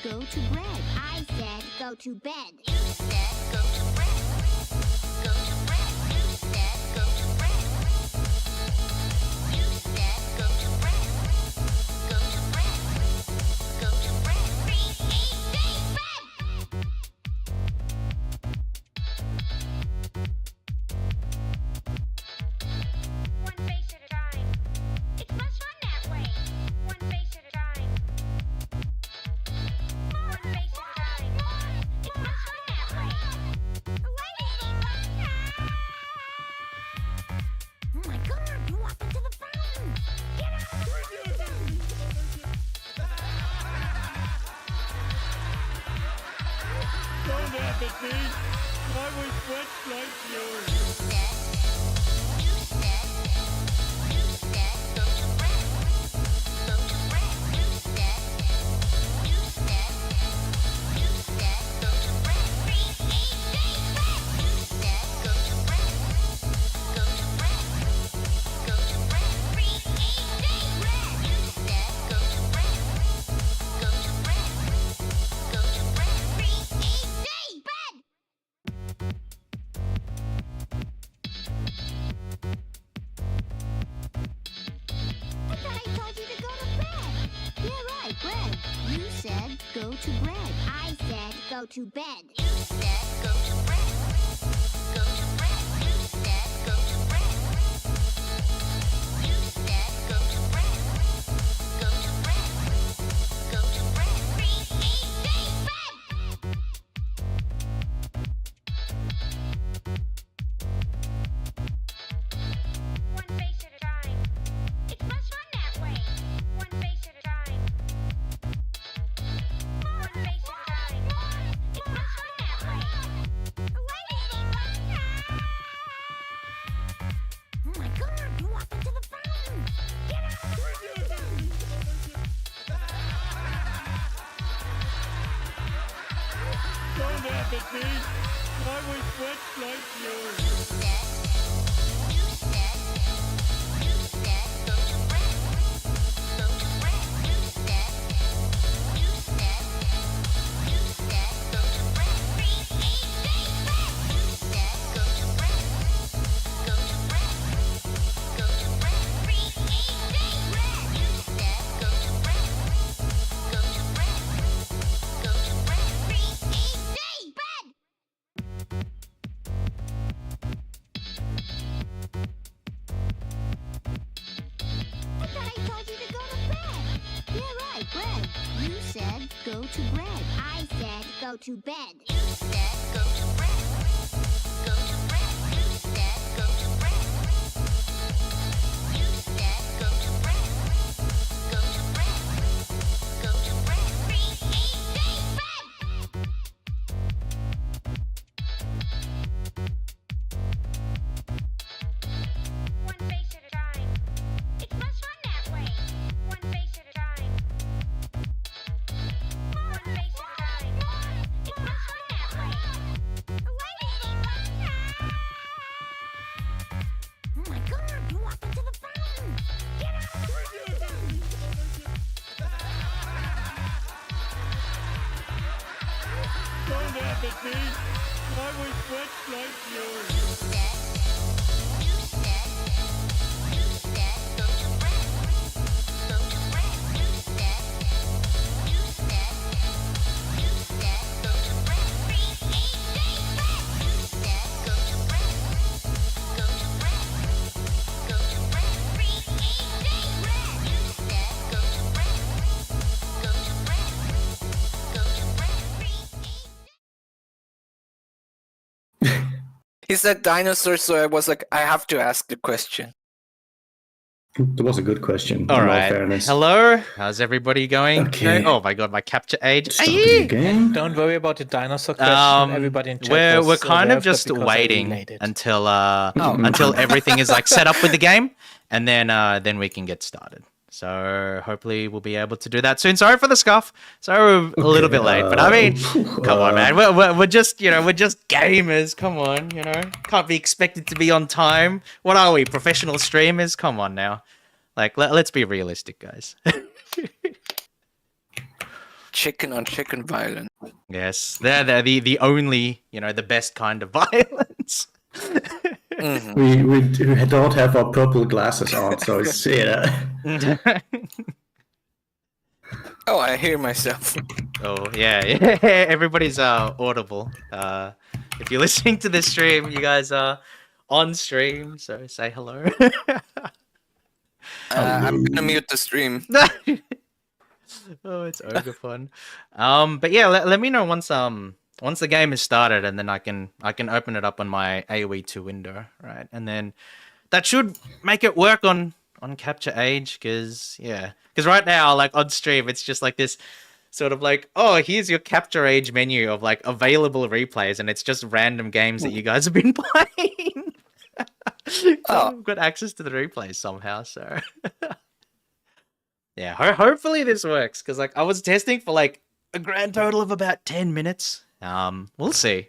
go to bed. I said go to bed. You said go to bed. Go to bed. You said go to bed. You said go to bed. Go to bed. Go to bed. 3, 8, bed. One face at a time. It's much fun that way. One face at a time. One face at a time. It's much fun that way. Oh my God! You walked into the fountain. Get out! Don't laugh at me. I was once like you. You said go to bed. Go to bed. You said go to bed. 3, 8, bed. You said go to bed. Go to bed. Go to bed. 3, 8, bed. You said go to bed. Go to bed. Go to bed. 3, 8, bed. I thought I told you to go to bed. Yeah, right, Greg. You said go to bed. I said go to bed. You said go to bed. Go to bed. You said go to bed. You said go to bed. Go to bed. Go to bed. 3, 8, bed. One face at a time. It's much fun that way. One face at a time. One face at a time. It's much fun that way. Oh my God! You walked into the fountain. Get out! Don't laugh at me. I was once like you. You said go to bed. Go to bed. You said go to bed. 3, 8, bed. You said go to bed. Go to bed. Go to bed. 3, 8, bed. You said go to bed. Go to bed. Go to bed. 3, 8, bed. I thought I told you to go to bed. Yeah, right, Greg. You said go to bed. I said go to bed. You said go to bed. Go to bed. You said go to bed. You said go to bed. Go to bed. Go to bed. 3, 8, bed. One face at a time. It's much fun that way. One face at a time. One face at a time. It's much fun that way. Oh my God! You walked into the fountain. Get out! Don't laugh at me. I was once like you. You said go to bed. Go to bed. You said go to bed. 3, 8, bed. You said go to bed. Go to bed. Go to bed. 3, 8, bed. You said go to bed. Go to bed. Go to bed. 3, 8. He said dinosaur, so I was like, I have to ask the question. That was a good question. All in right. fairness. Hello. How's everybody going? Okay. Oh my God, my capture age. Stop it again. Don't worry about the dinosaur question. Everybody in chat We're kind of just waiting until until everything is like set up with the game, and then we can get started. So hopefully we'll be able to do that soon. Sorry for the scuff. Sorry we're a little bit late, but I mean, come on, man. We're just, we're just gamers. Come on, can't be expected to be on time. What are we, professional streamers? Come on now. Like, let's be realistic, guys. chicken on chicken violence. Yes, they're the only, the best kind of violence. We don't have our purple glasses on, so it's Oh, I hear myself. Oh yeah. Everybody's audible. If you're listening to this stream, you guys are on stream, so say hello. I'm gonna mute the stream. Oh, it's ogre fun. But yeah, let me know once the game is started, and then I can open it up on my AoE2 window, right? And then that should make it work on capture age, because right now, like on stream, it's just like this sort of like, oh, here's your capture age menu of like available replays, and it's just random games that you guys have been playing. I've got access to the replays somehow, so yeah. Hopefully this works, because like I was testing for like a grand total of about 10 minutes. We'll see,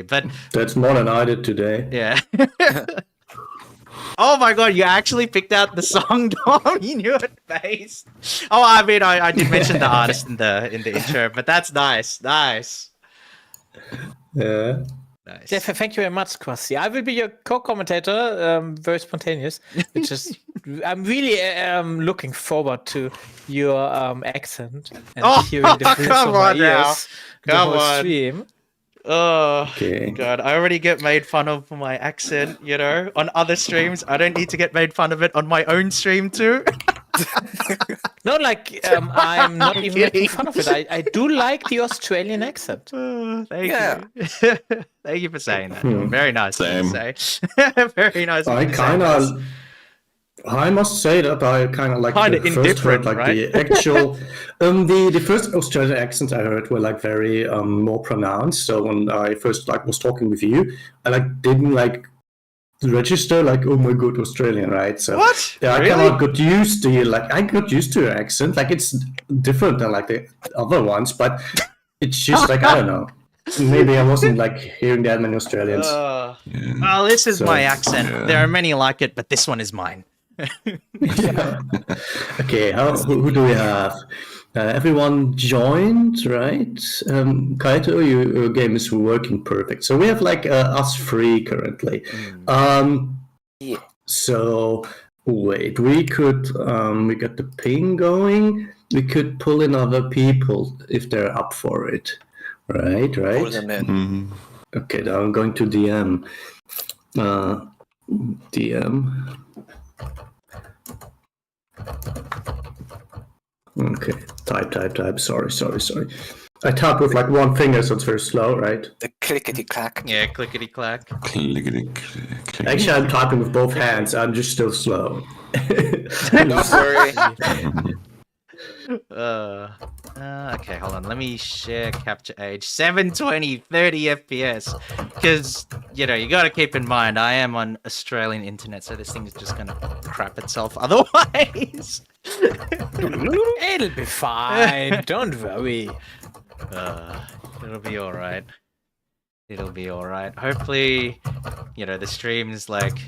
but that's more than I did today. Yeah. Oh my god, you actually picked out the song, Dom. You knew it based. Oh, I mean, I did mention the artist in the intro, but that's nice. Yeah. Nice. Yeah, thank you very much, Kwasi. I will be your co-commentator, very spontaneous. Which is, I'm really looking forward to your accent and hearing the voice of my ears the whole stream. Oh, okay. God, I already get made fun of for my accent, on other streams. I don't need to get made fun of it on my own stream too. No, like, I'm not even making fun of it. I do like the Australian accent. Thank you. Thank you for saying that. Very nice Same. to say. Very nice I must say that I kind of like Kinda the first indifferent, heard, like right? the actual, the first Australian accents I heard were like very more pronounced. So when I first like was talking with you, I like didn't like register like, oh my god, Australian, right? So What? yeah, Really? I kind of got used to I got used to your accent. Like it's different than like the other ones, but it's just like I don't know. Maybe I wasn't like hearing that many Australians. Well, this is my accent. Yeah. There are many like it, but this one is mine. Yeah. Okay, who do we have? Everyone joined, right? Kaito, your game is working perfect. So we have like us three currently. Yeah. So wait, we could we got the ping going. We could pull in other people if they're up for it. Right. Pull them in. Okay, now I'm going to DM. DM. Okay, type. Sorry. I type with like one finger, so it's very slow, right? The clickety clack. Yeah, clickety clack. Clickety-click. Actually, I'm typing with both hands. I'm just still slow. Don't worry. Okay, hold on. Let me share capture age. 720, 30 FPS. Because, you gotta keep in mind, I am on Australian internet, so this thing is just gonna crap itself otherwise. It'll be fine. Don't worry. It'll be alright. Hopefully, the stream's like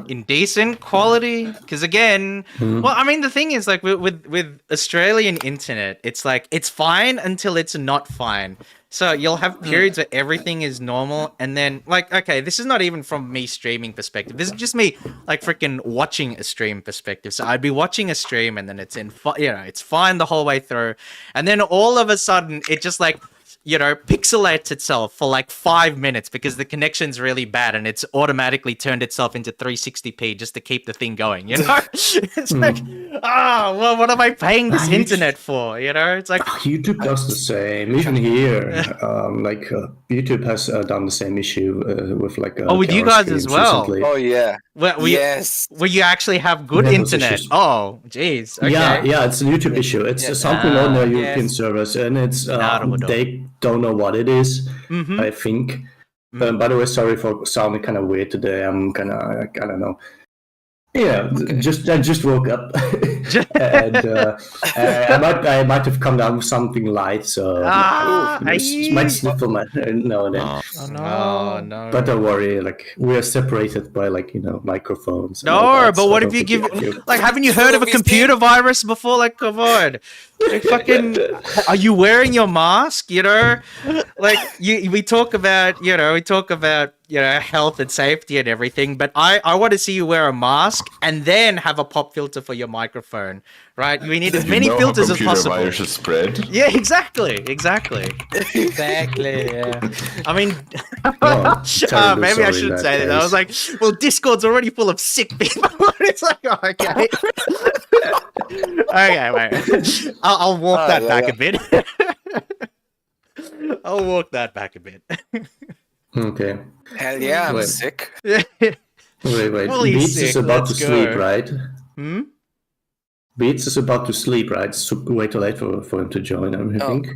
in decent quality, because again, well, I mean, the thing is like with Australian internet, it's like it's fine until it's not fine. So you'll have periods where everything is normal, and then like, okay, this is not even from me streaming perspective. This is just me like freaking watching a stream perspective. So I'd be watching a stream, and then it's it's fine the whole way through, and then all of a sudden it just like pixelates itself for like 5 minutes because the connection's really bad, and it's automatically turned itself into 360p just to keep the thing going, It's like, well, what am I paying this internet for, It's like... YouTube does the same, even here. YouTube has done the same issue with like... with you guys as well? Recently. Oh, yeah. Yes. Where you actually have good internet. Oh, jeez. Okay. Yeah, it's a YouTube issue. It's something on the European servers, and it's they don't know what it is, I think. By the way, sorry for sounding kind of weird today. I'm kind of, I don't know. Yeah, I just woke up, and I might have come down with something light, so might sniffle my now and then. Oh no. Oh no. But don't worry, like we are separated by microphones. And all No, that, but so what I if don't you think give you- like haven't you heard of a computer virus before? Like, come on. Like, fucking are you wearing your mask, you know? Like we talk about health and safety and everything, but I want to see you wear a mask and then have a pop filter for your microphone. Right? We need as many filters as possible. Viruses spread. Yeah, exactly. Exactly. Yeah. I mean, terribly maybe I sorry in shouldn't that say that. I was like, well, Discord's already full of sick people. It's like, oh, okay. Okay, wait. I'll walk that back a bit. I'll walk that back a bit. Okay. Hell yeah, I'm Wait. sick. Wait. Fully Beats is sick, about to let's sleep, go. right? Hmm? Beats is about to sleep, right? It's way too late for him to join. I think.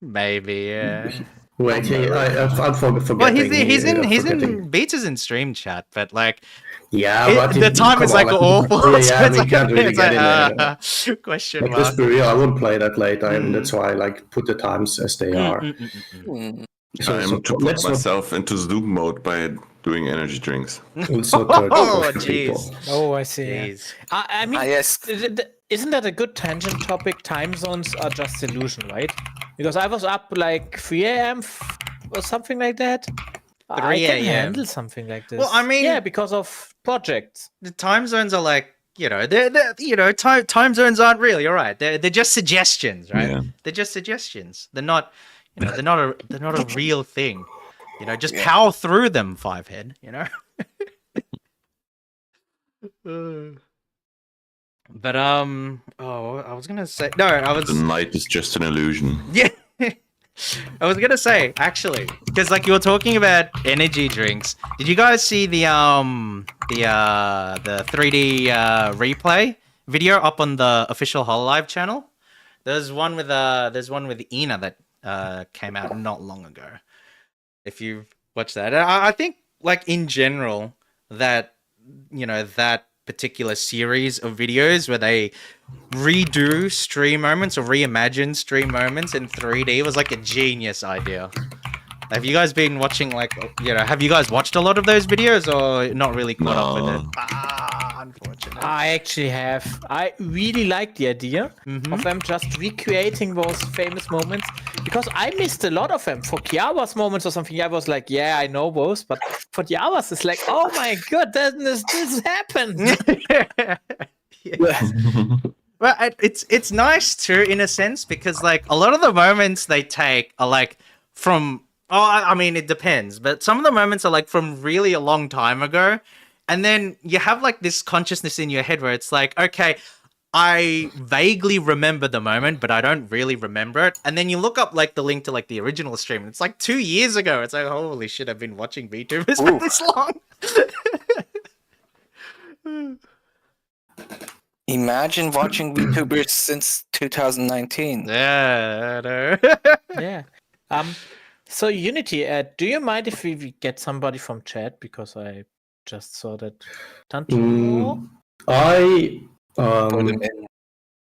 Maybe, yeah. Wait, I'm forgetting. Well, he's in forgetting. Beats is in stream chat, but like Yeah, it- but the time is like awful. Yeah, so yeah, it's we like, can't really it's get like, in there. question Like, let's mark. be real, I wouldn't play that late. That's why I put the times as they are. Time to put let's not, myself into Zoom mode by doing energy drinks. let's not hurt Oh, the people. jeez. Oh, I see. Yeah. Jeez. I mean, Yes. isn't that a good tangent topic? Time zones are just illusion, right? Because I was up like 3 a.m. Or something like that. I 3 can a.m.. handle something like this. Well, I mean- yeah, because of projects. The time zones are like, time zones aren't real. You're right. They're just suggestions, right? Yeah. They're just suggestions. They're not, they're not a real thing. Just power through them, Fivehead. But I was gonna say The night is just an illusion. Yeah. I was gonna say, actually, because like you were talking about energy drinks. Did you guys see the 3D replay video up on the official Hololive channel? There's one with Ina that came out not long ago. If you've watched that, I think like in general that that particular series of videos where they redo stream moments or reimagine stream moments in 3D was like a genius idea. Have you guys been watching have you guys watched a lot of those videos or not really caught up with it? Unfortunately. I actually have. I really like the idea of them just recreating those famous moments because I missed a lot of them. For Kiawa's moments or something, I was like, yeah, I know those, but for the others, it's like, oh my god, this happened. Well, it's nice too in a sense because like a lot of the moments they take are like from I mean it depends, but some of the moments are like from really a long time ago, and then you have like this consciousness in your head where it's like, okay, I vaguely remember the moment, but I don't really remember it. And then you look up like the link to like the original stream, and it's like 2 years ago. It's like, holy shit, I've been watching VTubers for this long. Imagine watching VTubers since 2019. Yeah, I know. Yeah. So Unity, do you mind if we get somebody from chat because I just saw that Tanto? I Put them in.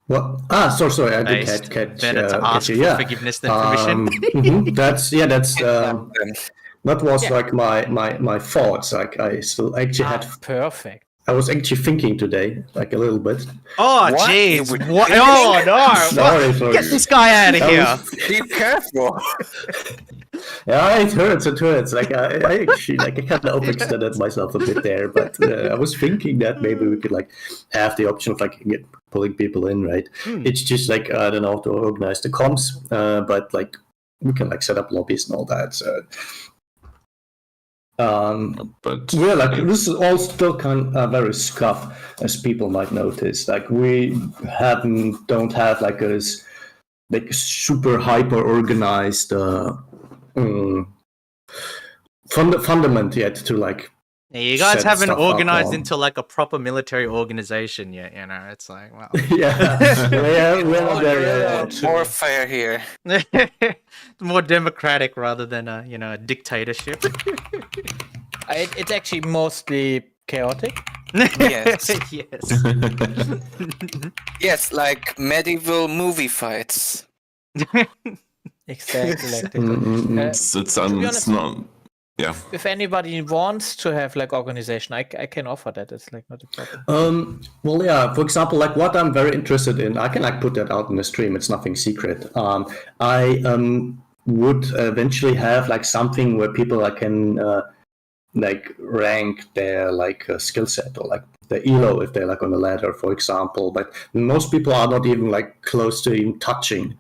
what? Sorry. I did Based. catch. Better to ask catch you, for forgiveness than permission. That's that was like my thoughts. Like I still actually had. Perfect. I was actually thinking today, like a little bit. Oh, What? jeez. You were What? thinking? Oh, no. Sorry, What? sorry. Get this guy out of I here. was- Be careful. Yeah, it hurts. Like I actually I kind of overextended myself a bit there, but I was thinking that maybe we could like have the option of like pulling people in, right? It's just like I don't know to organize the comms, but like we can like set up lobbies and all that. So, But yeah, like this is all still kind of very scuff, as people might notice. Like we don't have like a super hyper organized fundament yet to like. Yeah, you guys set haven't stuff up organized on. into like a proper military organization yet, It's like, wow. Yeah, we're not there yet. Warfare here. More democratic rather than a dictatorship. It's actually mostly chaotic. Yes. Yes. Yes, like medieval movie fights. Exactly like that. Mm-mm-mm. It's To be honest- not. Yeah. If anybody wants to have like organization, I can offer that. It's like not a problem. Well, yeah. For example, like what I'm very interested in, I can like put that out in the stream. It's nothing secret. I would eventually have like something where people can like rank their like skill set or like the elo if they're like on a ladder, for example. But most people are not even like close to even touching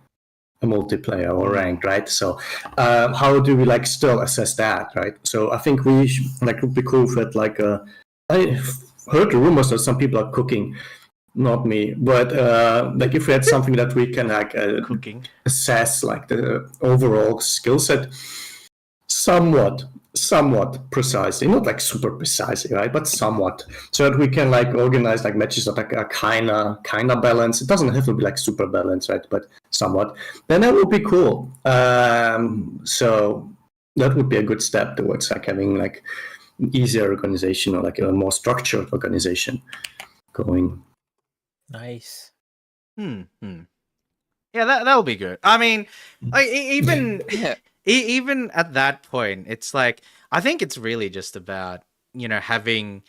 a multiplayer or ranked, right? So how do we like still assess that, right? So I think we like would be cool if like I heard the rumors that some people are cooking, not me, but like if we had something that we can like Cooking. assess like the overall skill set somewhat precisely, not like super precisely, right, but somewhat, so that we can like organize like matches that are kind of balanced. It doesn't have to be like super balanced, right, but somewhat. Then that would be cool. So that would be a good step towards like having like easier organization or like a more structured organization going. Nice. Yeah, that'll be good. I mean, like, even Yeah. even at that point, it's like I think it's really just about having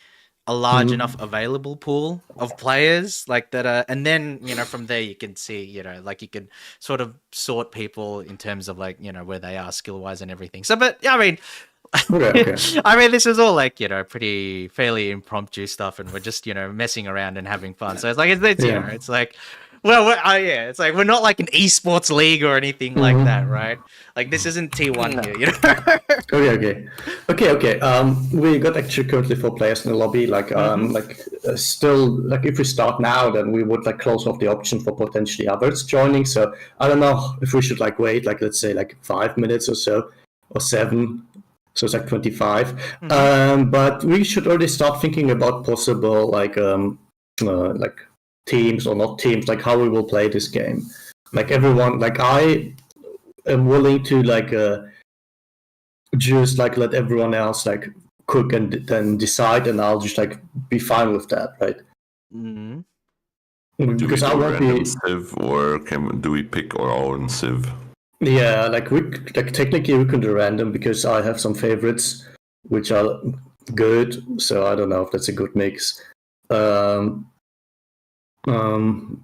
a large enough available pool of players like that are, and then from there you can see like you can sort of sort people in terms of like where they are skill wise and everything. So, but I mean. Okay. I mean, this is all like pretty fairly impromptu stuff, and we're just messing around and having fun. So it's like it's it's like, well, it's like we're not like an esports league or anything like that, right? Like this isn't T1 here, Okay. We got actually currently 4 players in the lobby. Like still like if we start now, then we would like close off the option for potentially others joining. So I don't know if we should like wait like let's say like 5 minutes or so or 7. So it's like 25. But we should already start thinking about possible like teams or not teams, like how we will play this game. Like everyone, like I am willing to like just like let everyone else like cook and then decide, and I'll just like be fine with that, right? Mm-hmm. Because I do won't random be. civ, or do we pick our own civ? Yeah, like technically we can do random because I have some favorites which are good. So I don't know if that's a good mix.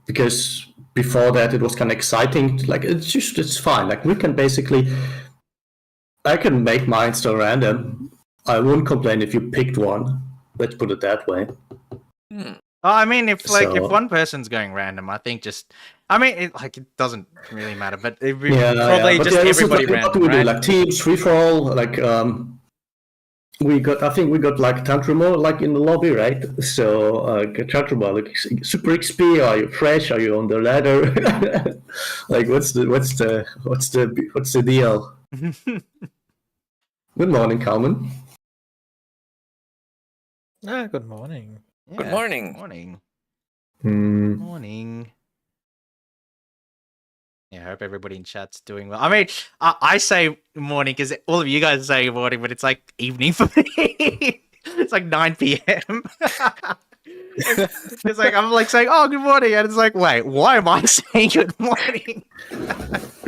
Because before that it was kind of exciting. Like it's fine. Like we can basically, I can make mine still random. I wouldn't complain if you picked one. Let's put it that way. I mean, if So- one person's going random, I think it doesn't really matter, but it'd be probably But just this is everybody like, random. what do we do? Right? Like teams, free for all. Like I think we got like Tantrumo like in the lobby, right? So Tantrumo, like super XP. Are you fresh? Are you on the ladder? Like what's the deal? Good morning, Carmen. Good morning. Good morning. Morning. Hmm. Morning. Yeah, I hope everybody in chat's doing well. I mean, I say morning because all of you guys say morning, but it's like evening for me. It's like 9 p.m. It's like I'm like saying, "Oh, good morning," and it's like, wait, why am I saying good morning?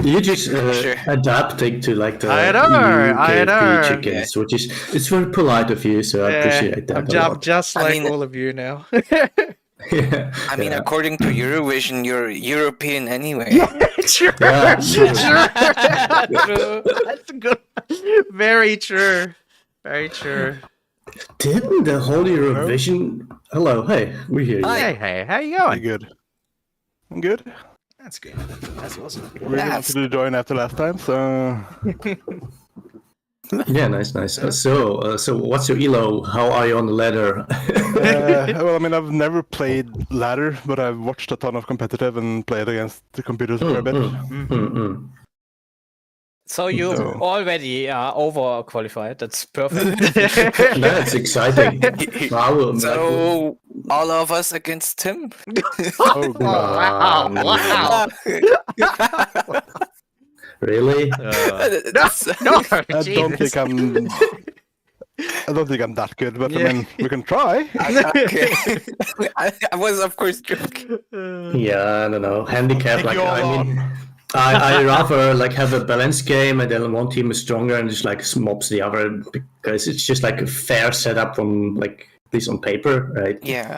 You just adapting to like the I know, KFP chickens, which is it's very polite of you, so I appreciate that. I'm just like mean- all of you now. Yeah. I mean, according to Eurovision, you're European anyway. True. Yeah. True. That's good. Very true. Very true. Didn't the whole Eurovision? Hello, hey, we hear you. Hey, how you going? Good. I'm good. That's good. That's awesome. Really wanted to join after last time, so Yeah, nice. So what's your elo? How are you on the ladder? well, I mean, I've never played ladder, but I've watched a ton of competitive and played against the computers for a bit. So you So- already are overqualified. That's perfect. That's exciting. Wow, So all of us against Tim. Oh, God. Wow. really? That's- No, I don't Jesus. think I'm. I don't think I'm that good, but Yeah. I mean, we can try. Okay. I was, of course, joking. Yeah, I don't know. Handicap, Take like you all I mean, I rather like have a balanced game, and then one team is stronger and just like mobs the other, because it's just like a fair setup from like at least on paper, right? Yeah.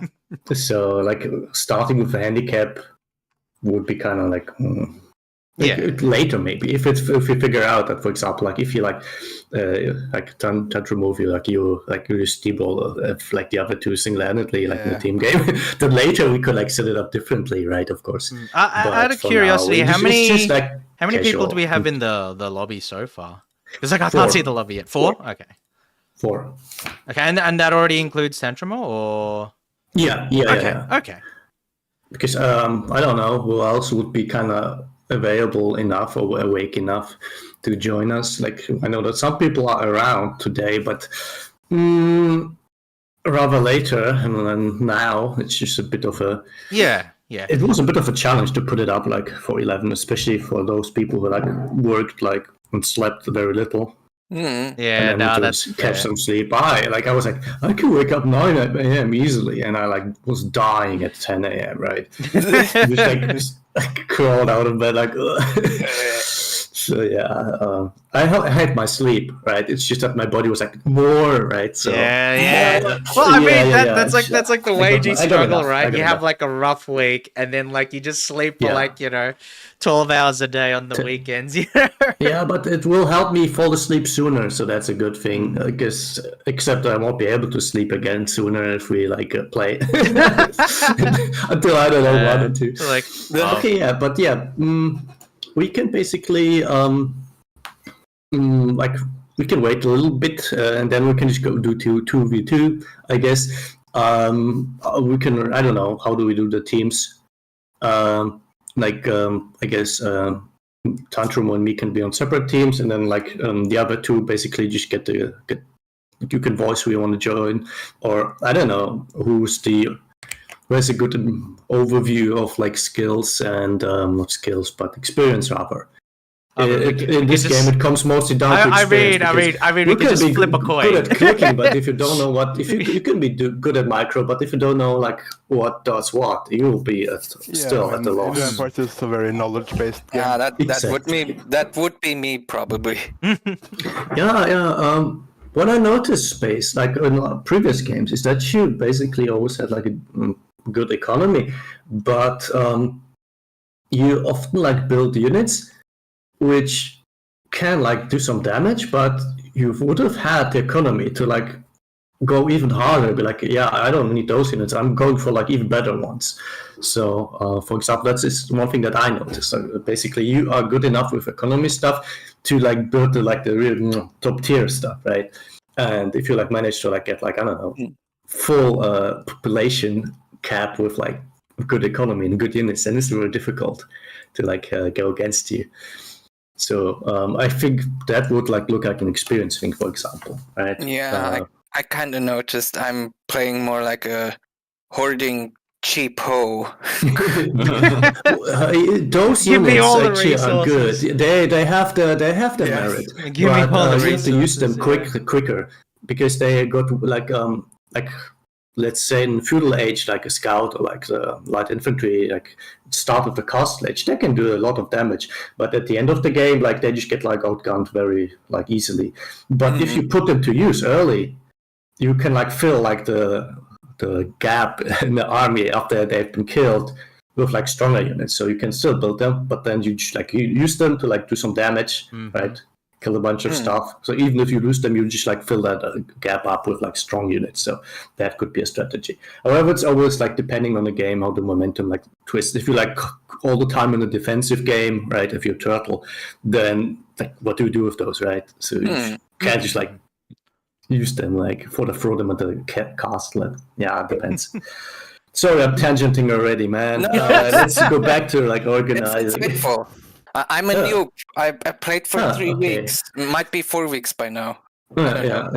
So like starting with a handicap would be kind of like. Later maybe if we figure out that, for example, like if you like can't remove you just T-ball like the other two single-handedly like in the team game, then later we could like set it up differently, right? Of course. Out of for curiosity, now, how many it's just, like, how many people casual. do we have in the lobby so far? Because like I 4. can't see the lobby yet. 4? Okay. 4. Okay, and that already includes Tantramo, or Yeah. okay. Because I don't know who else would be kind of available enough or awake enough to join us. Like I know that some people are around today, but rather later, and then now it's just a bit of a Yeah. It was a bit of a challenge to put it up like for 11, especially for those people who like worked like and slept very little. Mm. Yeah, And no, to that's catch fair. some sleep. I was like, I can wake up 9 a.m. easily, and I like was dying at 10 a.m. Right, just crawled out of bed like. So yeah, I had my sleep, right? It's just that my body was like more, right? So Yeah. Well, I mean, that's like the I way got you enough. struggle, I right? got You have enough. like a rough week, and then like you just sleep for Yeah. like 12 hours a day on the weekends. You know? Yeah, but it will help me fall asleep sooner, so that's a good thing. I guess, except I won't be able to sleep again sooner if we like play until I don't know 1 or 2. Like, Okay, yeah, but yeah, we can basically like we can wait a little bit, and then we can just go do 2v2, I guess. We can. I don't know, how do we do the teams? I guess Tantrum and me can be on separate teams, and then like the other two basically just get. You can voice who you want to join, or I don't know who's a good overview of like skills and not skills but experience rather. In this game, it comes mostly down to experience. I mean, we can just flip a coin. Good at clicking, but if you don't know if you can be good at micro, but if you don't know like what does what, you will be still at a loss. Rampart is a very knowledge-based game. Yeah, that Exactly. would be me probably. Yeah. What I noticed, Space, like in previous games, is that you basically always had like a good economy, but you often like build units which can like do some damage, but you would have had the economy to like go even harder, be like, yeah, I don't need those units, I'm going for like even better ones. So for example, that's just one thing that I noticed. So basically you are good enough with economy stuff to like build the real top tier stuff, right? And if you like manage to like get like, I don't know, full population cap with like good economy and good units, then it's really difficult to like go against you. So I think that would like look like an experience thing, for example, right? Yeah, I kind of noticed I'm playing more like a hoarding cheap hoe. Those Give me units all the actually are good. resources. They have the merit. Give me but, all the you have to use them resources, quicker because they got like let's say in feudal age, like a scout or like the light infantry, like start of the castle age, they can do a lot of damage. But at the end of the game, like they just get like outgunned very like easily. But if you put them to use early, you can like fill like the gap in the army after they've been killed with like stronger units. So you can still build them, but then you just like you use them to like do some damage, right? Kill a bunch of stuff. So even if you lose them, you just like fill that gap up with like strong units. So that could be a strategy. However, it's always like depending on the game how the momentum like twists. If you like all the time in a defensive game, right? If you're turtle, then like what do you do with those, right? So you can't just like use them like throw them at the castle. Yeah, it depends. Sorry, I'm tangenting already, man. Let's go back to like organizing. It's painful. I'm a noob. I played for 3 weeks. Might be 4 weeks by now. Yeah.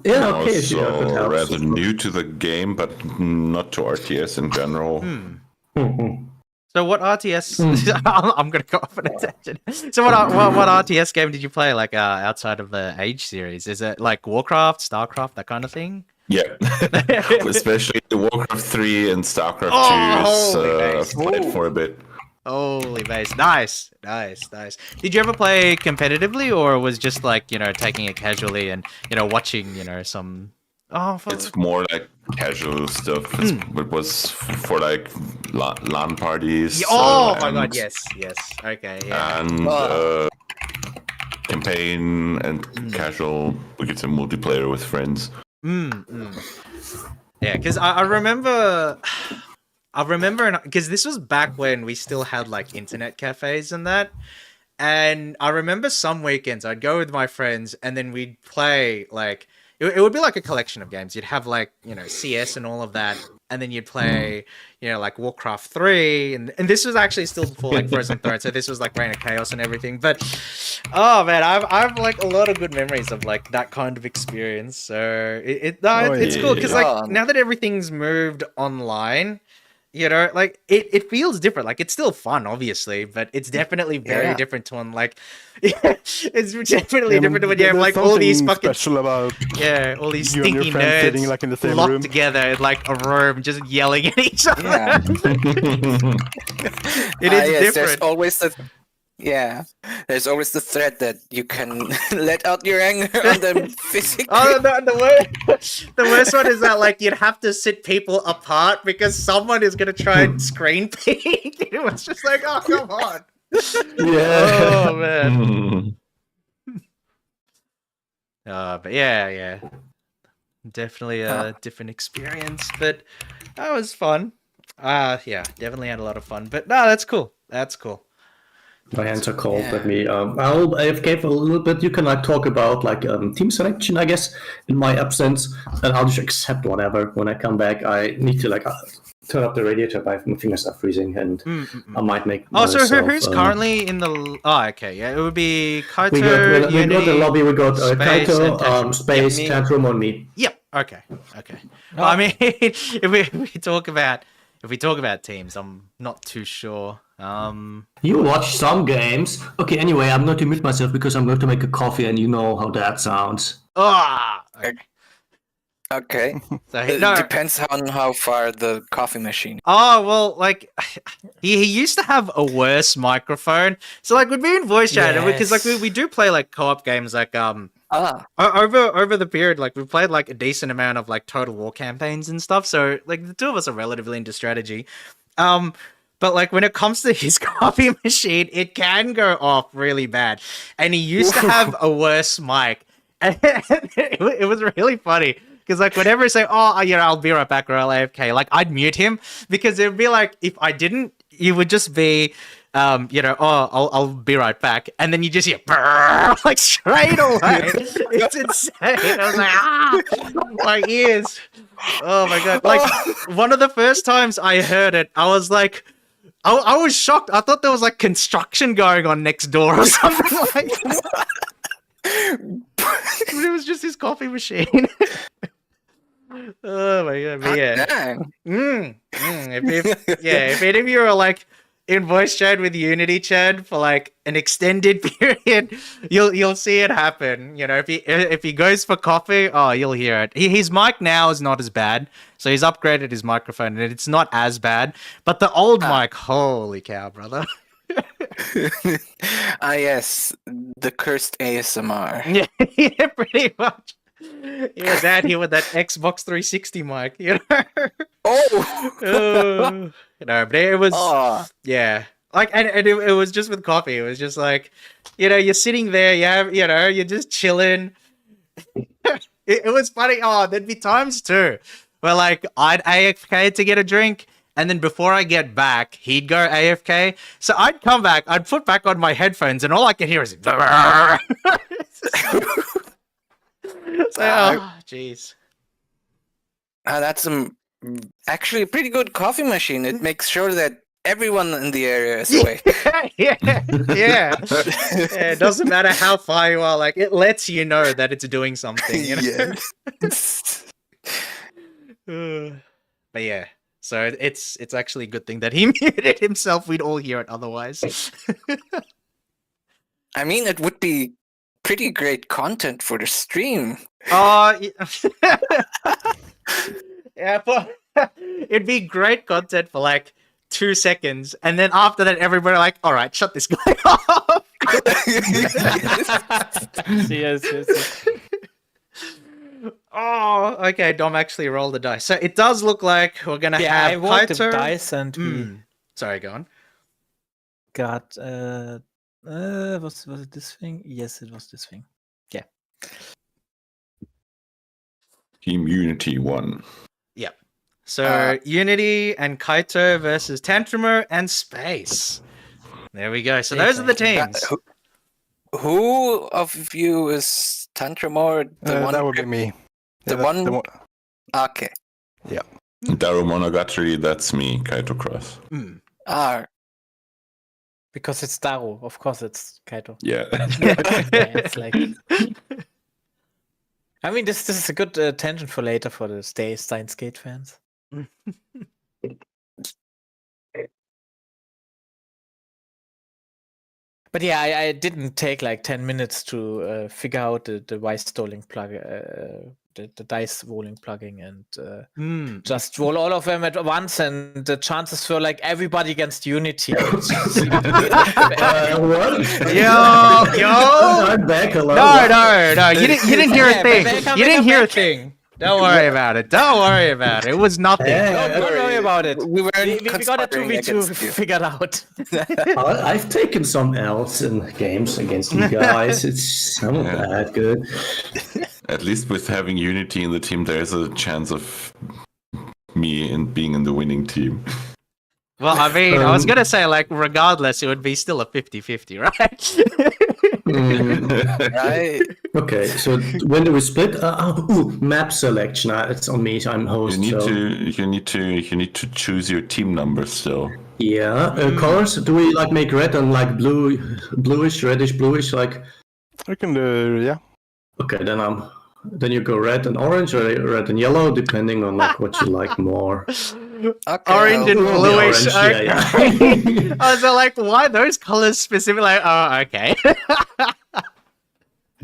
Okay, if you know, that Also helps. rather new to the game, but not to RTS in general. So So what RTS? I'm gonna go off on a tangent. So what RTS game did you play? Like outside of the Age series, is it like Warcraft, Starcraft, that kind of thing? Yeah, especially the Warcraft 3 and Starcraft 2 holy I've played for a bit. Holy base, nice. Did you ever play competitively, or was just like taking it casually and watching some? It's more like casual stuff. It was for like LAN parties. My god, yes. Okay, yeah. And campaign and casual. We get some multiplayer with friends. Yeah, because I remember, because this was back when we still had like internet cafes and that. And I remember some weekends I'd go with my friends and then we'd play like, it would be like a collection of games. You'd have like, CS and all of that. And then you'd play, like Warcraft 3. And this was actually still before like Frozen Throne. So this was like Reign of Chaos and everything. But, oh man, I've like a lot of good memories of like that kind of experience. So it's cool because like now that everything's moved online, like it feels different. Like it's still fun, obviously, but it's definitely very different to one. Like, it's definitely different to when you have like all these fucking special about all these you and your stinky friends nerds sitting like in the same locked room together in like a room, just yelling at each other. Yeah. It is Yes, different. there's always the threat that you can let out your anger on them physically. Oh, the worst one is that like you'd have to sit people apart because someone is gonna try and screen peek. It was just like, oh come on. Yeah. Oh man. But yeah. Definitely a different experience, but that was fun. Yeah, definitely had a lot of fun. But no, that's cool. My hands are cold. Let me. I'll AFK for a little bit. You can like talk about like team selection, I guess, in my absence, and I'll just accept whatever. When I come back, I need to like turn up the radiator. My fingers are freezing, and I might make. So who's currently in the? Oh, okay, yeah, it would be Kaito. We got the lobby. We got Space, Kaito, Space, Tantrum on me. Yep. Okay. Well, I mean, if we talk about teams, I'm not too sure. You watch some games. Okay, anyway, I'm going to mute myself because I'm going to make a coffee, and you know how that sounds. Okay. So It depends on how far the coffee machine. Oh well, like he used to have a worse microphone. So like we'd be in voice chat because like we do play like co-op games like over the period like we played like a decent amount of like Total War campaigns and stuff. So like the two of us are relatively into strategy. But like when it comes to his coffee machine, it can go off really bad. And he used to have a worse mic. And it was really funny. Because like whenever I say, I'll be right back or I'll AFK, like I'd mute him because it would be like if I didn't, you would just be I'll be right back. And then you just hear like straight away. It's insane. I was like, my ears. Oh my god. Like one of the first times I heard it, I was like, I was shocked. I thought there was like construction going on next door or something like that. But it was just his coffee machine. Oh my god, but yeah. If any of you are like in voice chat with Unity chat for like an extended period, you'll see it happen. If he goes for coffee, you'll hear it. His mic now is not as bad, so he's upgraded his microphone and it's not as bad. But the old mic, holy cow, brother. Yes, the cursed ASMR. Yeah, pretty much. He was out here with that Xbox 360 mic, but it was like, and it was just with coffee. It was just like, you're sitting there, you're just chilling. it was funny. There'd be times too where like I'd AFK to get a drink. And then before I get back, he'd go AFK. So I'd come back, I'd put back on my headphones, and all I could hear is jeez. That's actually a pretty good coffee machine. It makes sure that everyone in the area is awake. Yeah. It doesn't matter how far you are. Like it lets you know that it's doing something. Yeah. But yeah. So it's actually a good thing that he muted himself. We'd all hear it otherwise. I mean, it would be pretty great content for the stream. Oh, yeah, but it'd be great content for like 2 seconds, and then after that, everybody like, all right, shut this guy off. yes. Oh, okay. Dom actually rolled the dice, so it does look like we're gonna Yeah, I have rolled the Kaito. dice and we Sorry, go on. got was it this thing? Yes, it was this thing. Yeah. Team Unity won. Yep. So Unity and Kaito versus Tantrumo and Space. There we go. So those are the teams. Who of you is Tantrumo? The one That would be me. The Yeah, one. the one. Okay. Yeah. Daru Monogatari, that's me, Kaito Cross. Ah, Because it's Daru, of course it's Kaito. Yeah. Yeah, it's like. I mean, this is a good tangent for later for the Steins Gate fans. But yeah, I didn't take like 10 minutes to figure out the dice rolling plug, the dice rolling plugin, and just roll all of them at once. And the chances were like everybody against Unity. What? Yo. I'm back. Hello. No. You didn't hear a thing. You didn't hear a thing. Don't worry about it. Don't worry about it. It was nothing. Don't worry about it. we were We got a 2v2 figured out. I've taken some L's in games against you guys. It's not that good. At least with having Unity in the team, there's a chance of me being in the winning team. Well, I mean, I was going to say, like, regardless, it would be still a 50-50, right? right. Okay, so when do we split? Map selection. It's on me. I'm host. You so. need to choose your team number still. Yeah. Colors? Do we like make red and like bluish, reddish, bluish? Like. We can do, yeah. Okay, then you go red and orange, or red and yellow, depending on like what you like more. Okay. Orange and bluish. Orange, yeah. I was like, why those colors specifically? Like, oh, okay.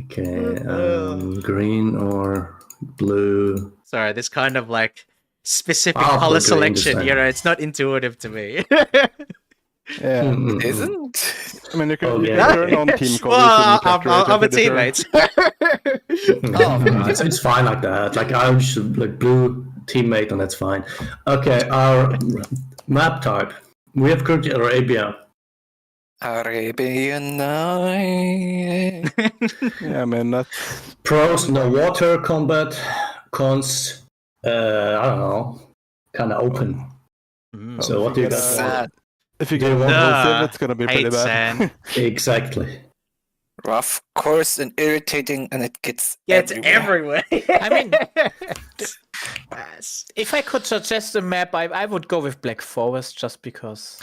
Okay, green or blue. Sorry, this kind of like specific I'll color put green this selection, time. you know, it's not intuitive to me. Yeah. Isn't? I mean, you can, Oh, you yeah. can turn on team colors. Well, and I'm a different- teammate. It's fine like that. Like I should like blue teammate, and that's fine. Okay, our map type. We have currently Arabia. Arabian Night. Yeah, I mean, that's... Pros: no water combat. Cons: I don't know, kind of open. So what do you got? Sad. If you get one positive, it's gonna be pretty Hate bad. sand. Exactly. Rough, coarse, and irritating, and it gets Yeah, it's everywhere. everywhere. I mean, Yes. if I could suggest a map, I would go with Black Forest just because.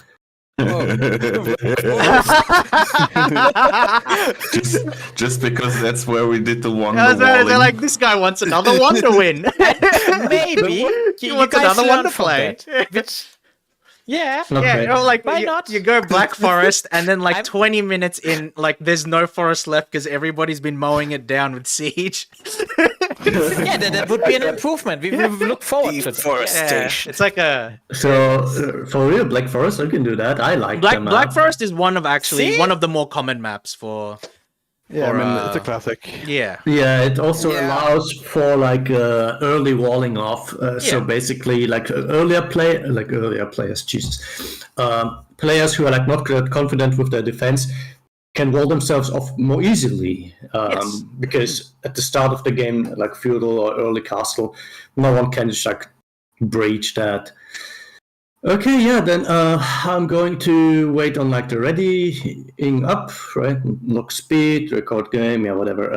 just because that's where we did the one. They're like, this guy wants another one to win. Maybe He wants another one to play. Which, yeah. Yeah, Okay. you know, like Why you, not? you go Black Forest, and then like I'm- 20 minutes in, like there's no forest left because everybody's been mowing it down with siege. Yeah, that would be an improvement. We look forward to that. Yeah, Deforestation. it's like a So for real, Black Forest, I can do that. I like them. Black Forest is one of See? one of the more common maps for. Yeah, I Or, mean, it's a classic. Yeah. Yeah, it also Yeah. allows for like early walling off. So Yeah. basically, like earlier players, Jesus, players who are like not confident with their defense can wall themselves off more easily. Yes. Because at the start of the game, like feudal or early castle, no one can just like breach that. Okay, yeah, then I'm going to wait on like the readying up, right? Lock speed, record game, yeah, whatever.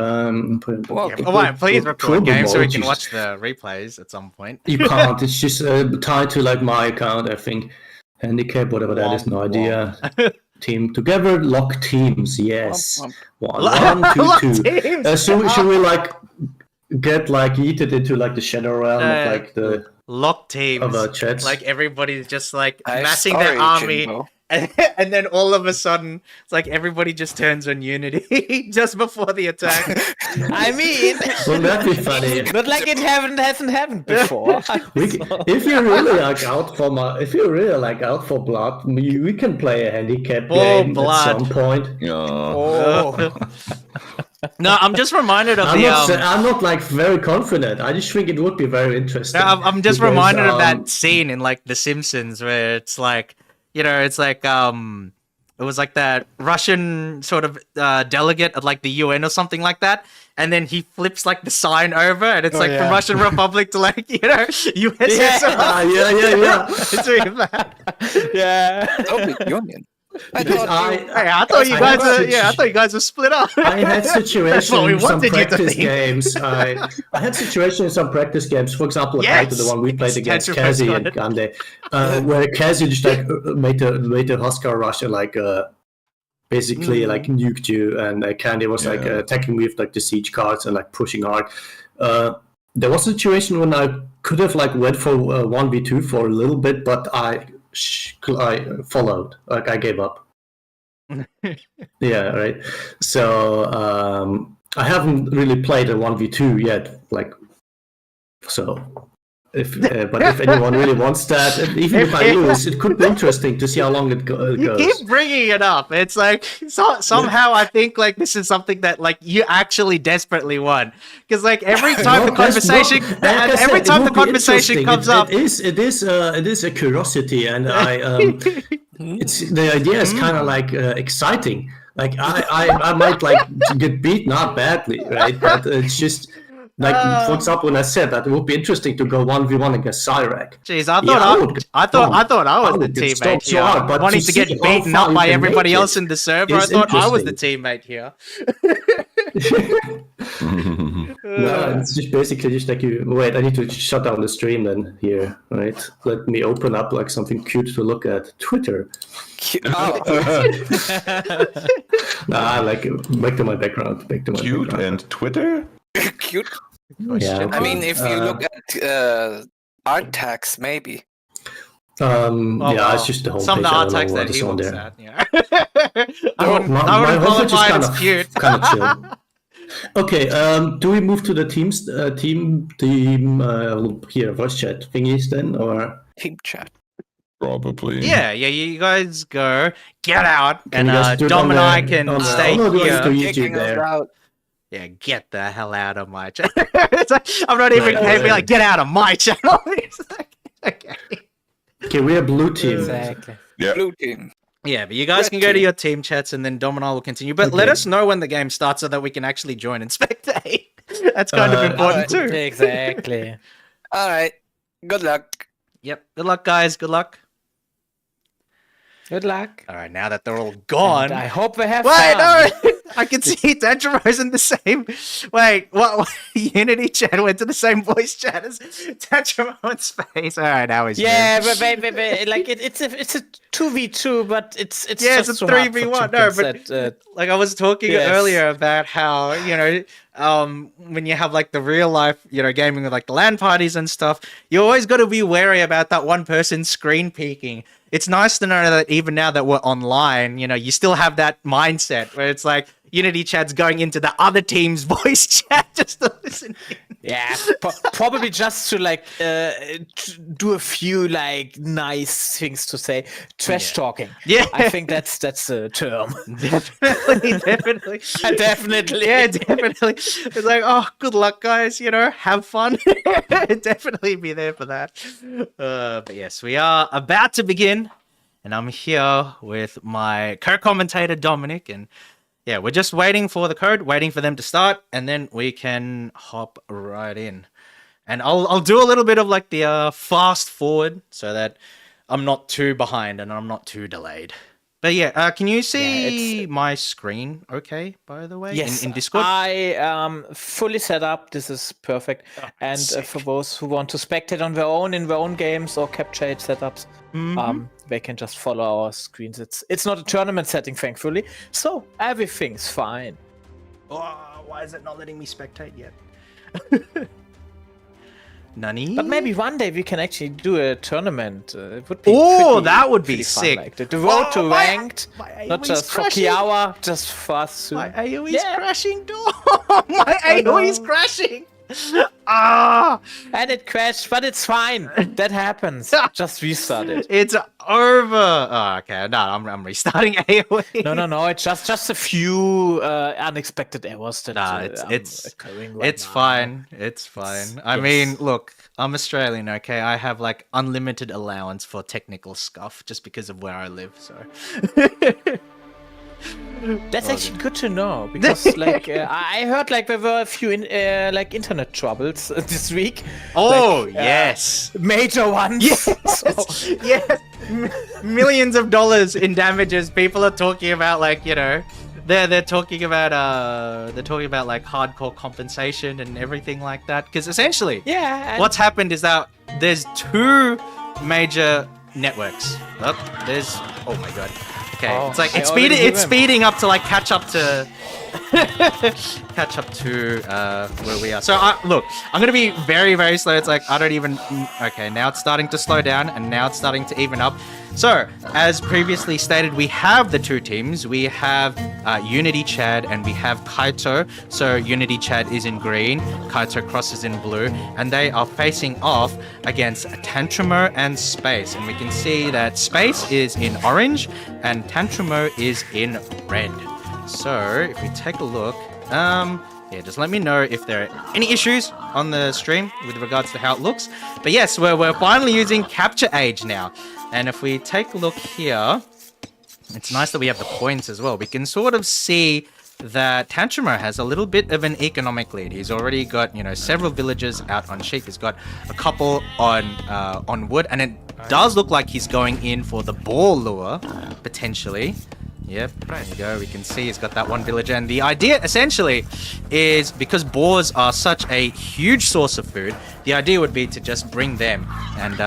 Please record game so we can Jesus. watch the replays at some point. You can't. It's just tied to like my account, I think. Handicap, whatever that is, no Womp idea. Team together, lock teams. Yes. Womp, One, two, Lock two. teams. Should we like get like yeeted into like the shadow realm of like the lock teams. other chats. Like everybody's just like I have massing their storage, army. you know. And then all of a sudden, it's like everybody just turns on Unity just before the attack. I mean, Wouldn't that be funny? not like it hasn't happened before. If you really like out for blood, we can play a handicap For game blood. at some point. Yeah. Oh. No, I'm just reminded of I'm not like very confident. I just think it would be very interesting. No, I'm just because, reminded of that scene in like The Simpsons where it's like, it's like it was like that Russian sort of delegate at like the UN or something like that, and then he flips like the sign over, and it's like from Russian Republic to like USSR. Yeah. It's really bad. Yeah. Soviet Union. I Because thought I thought you guys were split up. I had situations what we in some wanted you to practice think. games. I had situations in some practice games. For example, Yes! the one we played against Tetris Kazi got and it. Gande, where Kazi just like made a Huskar rush and like basically like nuked you, and Candy was like attacking me with like the siege cards and like pushing hard. There was a situation when I could have like went for 1v2 for a little bit, but I followed. Like I gave up. Yeah, right. So I haven't really played a 1v2 yet. Like, so but if anyone really wants that, even if I lose, it could be interesting to see how long it goes. You keep bringing it up. It's like somehow I think like this is something that like you actually desperately want, because like every time the conversation, the conversation comes up, it is a curiosity, and it's the idea is kind of like exciting. Like I might like get beat, not badly, right? But it's just. Like for example, when I said that it would be interesting to go 1v1 against Cyrac. Jeez, I thought I was the teammate here, wanting to get beaten up by everybody else in the server. I thought I was the teammate here. No, it's just basically just like you. Wait, I need to shut down the stream then. Here, right? Let me open up like something cute to look at. Twitter. Nah, like back to my background. Cute and Twitter? cute. Yeah. I mean, if you look at art tags, maybe. It's just the homepage. Some of the art tags that he looks at. Yeah. I wouldn't qualify it as cute. Kind of chill. Okay, do we move to the teams? Team here, voice chat thingies then, or Team chat. Probably. Yeah, you guys go, get out, and you guys do it Dom on and the- I can on the- stay oh, no, do I here. have to YouTube Kicking us there? out. Yeah, get the hell out of my channel. It's like, I'm not even be like, get out of my channel. It's like, okay. Okay, we are blue team. Exactly. Yeah. Blue team. Yeah, but you guys can go to your team chats and then Dom and I will continue. But let Okay. us know when the game starts so that we can actually join and spectate. That's kind of important too. Exactly. All right. Good luck. Yep. Good luck, guys. Good luck. Good luck. All right, now that they're all gone. And I hope they have Wait, fun. no! I can see Tangero's in the same. Wait, what? Unity chat went to the same voice chat as Tangero's face. All right, now he's Yeah, moved. but like it's a 2v2, but it's Yeah, it's just a so hard for 3v1. No, chickens that, like I was talking Yes. earlier about how when you have like the real life gaming with like the LAN parties and stuff, you always got to be wary about that one person screen peeking. It's nice to know that even now that we're online, you still have that mindset where it's like Unity chat's going into the other team's voice chat just to listen in. yeah, probably just to like do a few like nice things to say, trash talking. Yeah. I think that's the term. Definitely. Definitely. Yeah, definitely. It's like, oh, good luck, guys. Have fun. Definitely be there for that. But yes, we are about to begin, and I'm here with my co-commentator Dominic, and yeah, we're just waiting for the code, waiting for them to start, and then we can hop right in. And I'll do a little bit of like the fast forward so that I'm not too behind and I'm not too delayed. But yeah, can you see my screen okay, by the way, Yes, in Discord? I fully set up. This is perfect. And for those who want to spectate on their own in their own games or capture it setups, they can just follow our screens. It's not a tournament setting, thankfully, so everything's fine. Oh, why is it not letting me spectate yet? Nani? But maybe one day we can actually do a tournament. It would be Oh, pretty- that would be pretty fun, sick. Like the road to my- ranked, my not AoE's just for crashing. Kiawa, just for us. My AoE's Yeah. crashing. My AoE's no. crashing. Ah, And it crashed, but it's fine. That happens. Just restart it. it's over. Oh, okay, no, I'm restarting AoE. No. It's just a few unexpected errors that Nah, are occurring right it's now. fine. It's fine. I mean, look, I'm Australian, okay? I have like unlimited allowance for technical scuff just because of where I live. So That's actually good to know because, like, I heard like there were a few like internet troubles this week. oh Like, yes, major ones. So, yes, millions of dollars in damages. People are talking about like they're talking about like hardcore compensation and everything like that. Because essentially, yeah. And what's happened is that there's two major networks. Oh, oh my god. Okay, Oh, it's like I it's already knew him. speeding up to like catch up to where we are. So look, I'm gonna be very, very slow. It's like I don't even. Okay, now it's starting to slow down, and now it's starting to even up. So, as previously stated, we have the two teams. We have Unity Chad and we have Kaito. So Unity Chad is in green, Kaito Cross is in blue, and they are facing off against Tantrumo and Space. And we can see that Space is in orange and Tantrumo is in red. So if we take a look, yeah, just let me know if there are any issues on the stream with regards to how it looks. But yes, we're finally using Capture Age now. And if we take a look here, it's nice that we have the points as well. We can sort of see that Tantrumo has a little bit of an economic lead. He's already got, several villagers out on sheep. He's got a couple on wood, and it does look like he's going in for the boar lure, potentially. Yep, there you go. We can see he's got that one villager. And the idea, essentially, is because boars are such a huge source of food, the idea would be to just bring them and,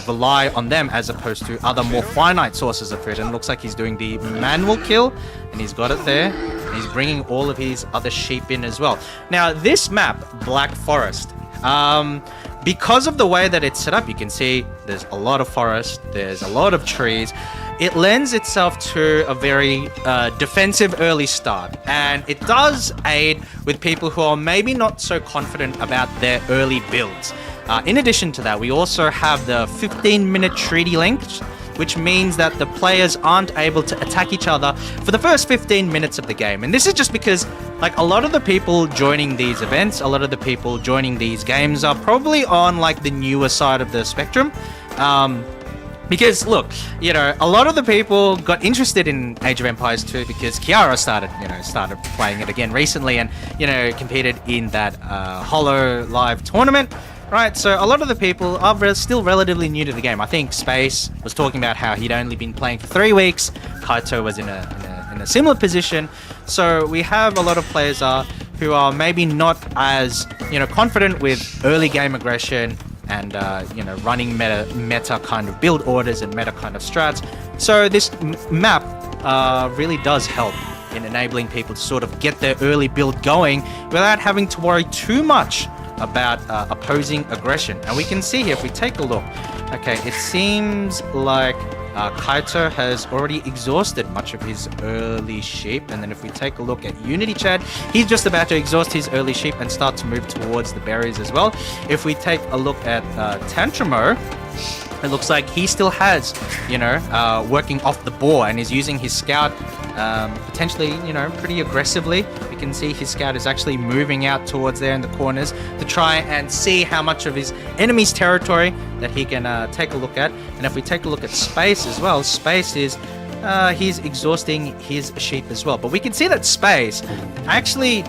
rely on them as opposed to other more finite sources of food. And it looks like he's doing the manual kill, and he's got it there. And he's bringing all of his other sheep in as well. Now, this map, Black Forest, because of the way that it's set up, you can see there's a lot of forest, there's a lot of trees. It lends itself to a very defensive early start, and it does aid with people who are maybe not so confident about their early builds. In addition to that, we also have the 15-minute treaty length, which means that the players aren't able to attack each other for the first 15 minutes of the game. And this is just because, like, a lot of the people joining these events, a lot of the people joining these games are probably on, like, the newer side of the spectrum. Because, look, a lot of the people got interested in Age of Empires 2 because Kiara started playing it again recently and, competed in that Hollow Live tournament. Right, so a lot of the people are still relatively new to the game. I think Space was talking about how he'd only been playing for 3 weeks. Kaito was in a similar position. So we have a lot of players who are maybe not as confident with early game aggression and running meta kind of build orders and meta kind of strats. So this map really does help in enabling people to sort of get their early build going without having to worry too much about opposing aggression. And we can see here, if we take a look, okay, it seems like Kaito has already exhausted much of his early sheep. And then if we take a look at Unity Chad, he's just about to exhaust his early sheep and start to move towards the berries as well. If we take a look at Tantrumo, it looks like he still has, working off the boar and is using his scout potentially, pretty aggressively. We can see his scout is actually moving out towards there in the corners to try and see how much of his enemy's territory that he can take a look at. And if we take a look at Space as well, Space is he's exhausting his sheep as well. But we can see that Space actually,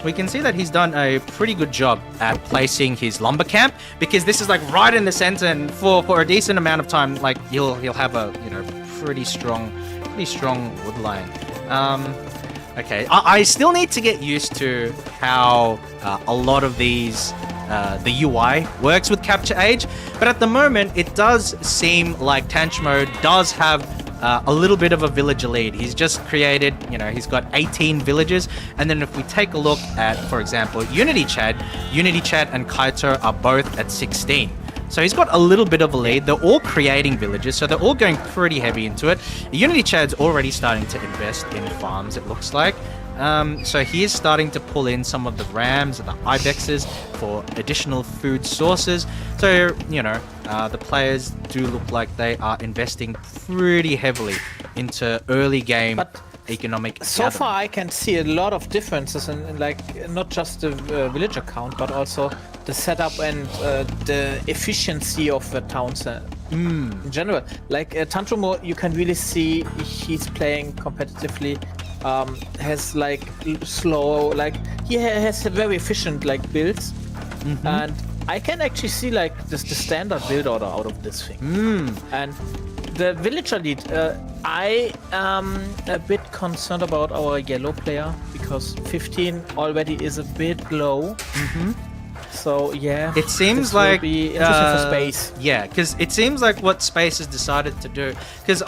we can see that he's done a pretty good job at placing his lumber camp, because this is like right in the center, and for a decent amount of time, like he'll have a pretty strong wood line. Okay, I still need to get used to how a lot of these the UI works with Capture Age, but at the moment it does seem like Tantrumo does have a little bit of a villager lead. He's just created, he's got 18 villages. And then if we take a look at, for example, Unity Chad and Kaito are both at 16. So he's got a little bit of a lead. They're all creating villages, so they're all going pretty heavy into it. Unity Chad's already starting to invest in farms, it looks like. So he is starting to pull in some of the rams and the ibexes for additional food sources. So, the players do look like they are investing pretty heavily into early game economic So gathering. far, I can see a lot of differences in like not just the villager count, but also the setup and the efficiency of the towns in general. Like Tantrumo, you can really see he's playing competitively. Has like slow, like he has a very efficient like builds, and I can actually see like the standard build order out of this thing. And the villager lead, I am a bit concerned about our yellow player because 15 already is a bit low. So yeah, It seems this will like be interesting for space. Yeah, because it seems like what Space has decided to do, because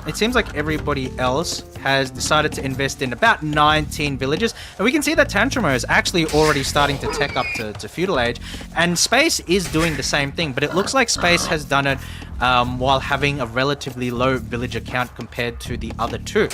it seems like everybody else has decided to invest in about 19 villages, and we can see that Tantrumo is actually already starting to tech up to feudal age, and Space is doing the same thing, but it looks like Space has done it while having a relatively low villager count compared to the other two,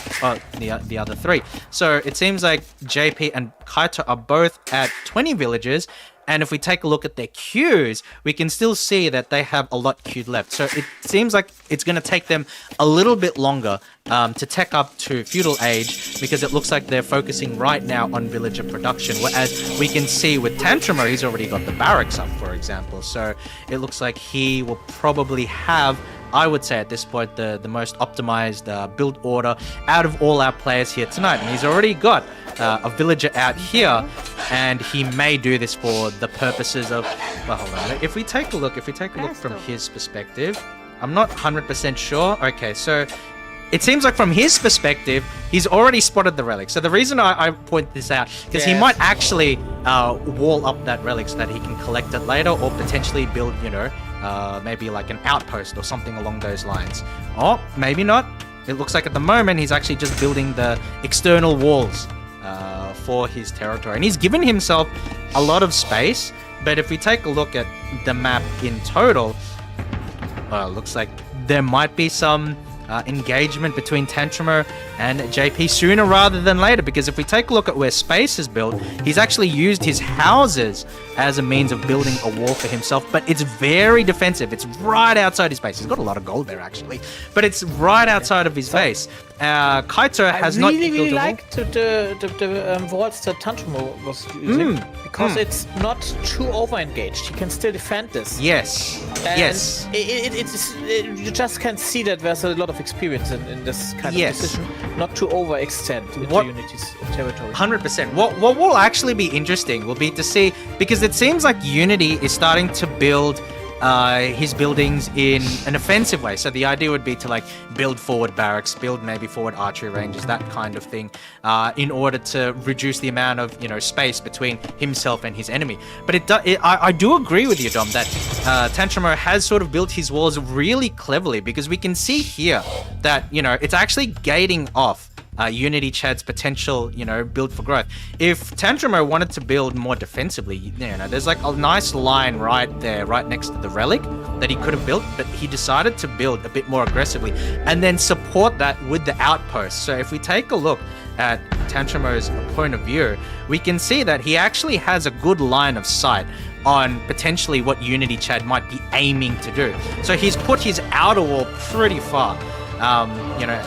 the other three. So it seems like JP and Kaito are both at 20 villages, and if we take a look at their queues, we can still see that they have a lot queued left. So it seems like it's going to take them a little bit longer to tech up to feudal age, because it looks like they're focusing right now on villager production. Whereas we can see with Tantrumo, he's already got the barracks up, for example. So it looks like he will probably have, I would say at this point, the most optimized build order out of all our players here tonight. And he's already got a villager out here, and he may do this for the purposes of, well, hold on. If we take a look from his perspective, I'm not 100% sure. Okay, so it seems like from his perspective, he's already spotted the relic. So the reason I point this out, because he might actually wall up that relic so that he can collect it later, or potentially build, maybe like an outpost or something along those lines. Or maybe not. It looks like at the moment he's actually just building the external walls for his territory. And he's given himself a lot of space, but if we take a look at the map in total, looks like there might be some engagement between Tantrumo and JP sooner rather than later, because if we take a look at where Space is built, he's actually used his houses as a means of building a wall for himself, but it's very defensive. It's right outside his base. He's got a lot of gold there actually, but it's right outside of his base. Kaito has not built a wall. I really like the walls that Tantrumo was using, because it's not too over-engaged. He can still defend this. Yes. And Yes. you just can see that there's a lot of experience in this kind of position, not to overextend into Unity's territory. 100%. What will actually be interesting will be to see, because it seems like Unity is starting to build his buildings in an offensive way. So the idea would be to like build forward barracks, build maybe forward archery ranges, that kind of thing, in order to reduce the amount of space between himself and his enemy. But I do agree with you, Dom, that Tantrumo has sort of built his walls really cleverly, because we can see here that it's actually gating off Unity Chad's potential, build for growth. If Tantrumo wanted to build more defensively, there's like a nice line right there, right next to the relic that he could have built, but he decided to build a bit more aggressively and then support that with the outpost. So if we take a look at Tantrumo's point of view, we can see that he actually has a good line of sight on potentially what Unity Chad might be aiming to do. So he's put his outer wall pretty far.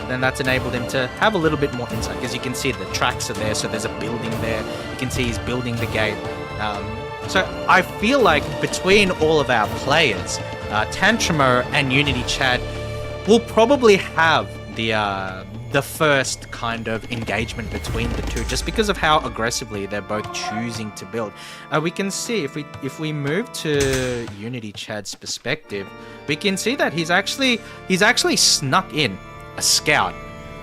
Then that's enabled him to have a little bit more insight, because you can see the tracks are there, so there's a building there. You can see he's building the gate. So I feel like between all of our players, Tantrumo and Unity Chad will probably have the first kind of engagement between the two, just because of how aggressively they're both choosing to build. We can see if we move to Unity Chad's perspective, we can see that he's actually snuck in a scout,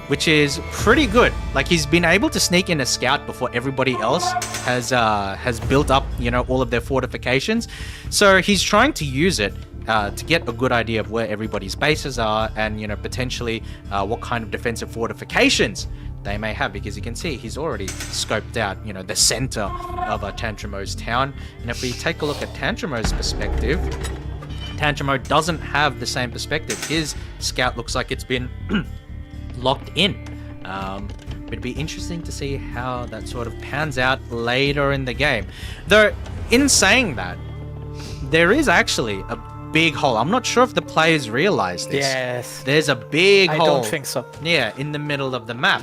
which is pretty good. Like, he's been able to sneak in a scout before everybody else has built up all of their fortifications. So he's trying to use it to get a good idea of where everybody's bases are, and potentially what kind of defensive fortifications they may have, because you can see he's already scoped out the center of Tantramo's town. And if we take a look at Tantramo's perspective, Tantramo doesn't have the same perspective. His scout looks like it's been locked in. It'd be interesting to see how that sort of pans out later in the game. Though, in saying that, there is actually a big hole. I'm not sure if the players realize this. Yes. There's a big hole. I don't think so. Yeah, in the middle of the map.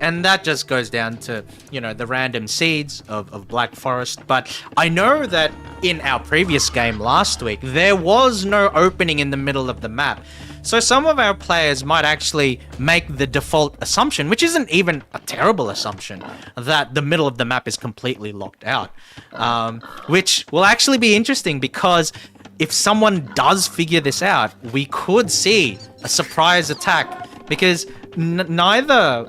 And that just goes down to, the random seeds of Black Forest. But I know that in our previous game last week, there was no opening in the middle of the map. So some of our players might actually make the default assumption, which isn't even a terrible assumption, that the middle of the map is completely locked out. Which will actually be interesting, because if someone does figure this out, we could see a surprise attack, because neither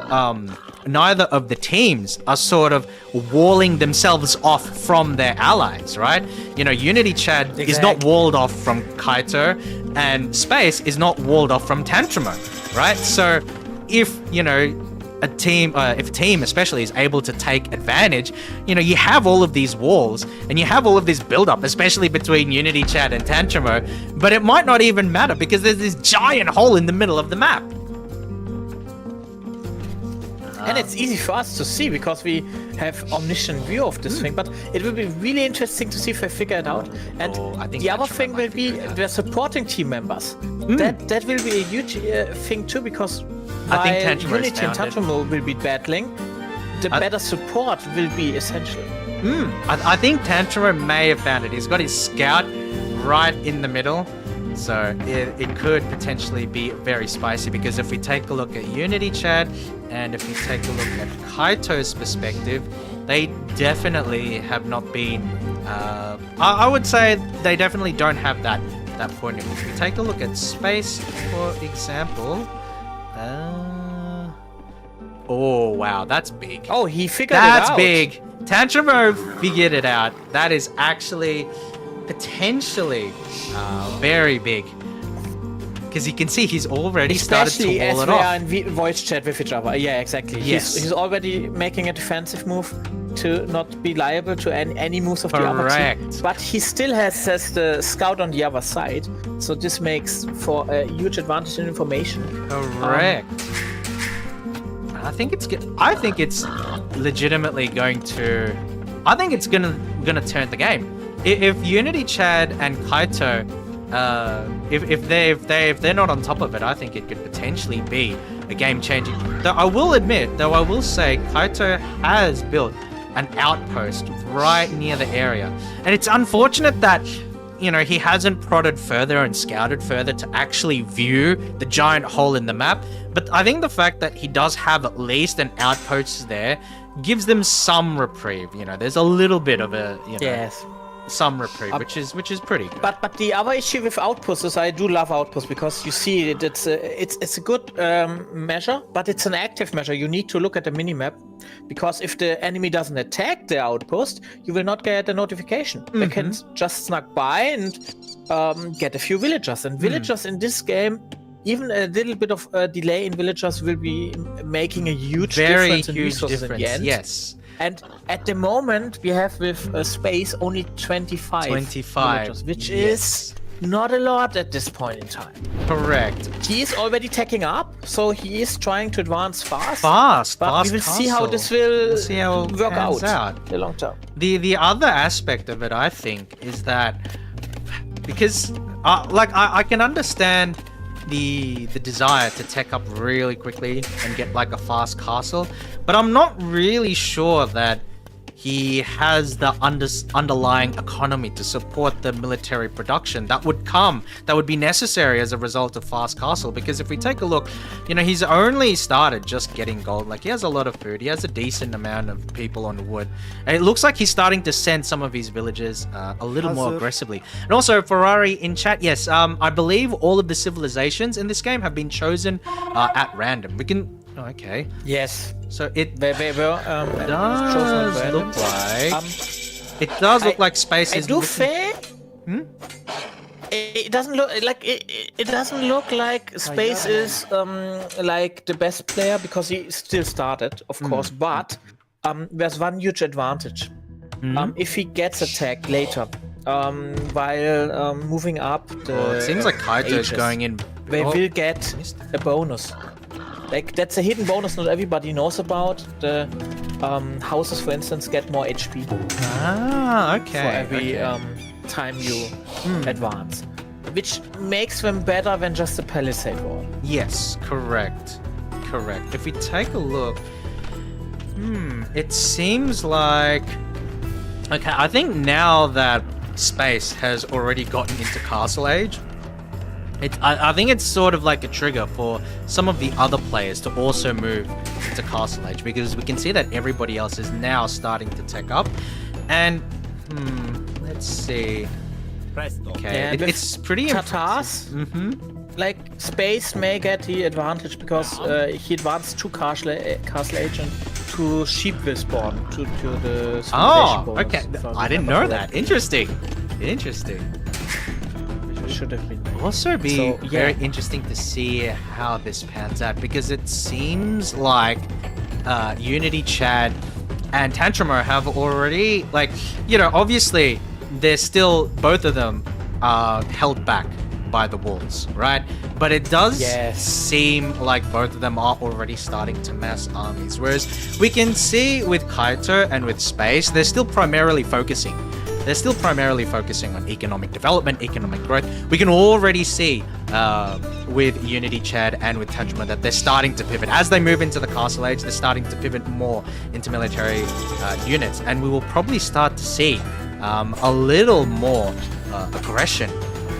of the teams are sort of walling themselves off from their allies, right? Unity Chad is not walled off from Kaito, and Space is not walled off from Tantramo, right? So if a team especially is able to take advantage, you have all of these walls and you have all of this build-up, especially between Unity Chad and Tantramo, but it might not even matter because there's this giant hole in the middle of the map. And it's easy for us to see because we have omniscient view of this thing, but it will be really interesting to see if they figure it out. And I think the other thing will be the supporting team members. That will be a huge thing too, because I think while Tantramo Unity and Tantramo will be battling, the better support will be essential. I think Tantramo may have found it. He's got his scout right in the middle. So it could potentially be very spicy, because if we take a look at Unity Chad and if we take a look at Kaito's perspective, they definitely have not been, I would say they definitely don't have that point of view. If we take a look at Space, for example, oh wow, that's big. Oh, he figured it out. That's big. Tantramo figured it out. That is actually potentially very big, because you can see he's already started to wall it off. Especially as we are in voice chat with each other. Yeah, exactly. Yes. He's already making a defensive move to not be liable to any moves of the other team. But he still has the scout on the other side, so this makes for a huge advantage in information. Correct. I think it's legitimately going to. I think it's gonna turn the game. If Unity Chad and Kaito, if they're not on top of it, I think it could potentially be a game changing. Though I will say, Kaito has built an outpost right near the area, and it's unfortunate that he hasn't prodded further and scouted further to actually view the giant hole in the map. But I think the fact that he does have at least an outpost there gives them some reprieve. There's a little bit of a Yes. some reprieve, which is pretty good. But the other issue with outposts is I do love outposts, because you see it's a good measure, but it's an active measure. You need to look at the minimap, because if the enemy doesn't attack the outpost, you will not get a notification. They can just snuck by and get a few villagers. And villagers in this game, even a little bit of a delay in villagers will be making a huge difference in resources in the end. Yes. And at the moment, we have with Space only 25 villagers, which is not a lot at this point in time. Correct. He is already taking up, so he is trying to advance fast. But we will see how this will work out in the long term. The other aspect of it, I think, is that because I can understand the desire to tech up really quickly and get like a fast castle, but I'm not really sure that he has the underlying economy to support the military production that would be necessary as a result of fast castle. Because if we take a look, he's only started just getting gold. Like, he has a lot of food, he has a decent amount of people on wood, and it looks like he's starting to send some of his villagers a little more aggressively. And also, Ferrari in chat, yes, I believe all of the civilizations in this game have been chosen at random. We can okay. Yes. So it they were does look like it does look like Space is. I do think. It doesn't look like it doesn't look like Space is like the best player because he still started, of course. But there's one huge advantage. If he gets attacked later, while moving up the It seems like Kaito is going in. they will get a bonus. Like that's a hidden bonus not everybody knows about. The houses, for instance, get more HP Ah, okay. for every okay. time you advance, which makes them better than just a palisade wall. Yes, correct. If we take a look, it seems like... Okay, I think now that Space has already gotten into Castle Age, I think it's sort of like a trigger for some of the other players to also move into Castle Age, because we can see that everybody else is now starting to tech up. And, let's see. Okay, Yeah, it's pretty Tatars, like Space may get the advantage because he advanced to Castle Age and to Sheep will spawn to the Oh, civilization bonus, okay. if I didn't remember know that. correctly. Interesting. Which should have been. Also be So, very yeah. interesting to see how this pans out, because it seems like Unity, Chad, and Tantrumo have already, like, obviously they're still, both of them are held back by the walls, right? But it does seem like both of them are already starting to mass armies, whereas we can see with Kaito and with Space, they're still primarily focusing on economic development, economic growth. We can already see with Unity, Chad, and with Tantrumo that they're starting to pivot. As they move into the Castle Age, they're starting to pivot more into military units. And we will probably start to see a little more aggression.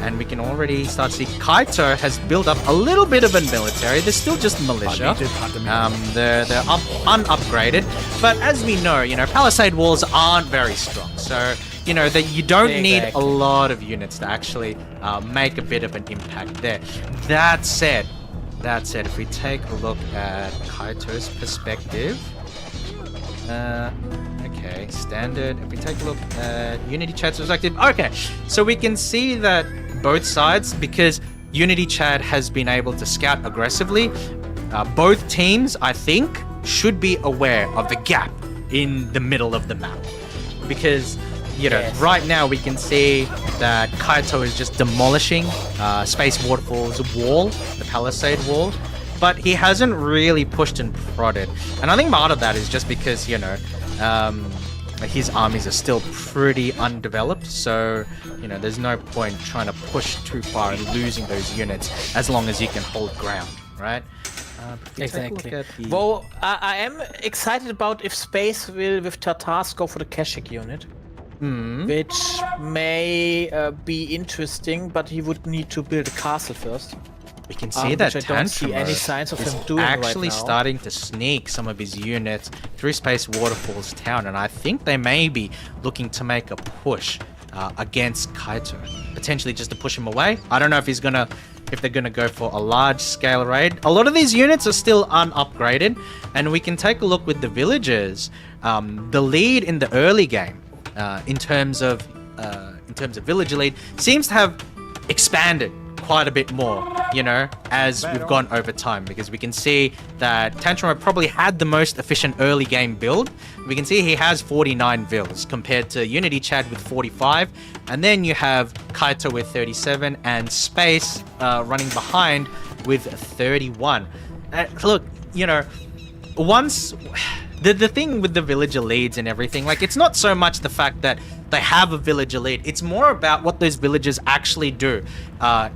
And we can already start to see Kaito has built up a little bit of a military. They're still just militia. They're unupgraded. But as we know, palisade walls aren't very strong. So, that you don't need a lot of units to actually make a bit of an impact there. That said, if we take a look at Kaito's perspective, okay, standard. If we take a look at Unity Chat's perspective, okay, so we can see that both sides, because Unity Chat has been able to scout aggressively, both teams, I think, should be aware of the gap in the middle of the map. Because, right now we can see that Kaito is just demolishing Space Waterfall's wall, the palisade wall, but he hasn't really pushed and prodded. And I think part of that is just because, his armies are still pretty undeveloped, so there's no point trying to push too far and losing those units as long as you can hold ground, right? Exactly. Well, I am excited about if Space will, with Tatars, go for the Keshik unit, which may be interesting, but he would need to build a castle first. We can see that which I don't see any signs of him doing actually right now. starting to sneak some of his units through Space Waterfall's town, and I think they may be looking to make a push against Kaito, potentially just to push him away. I don't know if they're gonna go for a large scale raid. A lot of these units are still unupgraded, and we can take a look with the villagers. The lead in the early game, in terms of villager lead, seems to have expanded quite a bit more, as we've gone over time, because we can see that Tantrumo probably had the most efficient early game build. We can see he has 49 vills compared to Unity Chad with 45, and then you have Kaito with 37 and Space running behind with 31. Look, once the thing with the villager leads and everything, like, it's not so much the fact that they have a villager lead, it's more about what those villagers actually do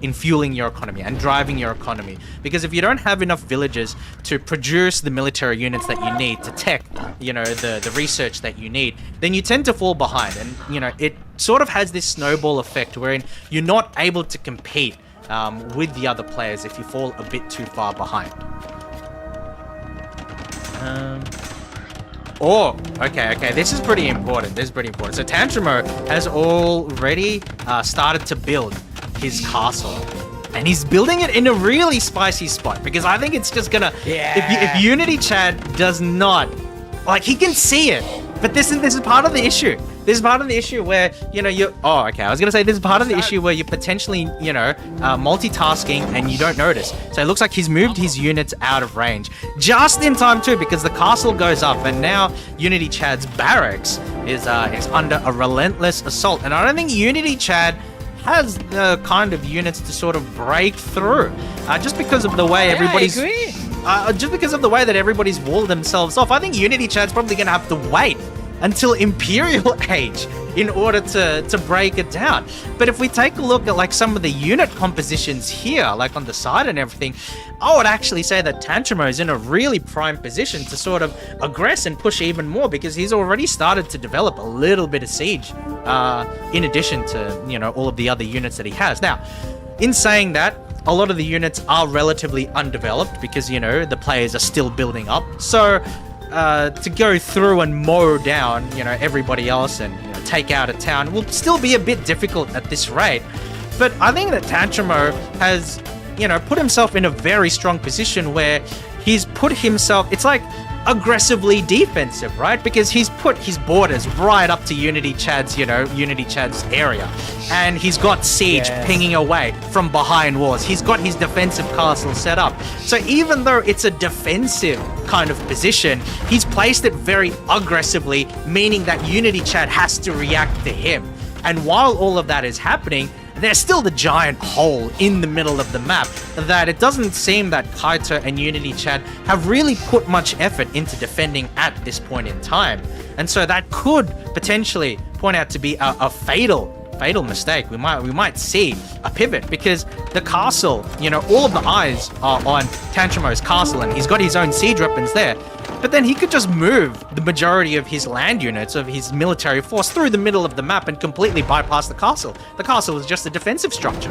in fueling your economy and driving your economy. Because if you don't have enough villagers to produce the military units that you need to tech, the research that you need, then you tend to fall behind. And, it sort of has this snowball effect wherein you're not able to compete with the other players if you fall a bit too far behind. Oh, okay. This is pretty important. So Tantrumo has already started to build his castle. And he's building it in a really spicy spot, because I think it's just gonna... If Unity Chad does not... Like, he can see it, But this is part of the issue. This is part of the issue where, you know, I was going to say this is part of the issue where you're potentially, you know, multitasking and you don't notice. So it looks like he's moved his units out of range. Just in time too, because the castle goes up and now Unity Chad's barracks is under a relentless assault. And I don't think Unity Chad has the kind of units to sort of break through. Just because of the way everybody's... I agree. Just because of the way that everybody's walled themselves off, I think Unity Chad's probably going to have to wait until Imperial Age in order to break it down. But if we take a look at like some of the unit compositions here, like on the side and everything, I would actually say that Tantrumo is in a really prime position to sort of aggress and push even more, because he's already started to develop a little bit of siege in addition to, you know, all of the other units that he has. Now, in saying that, a lot of the units are relatively undeveloped because, you know, the players are still building up. So to go through and mow down, you know, everybody else and, you know, take out a town will still be a bit difficult at this rate. But I think that Tantrumo has, you know, put himself in a very strong position where he's put himself, it's like aggressively defensive, right? Because he's put his borders right up to Unity Chad's area. And he's got siege pinging away from behind walls. He's got his defensive castle set up. So even though it's a defensive kind of position, he's placed it very aggressively, meaning that Unity Chad has to react to him. And while all of that is happening, there's still the giant hole in the middle of the map that it doesn't seem that Kaito and Unity Chad have really put much effort into defending at this point in time. And so that could potentially point out to be a fatal mistake. We might see a pivot, because the castle, you know, all of the eyes are on Tantrumo's castle and he's got his own siege weapons there. But then he could just move the majority of his land units, of his military force, through the middle of the map and completely bypass the castle. The castle was just a defensive structure.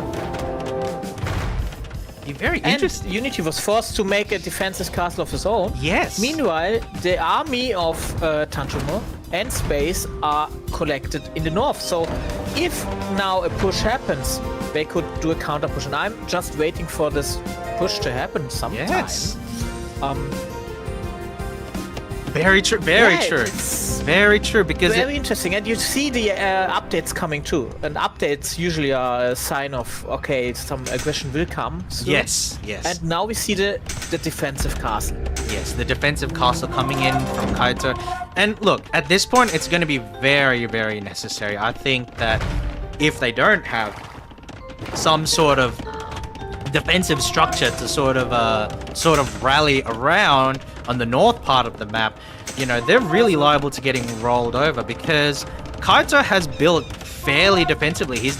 Very interesting. And Unity was forced to make a defensive castle of his own. Yes. Meanwhile, the army of Tantrumo and Space are collected in the north. So if now a push happens, they could do a counter push. And I'm just waiting for this push to happen sometime. Yes. Very true. Very true. Very true. Because very interesting, and you see the updates coming too. And updates usually are a sign of, okay, some aggression will come soon. Yes. Yes. And now we see the defensive castle. Yes, the defensive castle coming in from Kaito. And look, at this point, it's going to be very, very necessary. I think that if they don't have some sort of defensive structure to sort of rally around on the north part of the map, you know, they're really liable to getting rolled over, because Kaito has built fairly defensively. His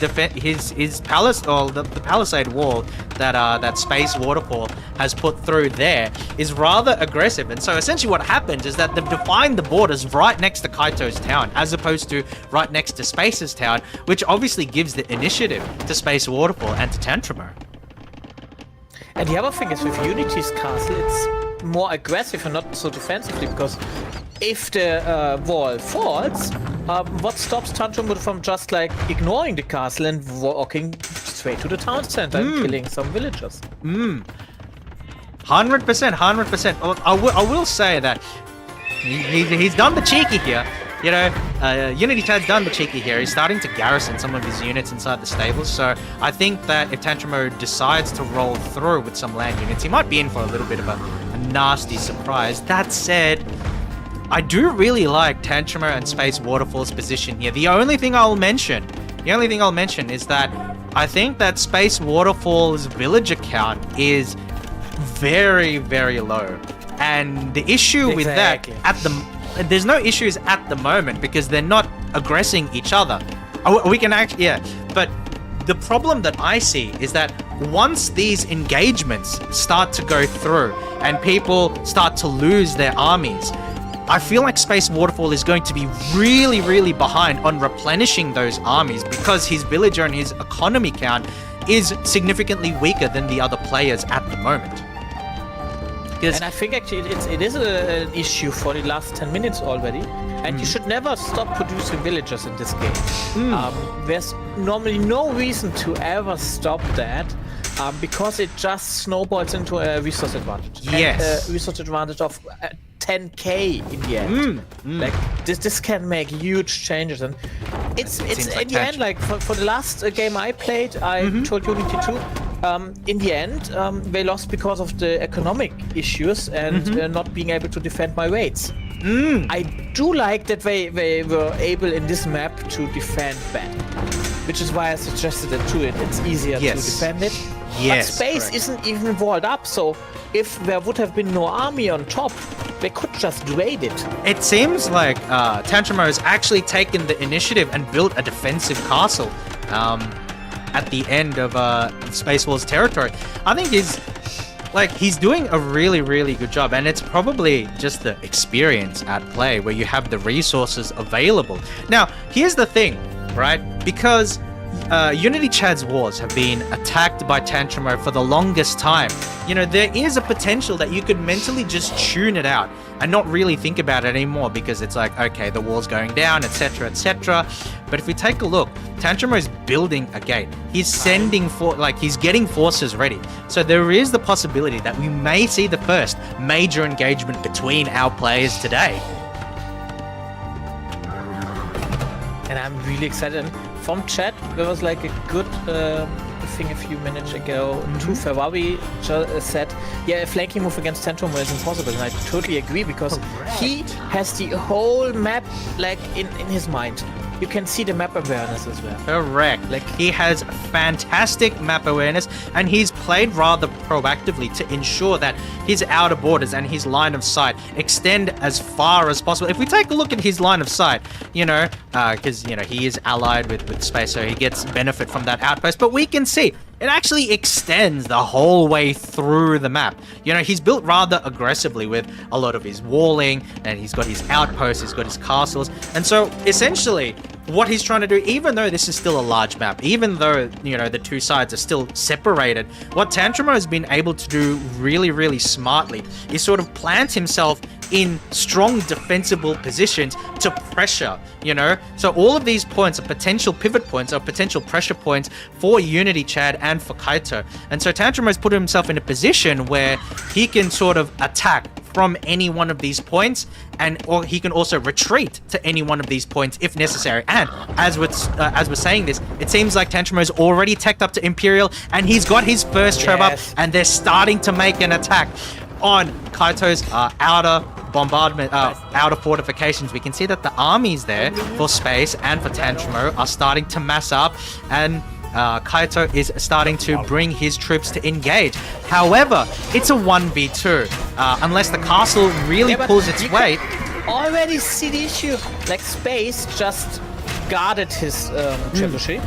palace, or the palisade wall that Space Waterfall has put through there is rather aggressive. And so essentially what happens is that they've defined the borders right next to Kaito's town, as opposed to right next to Space's town, which obviously gives the initiative to Space Waterfall and to Tantrumo. And the other thing is, with Unity's castle, it's more aggressive and not so defensively, because if the wall falls, what stops Tantrumo from just like ignoring the castle and walking straight to the town center and killing some villagers? 100%, 100%. I will say that he's done the cheeky here. You know, Unity Chad's done the cheeky here. He's starting to garrison some of his units inside the stables. So I think that if Tantrumo decides to roll through with some land units, he might be in for a little bit of a nasty surprise. That said, I do really like Tantrumo and Space Waterfall's position here. The only thing I'll mention is that I think that Space Waterfall's villager count is very, very low. And the issue with that, there's no issues at the moment because they're not aggressing each other. We can actually, but the problem that I see is that once these engagements start to go through and people start to lose their armies, I feel like Space Waterfall is going to be really, really behind on replenishing those armies, because his villager and his economy count is significantly weaker than the other players at the moment. And I think actually it is an issue for the last 10 minutes already. And you should never stop producing villagers in this game. There's normally no reason to ever stop that, because it just snowballs into a resource advantage. Yes. And a resource advantage of 10k in the end. Like, this can make huge changes, and it's seems like in the end, like for the last game I played, I told Unity 2. In the end, they lost because of the economic issues and not being able to defend my raids. I do like that they were able in this map to defend better, which is why I suggested it to it. It's easier to defend it. Yes, but space correct. isn't even walled up, so if there would have been no army on top, they could just raid it. It seems like Tantramo has actually taken the initiative and built a defensive castle at the end of Space Wars territory. I think he's doing a really, really good job, and it's probably just the experience at play where you have the resources available. Now, here's the thing, right? Because Unity Chad's wars have been attacked by Tantramo for the longest time. You know, there is a potential that you could mentally just tune it out and not really think about it anymore because it's like, okay, the wall's going down, etc., etc. But if we take a look, Tantramo is building a gate. He's sending he's getting forces ready. So there is the possibility that we may see the first major engagement between our players today. And I'm really excited. From chat, there was like a good thing a few minutes ago. To Ferrari said, yeah, a flanking move against Tantramo is impossible. And I totally agree because he has the whole map like in his mind. You can see the map awareness as well. Correct. Like, he has fantastic map awareness, and he's played rather proactively to ensure that his outer borders and his line of sight extend as far as possible. If we take a look at his line of sight, because he is allied with space, so he gets benefit from that outpost, but we can see it actually extends the whole way through the map. He's built rather aggressively with a lot of his walling, and he's got his outposts, he's got his castles. And so essentially what he's trying to do, even though this is still a large map, even though, the two sides are still separated, what Tantramo has been able to do really, really smartly is sort of plant himself in strong defensible positions to pressure, So all of these points are potential pivot points or potential pressure points for Unity Chad and for Kaito. And so Tantramo has put himself in a position where he can sort of attack from any one of these points, or he can also retreat to any one of these points if necessary. And as we're saying this, it seems like Tantramo's already teched up to Imperial, and he's got his first Trev up, and they're starting to make an attack on Kaito's outer bombardment, outer fortifications. We can see that the armies there for space and for Tantramo are starting to mass up, and Kaito is starting to bring his troops to engage. However, it's a 1v2. Unless the castle really pulls its weight. Already see the issue. Like, space just guarded his trebuchet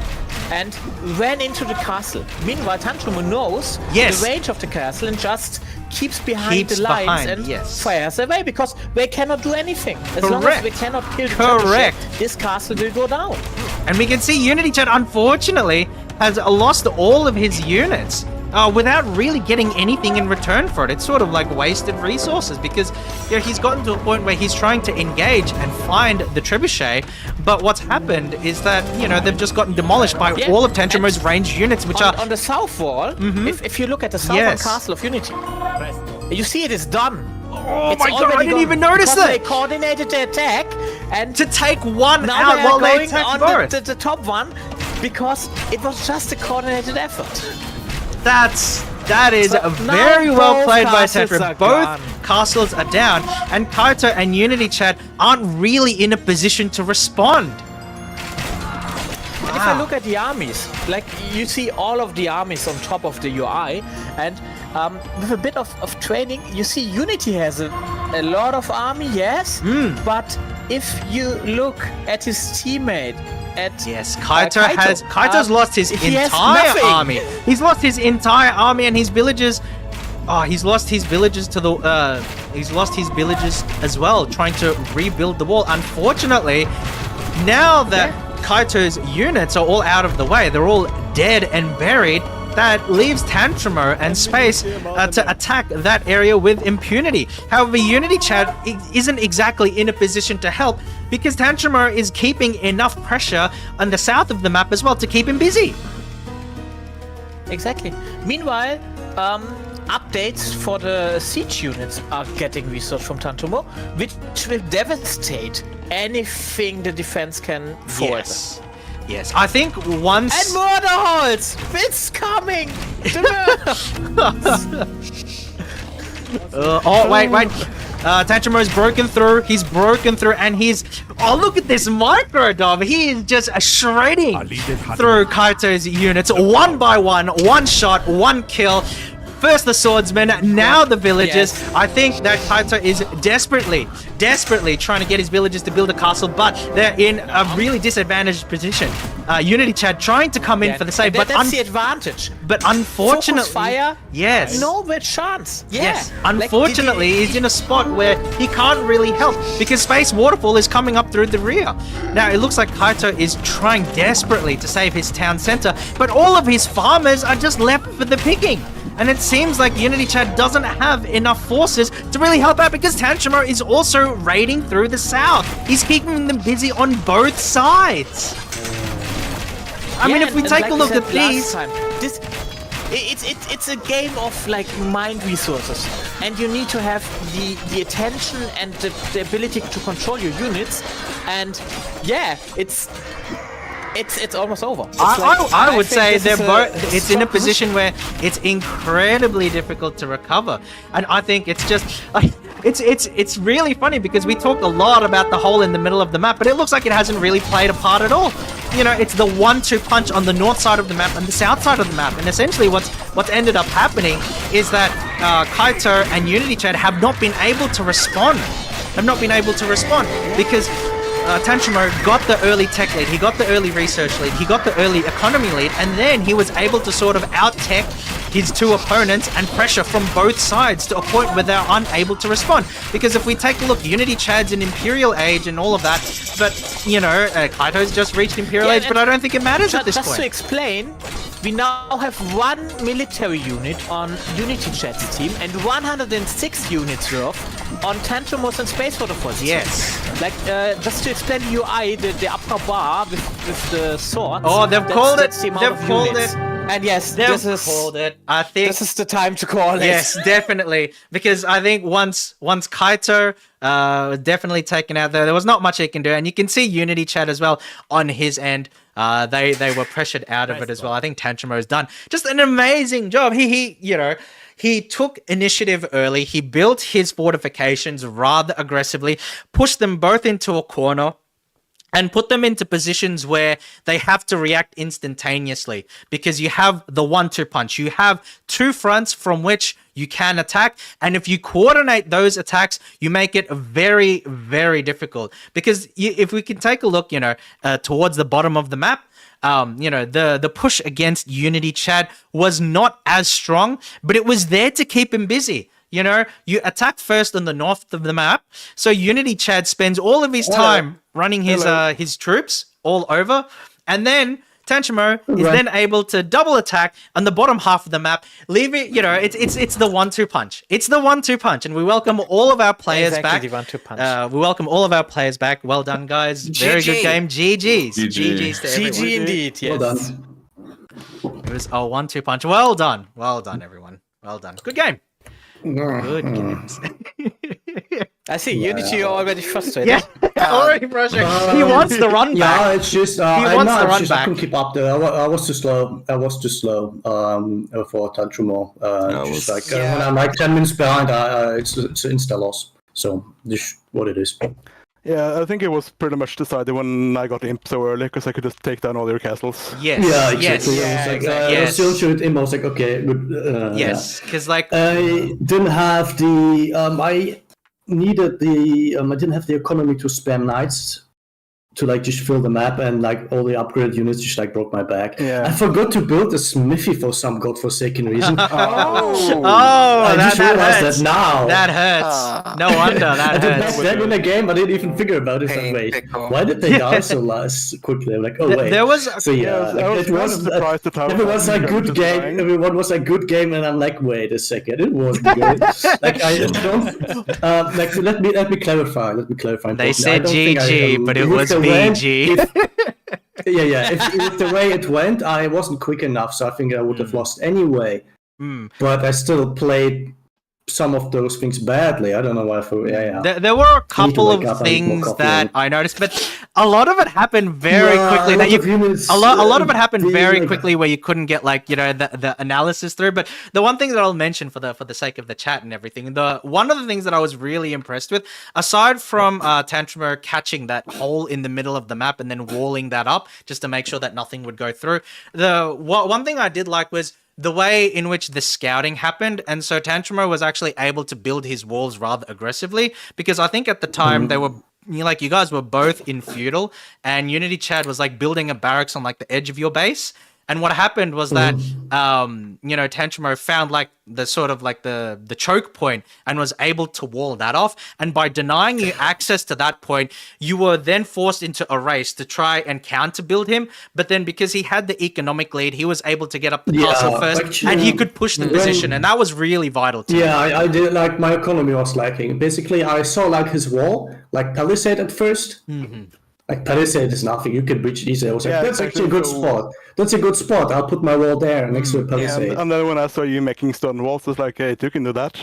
and ran into the castle. Meanwhile, Tantramo knows the range of the castle and just keeps behind the lines and fires away because they cannot do anything. As long as they cannot kill the trebuchet, this castle will go down. And we can see Unity Chat, unfortunately, has lost all of his units without really getting anything in return for it. It's sort of like wasted resources because he's gotten to a point where he's trying to engage and find the trebuchet, but what's happened is that, they've just gotten demolished by all of Tantramo's ranged units, which are... On the south wall, if you look at the southern castle of Unity, you see it is done. Oh my god, I didn't even notice that! They coordinated the attack and to take one out while they attack on the top one because it was just a coordinated effort. That is very well played by Tantramo. Both castles are down, and Kaito and Unity Chat aren't really in a position to respond. And if I look at the armies, like you see all of the armies on top of the UI, and with a bit of training, you see Unity has a lot of army, but if you look at his teammate, Kaito's lost his entire army. He's lost his entire army and his villagers. He's lost his villagers to the. He's lost his villagers as well, trying to rebuild the wall. Unfortunately, now that Kaito's units are all out of the way, they're all dead and buried. That leaves Tantramo and Space to attack that area with impunity. However, Unity Chat isn't exactly in a position to help because Tantramo is keeping enough pressure on the south of the map as well to keep him busy. Exactly. Meanwhile, updates for the siege units are getting research from Tantramo, which will devastate anything the defense can forward. Yes. I think once... And murder holes! It's coming! Wait. Tantramo's broken through. He's broken through, and he's... Oh, look at this micro, Dom. He is just shredding through Kaito's units. One by one shot, one kill. First the swordsman, now the villagers. Yes. I think that Kaito is desperately trying to get his villagers to build a castle, but they're in a really disadvantaged position. Unity Chad trying to come in for the save, but that's the advantage. But unfortunately, Focus fire. yes, No chance. Yeah. yes. Unfortunately, he's in a spot where he can't really help because Space Waterfall is coming up through the rear. Now it looks like Kaito is trying desperately to save his town center, but all of his farmers are just left for the picking. And it seems like Unity Chad doesn't have enough forces to really help out because Tantramo is also raiding through the south. He's keeping them busy on both sides. I mean, if we take a look at these... It's a game of like mind resources, and you need to have the attention and the ability to control your units. And yeah, it's almost over. I would say they're both. It's in a position where it's incredibly difficult to recover, and I think it's just like it's really funny because we talked a lot about the hole in the middle of the map, but it looks like it hasn't really played a part at all. You know, it's the 1-2 punch on the north side of the map and the south side of the map, and essentially what's ended up happening is that Kaito and Unity Chad have not been able to respond. Because Tantramo got the early tech lead, he got the early research lead, he got the early economy lead, and then he was able to sort of out-tech his two opponents and pressure from both sides to a point where they're unable to respond. Because if we take a look, Unity Chad's in Imperial Age and all of that, but, you know, Kaito's just reached Imperial Age, but I don't think it matters at this point. Just to explain, we now have 1 military unit on Unity Chad's team and 106 units worth on Tantramo's and Space Waterfall's team. Yes. Like, just to explain the UI, the upper bar with the swords. Oh, they've called it. The amount of units. And yes, this is called it. I think this is the time to call it. Yes, definitely. Because I think once Kaito was definitely taken out there was not much he can do, and you can see Unity Chat as well on his end. They were pressured out of it as well. I think Tantramo's done just an amazing job. He took initiative early. He built his fortifications rather aggressively, pushed them both into a corner, and put them into positions where they have to react instantaneously because you have the 1-2 punch. You have two fronts from which you can attack, and if you coordinate those attacks, you make it very, very difficult. Because if we can take a look, towards the bottom of the map, the push against Unity Chad was not as strong, but it was there to keep him busy. You attack first on the north of the map, so Unity Chad spends all of his time running his troops all over, and then Tantramo is then able to double attack on the bottom half of the map, leave it. It's the 1-2 punch. It's the 1-2 punch, and we welcome all of our players back. The 1-2 punch. We welcome all of our players back. Well done, guys. Very good game. GGs. GGs to everyone. GG indeed. Yes. Well done. It was a 1-2 punch. Well done. Well done, everyone. Well done. Good game. Good games. I see. Unity, you're already frustrated. Yeah, already frustrated. He wants the run back. Yeah, it's just he wants the run back. I couldn't keep up there. I was too slow. For Tantramo. When I'm like 10 minutes behind, it's insta loss. So this is what it is. Yeah, I think it was pretty much decided when I got imp so early because I could just take down all your castles. Yes. Yeah, yes. exactly. Yeah, I was still shooting him. I was like, okay, good. Yes, because I didn't have the. I needed the. I didn't have the economy to spam knights to just fill the map, and all the upgraded units just broke my back. Yeah. I forgot to build a smithy for some godforsaken reason. I just realized that now. That hurts. No wonder that hurts. Then in the game, I didn't even figure about it. Wait, why did they die so quickly? I'm like, oh wait. There was. So yeah, it was. Everyone was a good game. Everyone was a good game, and I'm like, wait a second, it wasn't good. I don't. Let me clarify. They said GG, but it was BG. If the way it went, I wasn't quick enough, so I think I would have lost anyway. But I still played some of those things badly. I don't know why. There were a couple wake of up and eat more things coffee that and- I noticed, but a lot of it happened very quickly. a That lot of units, a lot of it happened being very like- quickly where you couldn't get like the analysis through. But the one thing that I'll mention for the sake of the chat and everything, one of the things that I was really impressed with, aside from Tantrumer catching that hole in the middle of the map and then walling that up just to make sure that nothing would go through, one thing I did like was the way in which the scouting happened. And so Tantrumer was actually able to build his walls rather aggressively, because I think at the time they were, you guys were both in feudal, and Unity Chad was like building a barracks on like the edge of your base. And what happened was that, Tantrumer found like the sort of like the choke point and was able to wall that off. And by denying you access to that point, you were then forced into a race to try and counter build him. But then because he had the economic lead, he was able to get up the castle first, actually, and he could push the position. And that was really vital to me. Yeah, I did like my economy was lacking. Basically, I saw like his wall, like palisade at 1st. Like palisade is nothing. You can breach easily. I was like, Yeah, that's actually a good so- spot. That's a good spot. I'll put my wall there next to a palisade. And then when I saw you making stone walls, it's like, hey, you can do that.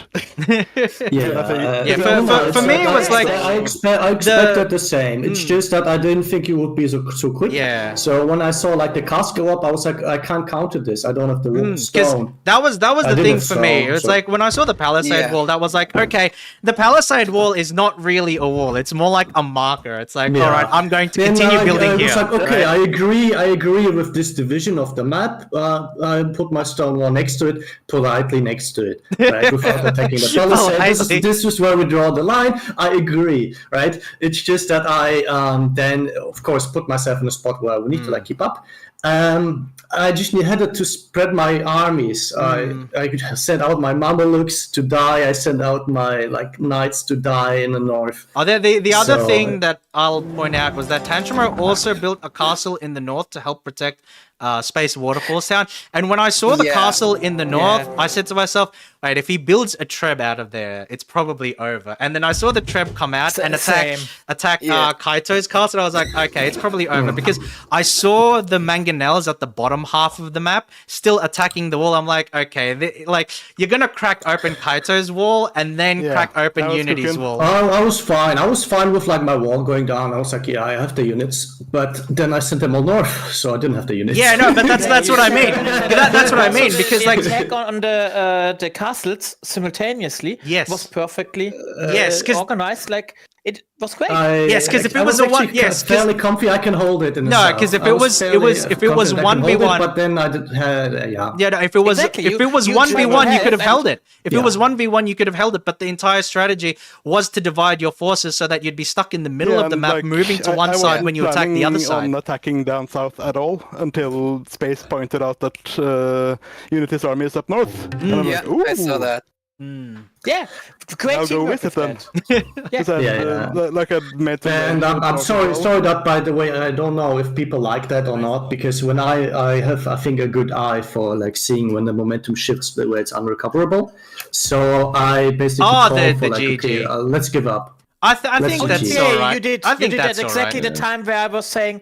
For me, it was like I expected the same. It's just that I didn't think you would be so quick. Yeah. So when I saw like the cast go up, I was like, I can't counter this. I don't have the because stone. that was the didn't thing have for me. stone, It was so- like when I saw the palisade Yeah. wall, that was like, okay, the palisade wall is not really a wall. It's more like a marker. It's like, Yeah. all right, I'm going to Then continue building I here. was like, okay, right? I agree with this division of the map. I put my stone wall next to it, politely next to it, right, without attacking the palisade. Politely. This is where we draw the line. I agree, right? It's just that I then, of course, put myself in a spot where we need to like keep up. I just had to spread my armies. I sent out my Mamelukes to die. I sent out my like knights to die in the north. Oh, the other So- thing that I'll point out was that Tantrumer also built a castle in the north to help protect Space Waterfalls Town. And when I saw the Yeah. castle in the north, I said to myself, wait, if he builds a Treb out of there, it's probably over. And then I saw the Treb come out and attack Yeah. Kaito's castle. I was like, okay, it's probably over, because I saw the mangonels at the bottom half of the map still attacking the wall. I'm like, okay, you're gonna crack open Kaito's wall and then Yeah, crack open that was Unity's cooking. wall. I was fine. I was fine with like my wall going down. I was like, yeah, I have the units, but then I sent them all north, so I didn't have the units. Yeah, no, but that's what I mean. That's what I mean, So because the like attack on the castles simultaneously Yes. was perfectly Yes, 'cause- organized. Like it was great. Yes, 'cause if it I was a one- actually yes, 'cause- fairly comfy. I can hold it in the No, south. 'cause if I it was- fairly if it was confident I can hold it, 1v1 but then I did yeah. Yeah, no, if it was Exactly, if you- it was you 1v1, you travel could have ahead held and- it. If it was 1v1, you could have held it, but the entire strategy was to divide your forces so that you'd be stuck in the middle of the and, map, like, moving to I one side wasn't when you attack the other planning side. on attacking down south at all until Space pointed out that Unity's army is up north. And I'm Yeah, like, ooh, I saw that. Yeah, great I'll go teamwork visit with them. that. Because I- Yeah. like I made some- And I'm sorry that, by the way, I don't know if people like that or not, because when I have, I think, a good eye for like seeing when the momentum shifts where it's unrecoverable. So I basically Oh, call the for like, GG. okay, let's give up. I Let's think see. that's Yeah, all right. You did. I think you did that's at exactly all the right. time where I was saying,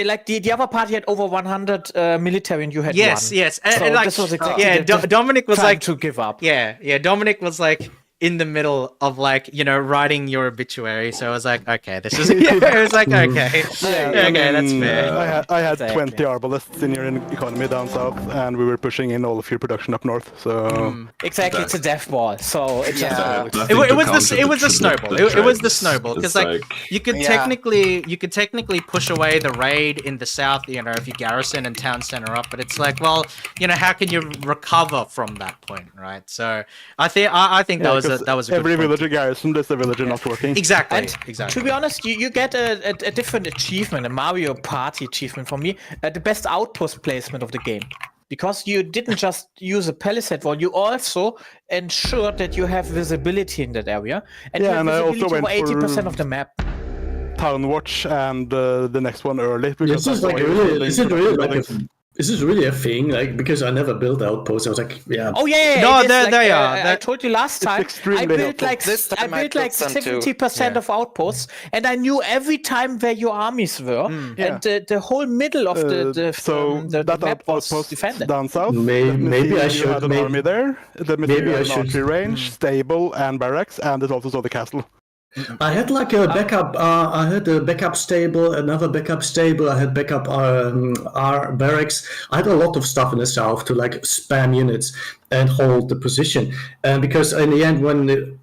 like the other party had over 100 military, and you had Yes, one. yes, and So like this was exactly yeah, the Dominic was time like to give up. Yeah, Dominic was like in the middle of like, writing your obituary. So I was like, okay, this is it was like, okay. I Okay, that's mean, fair. I had Exactly. 20 arbalists in your economy down south, and we were pushing in all of your production up north. So Exactly, it's a death ball. So it's Yeah. just It was the snowball. It was the snowball, because like you could Yeah. technically push away the raid in the south, if you garrison and town center up, but it's like, well, how can you recover from that point, right? So I think that was a good every point. villager garrison, there's a villager not working. Exactly, And exactly. to be honest, you get a different achievement, a Mario Party achievement for me, the best outpost placement of the game. Because you didn't just use a palisade wall, you also ensured that you have visibility in that area. And you Yeah, have and I also visibility over went 80% for- of the map. Town watch and the next one early. Because This is I like saw you really, building is it really like production a Is this really a thing? Like, because I never built outposts, I was like, yeah. Oh yeah, No, it is, they are. I told you last time. I extremely built helpful. like This time I built put like some too. 70% of outposts, and I knew every time where your armies were, Yeah. and the whole middle of the that map was outpost defended. down south. Maybe let me maybe see, I you should- had an maybe- army there. Let me see, maybe you I had an should- archery range, stable, and barracks, and it also saw the castle. I had like a backup. I had a backup stable, another backup stable. I had backup our barracks. I had a lot of stuff in the south to like spam units and hold the position. And because in the end, when it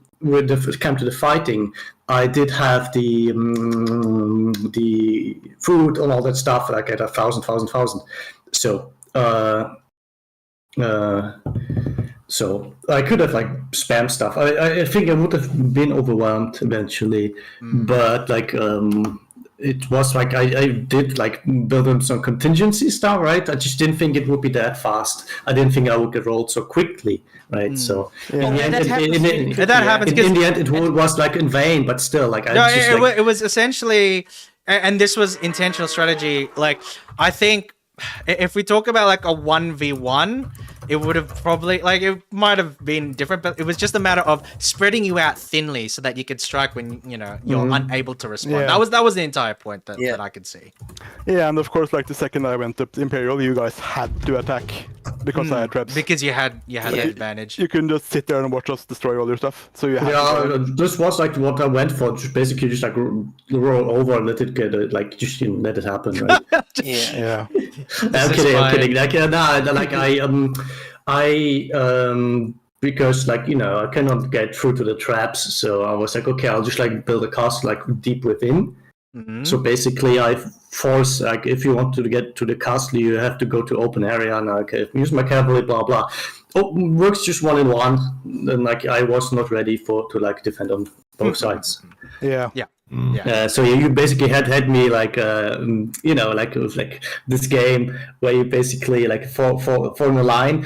came to the fighting, I did have the food and all that stuff. Like at 1,000. So I could have like spam stuff. I think I would have been overwhelmed eventually, but like it was like I did like build in some contingency stuff, right? I just didn't think it would be that fast. I didn't think I would get rolled so quickly, right? So in the end, that happens really quickly, That happens in the end, it was like in vain, but still, like I No, just it was essentially, and this was intentional strategy. Like, I think if we talk about like a 1v1, it would have probably, like, it might have been different, but it was just a matter of spreading you out thinly so that you could strike when, you know, you're unable to respond. Yeah. That was the entire point that I could see. Yeah, and of course, like the second I went up to Imperial, you guys had to attack because I had traps. Because you had the advantage. You couldn't just sit there and watch us destroy all your stuff. So you had to. this was like what I went for. Just basically just like roll over and let it get like just let it happen, right? Yeah. I'm kidding. Like because like, you know, I cannot get through to the traps, so I was like, okay, I'll just like build a castle like deep within. So basically, I force like if you want to get to the castle, you have to go to open area and okay, use my cavalry, blah blah. Oh, works just 1-in-1, and like I was not ready to like defend on both sides. Yeah. So you basically had me like you know, like it was like this game where you basically like form a line.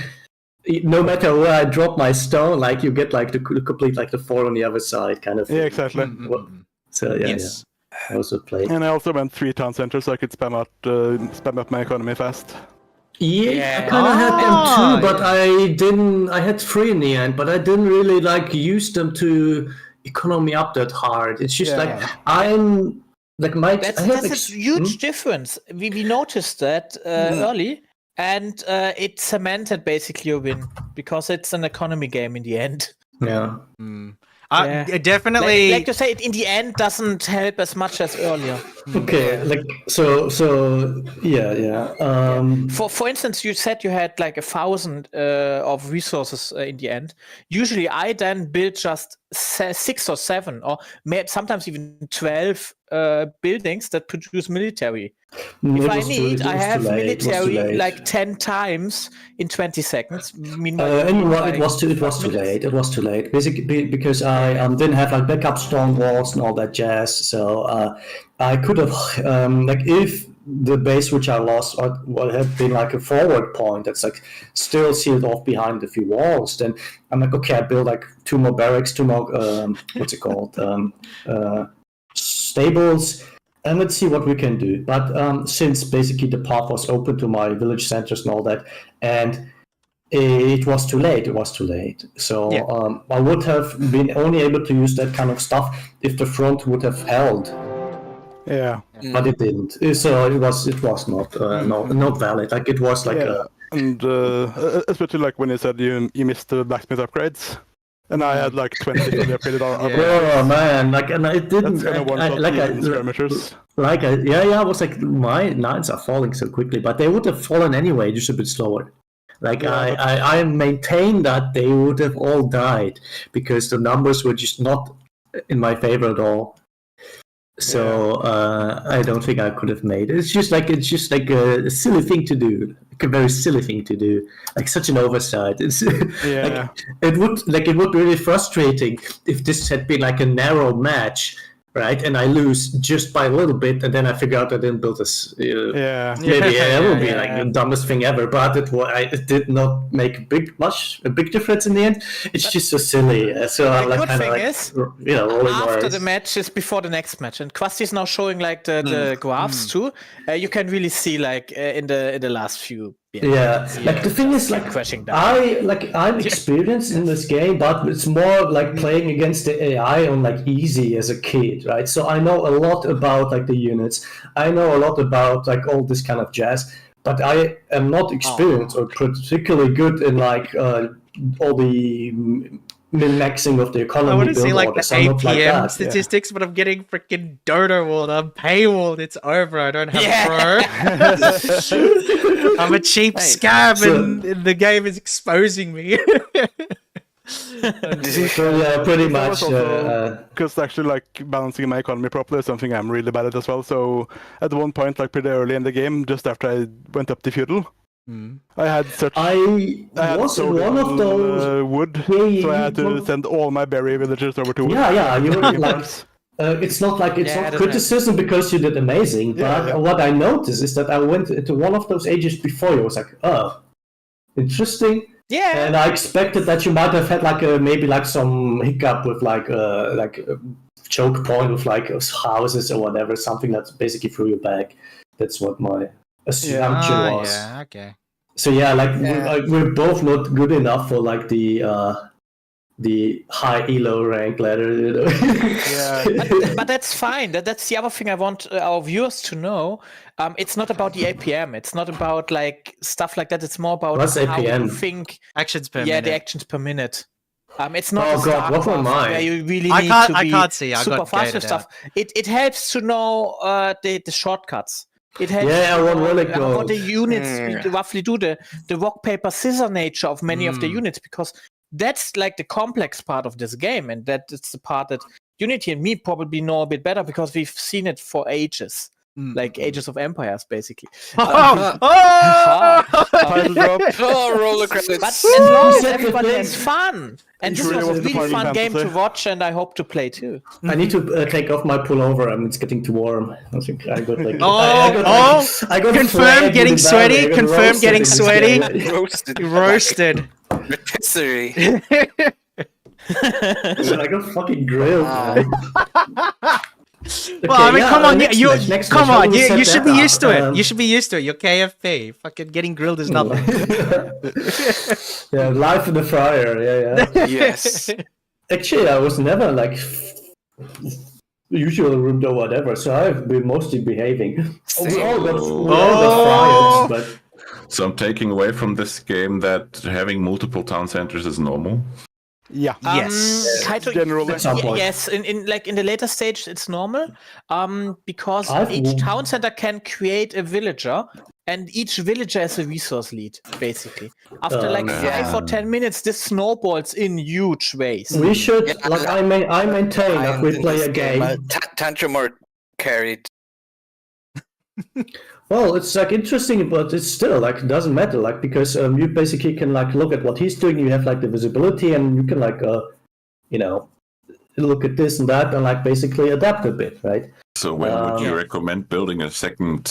No matter where I drop my stone, like you get like the complete like the 4 on the other side kind of thing. Yeah, exactly. So yeah, Yes. I also played. And I also went 3 town centers so I could spam up my economy fast. Yeah, I kind of had them too, but I didn't. I had 3 in the end, but I didn't really like use them to economy up that hard. It's just like I'm like my. That's I have a huge difference. We noticed that early, and it cemented basically your win because it's an economy game in the end. Yeah. Definitely. Like to say, it in the end doesn't help as much as earlier. Okay. Like so yeah. For instance, you said you had like 1,000 of resources in the end. Usually, I then build just 6 or 7, or sometimes even 12 buildings that produce military. If I need, I have military like 10 times in 20 seconds. Meanwhile, it was too late. It was too late. Basically, because I didn't have like backup strong walls and all that jazz. So I could have like if the base which I lost had been like a forward point that's like still sealed off behind a few walls, then I'm like, okay, I build like 2 more barracks, 2 more what's it called, stables, and let's see what we can do. But since basically the path was open to my village centers and all that, and it was too late. So I would have been only able to use that kind of stuff if the front would have held. Yeah. But it didn't. So it was not not valid. Like it was like and especially like when you said you missed the blacksmith upgrades, and I had like 20 fully upgraded armor. Oh man, like and it didn't. That's kind of skirmishers. I was like, my knights are falling so quickly, but they would have fallen anyway, just a bit slower. Like I maintain that they would have all died because the numbers were just not in my favor at all. So I don't think I could have made it. It's just like a silly thing to do, like a very silly thing to do, like such an oversight. It's like, it would be really frustrating if this had been like a narrow match right? And I lose just by a little bit, and then I figure out I didn't build this. Yeah. Maybe it would be yeah. like the dumbest thing ever, but it did not make a big difference in the end. It's just so silly. So I'm The like good kind of thing like, is, rolling my after eyes. the match is before the next match, and Quasti is now showing like the graphs too. You can really see like in the last few. Yeah, like the thing is, like crashing down. I'm experienced in this game, but it's more like playing against the AI on like easy as a kid, right? So I know a lot about like the units. I know a lot about like all this kind of jazz, but I am not experienced or particularly good in like all the min-maxing of the economy. I want to see build like orders. the I'm not like APM that, statistics, but I'm getting freaking Dodo walled. I'm paywalled. It's over. I don't have pro. I'm a cheap scab, and the game is exposing me. So yeah, pretty much. Because actually, like balancing my economy properly is something I'm really bad at as well. So at one point, like pretty early in the game, just after I went up to feudal, I had such. I had was so in one of little, those. wood, Yeah, so I had to well- send all my berry villagers over to wood. Yeah, you were like. It's not like it's Yeah, not that's criticism because you did amazing, but Yeah. what I noticed is that I went into one of those ages before you. I was like, oh, interesting. Yeah. And I expected that you might have had like maybe like some hiccup with like a choke point with like houses or whatever, something that's basically threw you back. That's what my assumption was. Yeah, okay. So yeah, we're both not good enough for like the high elo rank ladder. You know? But that's fine. That's the other thing I want our viewers to know. It's not about the APM. It's not about like stuff like that. It's more about What's how you APM? think. Actions per Yeah, minute. the actions per minute. It's not Oh a God, what am StarCraft I? where you really I need can't- to I be can't see. I super got fast with gated stuff. It helps to know the shortcuts. It helps Yeah, to one know really how good. the units roughly do the rock paper scissor nature of many of the units, because that's like the complex part of this game, and that it's the part that Unity and me probably know a bit better because we've seen it for ages. Like Ages of Empires, basically. Oh! Title drop. Oh, roller credits. But as long as said the everybody thing. has fun, and this Usually was a was the really Final fun game to Fantasy. watch, and I hope to play too. I need to take off my pullover. It's getting too warm. I think I got like. I got Confirm flagged getting with the sweady, battery. I got confirm roasted getting in this sweady. game. Roasted. Roasted. Rotisserie. I got fucking grilled. Man. Well, I mean, come on, next you match, next come match. How on, do we set you should that be used to up? it. You should be used to it. You're KFP. Fucking getting grilled is nothing. Yeah, life in the fryer. Yeah. Yes. Actually, I was never like usual room or whatever, so I've been mostly behaving. We all got fryers, but. So I'm taking away from this game that having multiple town centers is normal. Yeah. Yes. Kaito, Generally. At some point. yes, in the later stage it's normal, because I've- each town center can create a villager, and each villager has a resource lead, basically. After like 5 or 10 minutes, this snowballs in huge ways. We should, Yeah, like, I maintain that we in play this a game. Tantrum or carried. Well, it's like interesting, but it's still like it doesn't matter, like because you basically can like look at what he's doing. You have like the visibility, and you can like look at this and that, and like basically adapt a bit, right? So when would you recommend building a second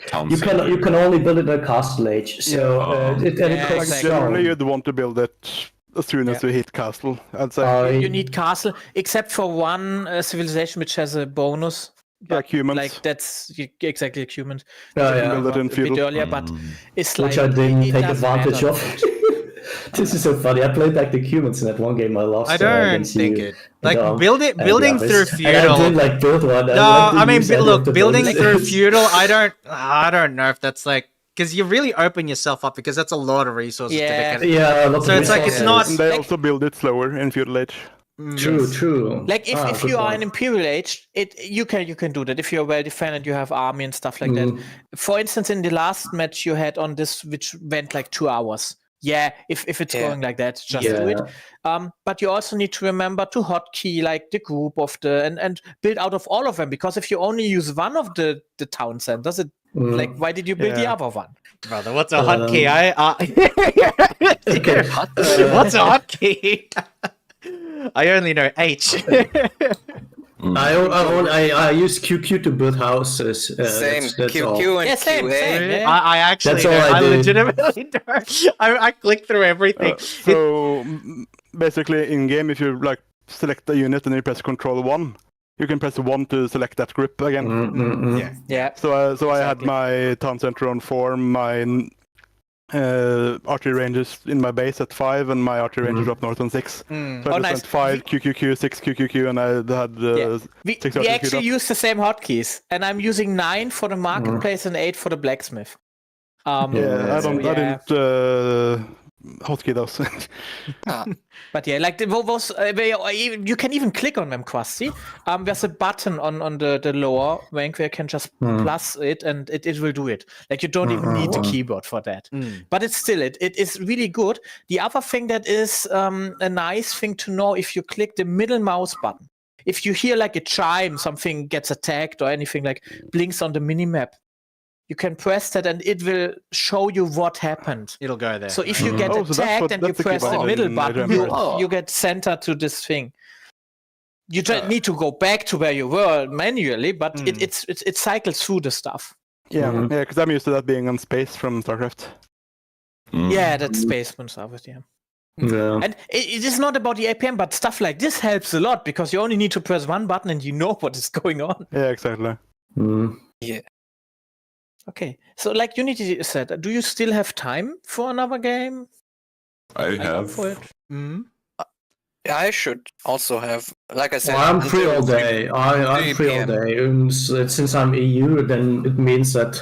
town You center? can only build it in a castle age, so it costs exactly. Generally, stone. you'd want to build it as soon as you hit castle. I'd say. You need castle, except for one civilization which has a bonus. Like humans. Like that's exactly like humans. Yeah, build it in A bit feudal. earlier, but it's like Which I didn't it take doesn't advantage matter. of. This is so funny. I played like the humans in that one game I lost. I don't against think you it. Like and building the others. through And I did feudal. like build one. No, like to I mean, use any of look, the building bonuses. through feudal. I don't know if that's like, because you really open yourself up, because that's a lot of resources. Yeah. To be Yeah, a lot So of it's like it's resources. not- And they like- also build it slower in feudal age. True. Like if Good you are point. in Imperial Age, you can do that if you're well defended, you have army and stuff like that. For instance, in the last match you had on this, which went like 2 hours. Yeah, if it's going like that, just do it. But you also need to remember to hotkey like the group of the and build out of all of them, because if you only use one of the town centers, it like why did you build the Yeah. other one? Brother, what's a hotkey? What's a hotkey? I only know H. I use QQ to build houses. Same. That's QQ all. and Yeah, same, QA. same. Yeah. I actually That's all don't. I I do. legitimately don't. I click through everything. So basically, in game, if you like select a unit and you press Control 1, you can press 1 to select that group again. Yeah. Yeah. So I had my town center on 4, my archery ranges in my base at 5, and my archery rangers up north on 6. So I just nice. went 5 QQQ, 6 QQQ, and I had We 6 we archery actually queued up. use the same hotkeys, and I'm using 9 for the marketplace and 8 for the blacksmith. Yeah, I didn't hotkey those. But yeah, like you can even click on them, Quasti. There's a button on the lower rank where you can just plus it and it will do it. Like you don't even need the keyboard for that. But it's still it is really good. The other thing that is a nice thing to know, if you click the middle mouse button, if you hear like a chime, something gets attacked or anything like blinks on the minimap, you can press that and it will show you what happened. It'll go there. So if you get Oh, so that's attacked what- and you that's the press the keyboard middle in button, Nigerian you get center to this thing. You just need to go back to where you were manually, but it cycles through the stuff. Yeah, because I'm used to that being on space from StarCraft. Yeah, that's Spaceman stuff, yeah. Yeah. And it is not about the APM, but stuff like this helps a lot because you only need to press one button and you know what is going on. Yeah, exactly. Yeah. Okay, so like Unity said, do you still have time for another game? I have. For it? Yeah, I should also have, like I said. Well, I'm free until all day. I'm 3 free all PM. day. Since I'm EU, then it means that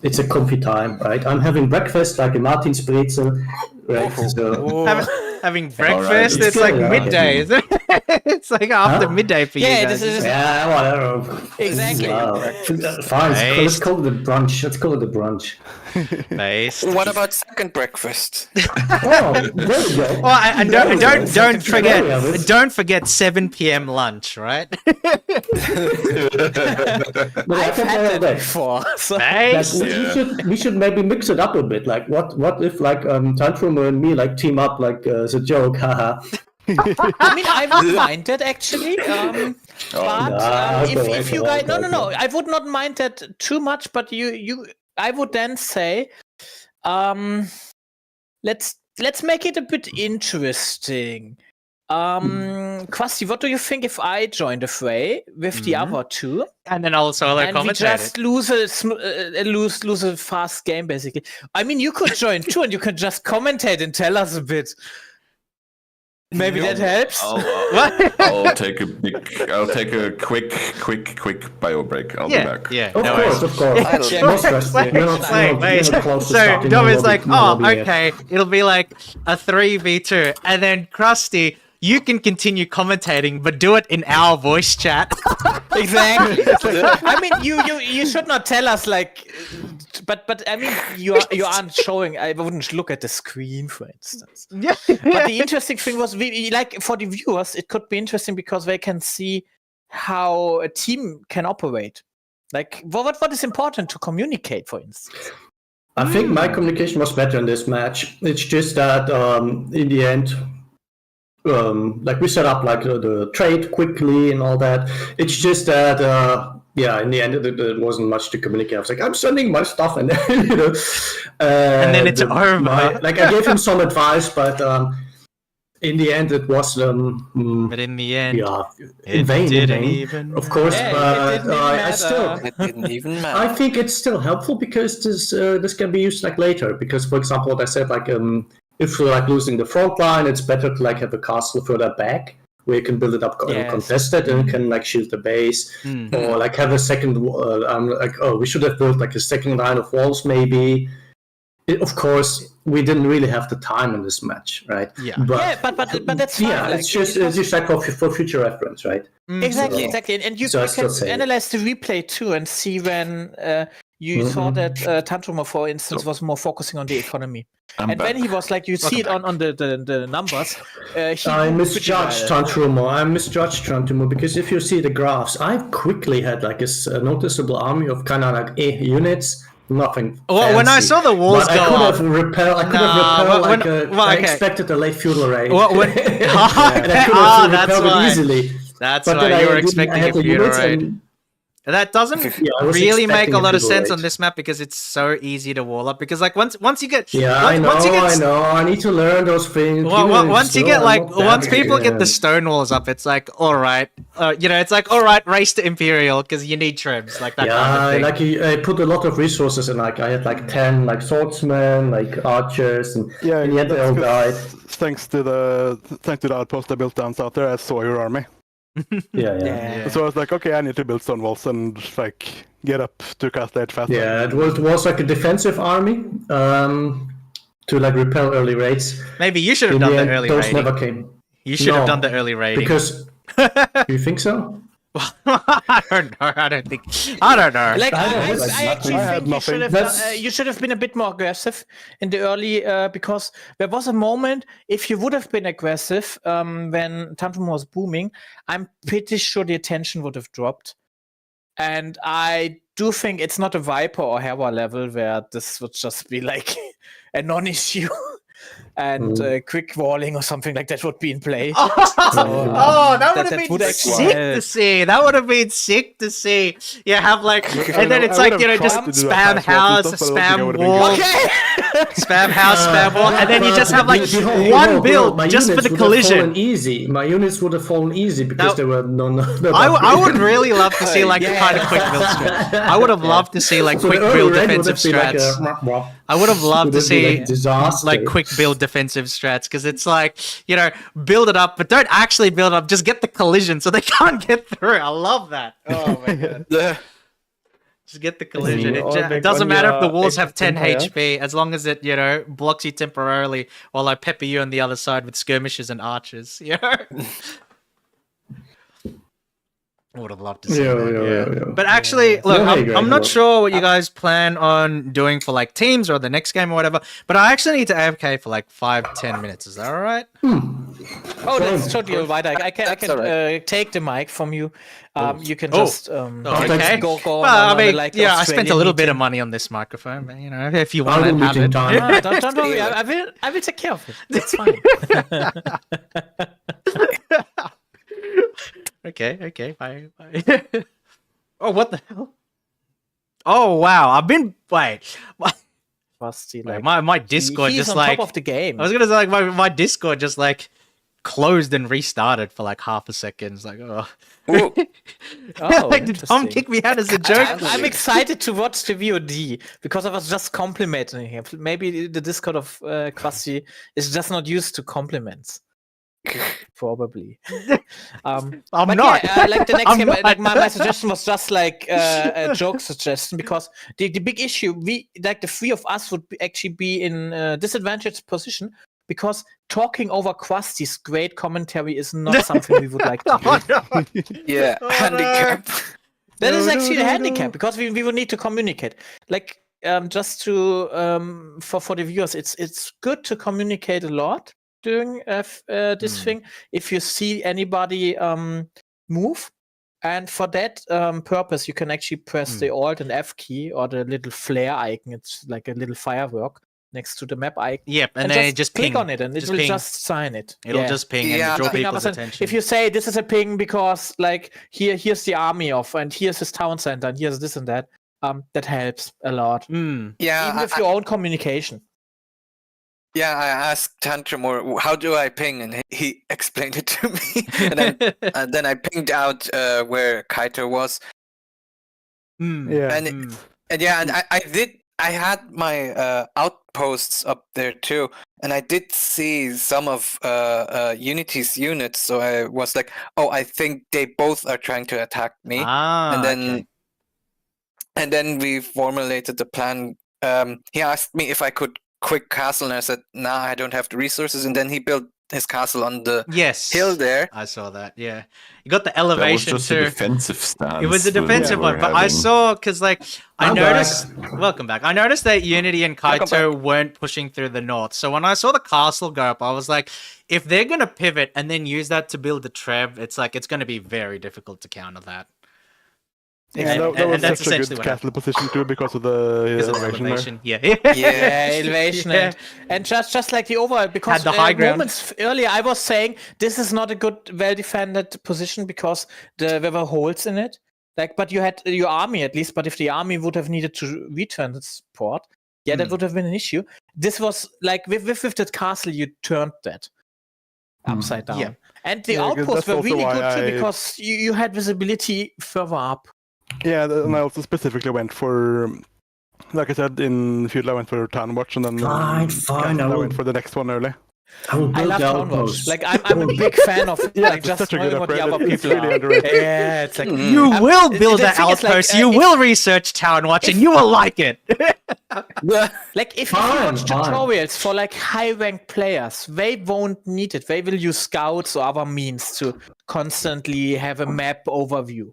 it's a comfy time, right? I'm having breakfast like a Martin Spritzel, right? So, Having breakfast, it's like Yeah. midday, isn't it? It's like after midday for you Yeah, guys. this is yeah, whatever. exactly. Fine. Nice. Let's call it a brunch. Let's call it a brunch. Based. What about second breakfast? Oh, there we go. Well, and don't forget, Yeah, this- don't forget 7 p.m. lunch, right? But I I've can had tell that that. before. So Based. We should maybe mix it up a bit. Like what if like Tantrum and me like team up like as a joke, haha. I mean, I wouldn't mind that actually. But Nah, if you guys, okay. no, I would not mind that too much. But I would then say, let's make it a bit interesting. Quasti, what do you think if I join the fray with the other two? And then I'll solo And we commentate just it. lose a fast game, basically. I mean, you could join too, and you can just commentate and tell us a bit. Maybe that helps. I'll take a quick bio break. I'll be Yeah, back. yeah. Of no course, worries. of course. Yeah, No stress. Wait, We're not close to So starting. Dom is No like, lobby yet. okay, it'll be like a 3v2, and then Krusty, you can continue commentating, but do it in our voice chat. Exactly. I mean, you should not tell us like, but I mean, you aren't showing. I wouldn't look at the screen, for instance. Yeah. But the interesting thing was, like for the viewers, it could be interesting because they can see how a team can operate. Like, what is important to communicate, for instance. I think my communication was better in this match. It's just that in the end, like we set up like the trade quickly and all that. It's just that in the end there wasn't much to communicate. I was like, I'm sending my stuff, and then, And then it's over. Like I gave him some advice, but in the end it was But in the end, in vain. didn't even. Of course, Yeah, it but didn't even I matter. still. It didn't even matter. I think it's still helpful because this can be used like later. Because, for example, what I said, like if you're like losing the front line, it's better to like have a castle further back where you can build it up Yes. contested and can like shield the base, or like have a second. We should have built like a second line of walls, maybe. Of course, we didn't really have the time in this match, right? Yeah. But that's fine. Yeah, like, it's just like for future reference, right? Exactly, So- exactly. And you so I can still say it. analyze the replay too and see when you saw that Tantrumer, for instance, was more focusing on the economy. I'm And back. when he was like, you see it on the numbers. I misjudged Tantrumo. I misjudged Tantrumo because if you see the graphs, I quickly had like a noticeable army of kind of like units. Nothing. Well, when I fancy. saw the walls But go I could up, have repelled. I could Nah, have repelled when- like well, I okay. expected a late feudal raid. Well, when- And I could Ah, have that's repelled why. it easily. That's But why then you were I expecting a had the feudal units raid. and- That doesn't I was really make expecting a a lot of feudal sense on raid. this map because it's so easy to wall up. Because like once you get Yeah, once you get I know. I need to learn those things. once you get like once people get the stuff. stone walls up, it's like all right, it's like all right, race to Imperial because you need trebs like that kind of thing. I put a lot of resources in. Like I had like 10 like swordsmen, like archers, and Yeah, in the end they that's all 'cause died. thanks to the outpost I built down south there, I saw your army. Yeah. So I was like, okay, I need to build stone walls and like get up to Castle Edge faster. Yeah, it was like a defensive army to like repel early raids. Maybe you should have In done the the end, early those raiding. never came. You should have No, done the early raiding. Because you think so? I don't know. I don't know. Like I I actually had think you should nothing. have you should have been a bit more aggressive in the early because there was a moment if you would have been aggressive when Tantrum was booming, I'm pretty sure the attention would have dropped. And I do think it's not a Viper or Hera level where this would just be like a non-issue. And quick walling or something like that would be in play. That would have that been would actually sick help. to see. That would have been sick to see. You have like, and then it's I like, would've just tried to do spam that house, fast walk and stuff, but I don't think I spam would've been wall, good. spam house, spam wall, and then you just have like Bro, one build my just for units the would have fallen collision. easy. My units would have fallen easy because Now- there were no. I would really love to see like the kind of quick build strats. I would have loved to see like So quick the early build raid would defensive have been strats. like I would have loved to would have been, see like, disaster. like quick build defensive strats because it's like, build it up, but don't actually build it up. Just get the collision so they can't get through. I love that. Oh my god. Just get the collision. or It like doesn't on matter if the your walls Age have of 10 Empire. HP as long as it, blocks you temporarily while I pepper you on the other side with skirmishers and archers. I would have loved to see that. Yeah. But actually, look, Yeah, I agree. I'm not sure what you guys plan on doing for like teams or the next game or whatever, but I actually need to AFK for like 5-10 minutes. Is that all right? Oh, that's totally all right. I can take the mic from you. You can just Okay. go Well, on I mean, like I spent a little bit of Australian money on this microphone, but if you I want will to have meet in it. time. meeting. Don't worry. I will take care of it. It's fine. Okay, bye. Oh, what the hell? Oh, wow. Rusty, My Discord he's just on like, top of the game. I was gonna say like my Discord just like closed and restarted for like half a second. It's like, oh, Ooh, Oh, like did Tom interesting. kick me out as a joke? I'm excited to watch the VOD because I was just complimenting him. Maybe the Discord of Quasi is just not used to compliments. Probably. I'm but not. Yeah, like the next I'm game, not. like my suggestion was just like a joke suggestion because the big issue, the three of us would actually be in a disadvantaged position because talking over Krusty's great commentary is not something we would like to do. Oh, no. yeah, Oh, no. handicap. That is actually a handicap because we would need to communicate. Like just to for the viewers, it's good to communicate a lot during this thing. If you see anybody move, and for that purpose, you can actually press the Alt and F key or the little flare icon. It's like a little firework next to the map icon. Yep, and then it just click ping. on it, and it will ping. just sign it. It'll Yeah. just ping Yeah, and draw ping people's Other than- attention. If you say this is a ping because like here's the army of and here's his town center and here's this and that, that helps a lot. Yeah, Even with your own communication. yeah. I asked Tantrum, or how do I ping, and he explained it to me, and then I pinged out where Kaito was, Yeah. and I had my outposts up there too, and I did see some of Unity's units. So I was like, oh, I think they both are trying to attack me. And then and then we formulated the plan. He asked me if I could quick castle, and I said, nah, I don't have the resources. And then he built his castle on the yes, hill there. I saw that. Yeah, you got the That was elevation just a too. defensive stance. It was a that we defensive were one, but I having. saw because like I I'm noticed. Welcome back. I noticed that Unity and Welcome Kaito weren't pushing through the north. So when I saw the castle go up, I was like, if they're gonna pivot and then use that to build the treb, it's like it's gonna be very difficult to counter that. Yeah, that and was that's such a essentially good what castle position too because of the because of elevation there. elevation. Yeah. Yeah, elevation Yeah. and just like the overall, because Had the high ground. moments earlier I was saying this is not a good, well defended position because there were holes in it. Like, but you had your army at least. But if the army would have needed to return its port, that would have been an issue. This was like with that castle, you turned that upside down. Yeah. And the 'cause outposts that's were also really why good too I- because you had visibility further up. Yeah, and I also specifically went for, like I said, in Feudal I went for Town Watch, and then Fine, Castle, I I will- went for the next one early. I will I build love the Town Watch. outposts. Like I'm a big fan of Yeah, like it's just such a good knowing what the upgrade. other It's people really are. underrated. Yeah, it's like You will build the that thing is, like, outpost. You if- will research Town Watch, and you will like it. Like if you Fine, watch fine. tutorials for like high-ranked players, they won't need it. They will use scouts or other means to constantly have a map overview.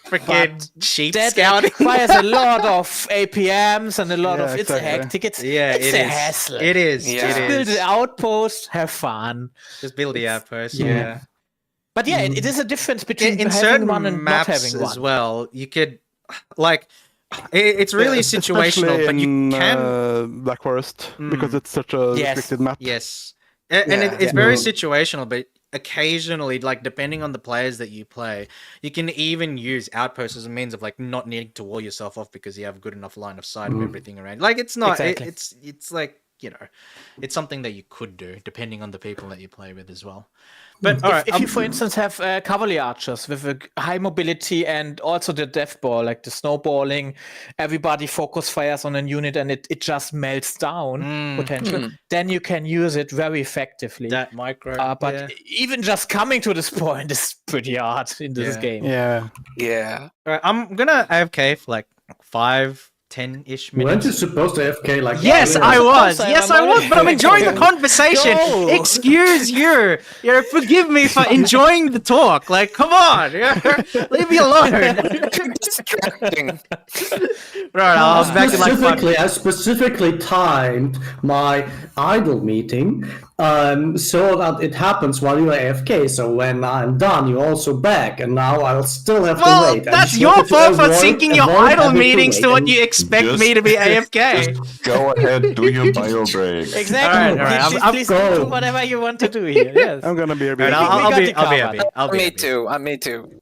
Freaking sheep That scouting. requires a lot of APMs and a lot Yeah, of it's exactly. hectic. It's Yeah, it's it a is. hassle. It is. Yeah. It Build is. an outpost, have fun. Just build the outpost. yeah. Yeah. But yeah, it is a difference between In having certain one and not maps having as one. well, you could like. It's really situational, Especially but you in, can. Black Forest because it's such a Yes. restricted map. Yes. And Yeah. it's very Yeah. situational, but occasionally, like depending on the players that you play, you can even use outposts as a means of like not needing to wall yourself off because you have a good enough line of sight of everything around. Like it's not. Exactly. It's like, you know, it's something that you could do depending on the people that you play with as well. But all right, If you, for instance, have cavalry archers with a high mobility and also the death ball, like the snowballing, everybody focus fires on a unit and it just melts down potential, then you can use it very effectively. that micro. But yeah. even just coming to this point is pretty hard in this Yeah. game. Yeah. Yeah. All right, I'm gonna AFK for like 5-10-ish minutes. Weren't you supposed to AFK like? Yes, earlier? I was. I'm Yes, I was. already But I'm enjoying the going. conversation. Go. Excuse you. You know, forgive me for enjoying the talk. Like, come on. Leave me alone. Distracting. Right, I'll be back in like 5 Specifically, I specifically timed my idle meeting so that it happens while you are AFK. So when I'm done, you're also back, and now I'll still have to Well, wait. I that's just your wanted to fault for avoid- syncing your avoid idle having to meetings wait, to what and- you expect Just- me to be AFK. Just go ahead, do your bio break. Exactly. All right. Please Go. do whatever you want to do here. Yes. I'm gonna be a Right, bit. I'll got be you happy. I'll be Me happy. too. Me too.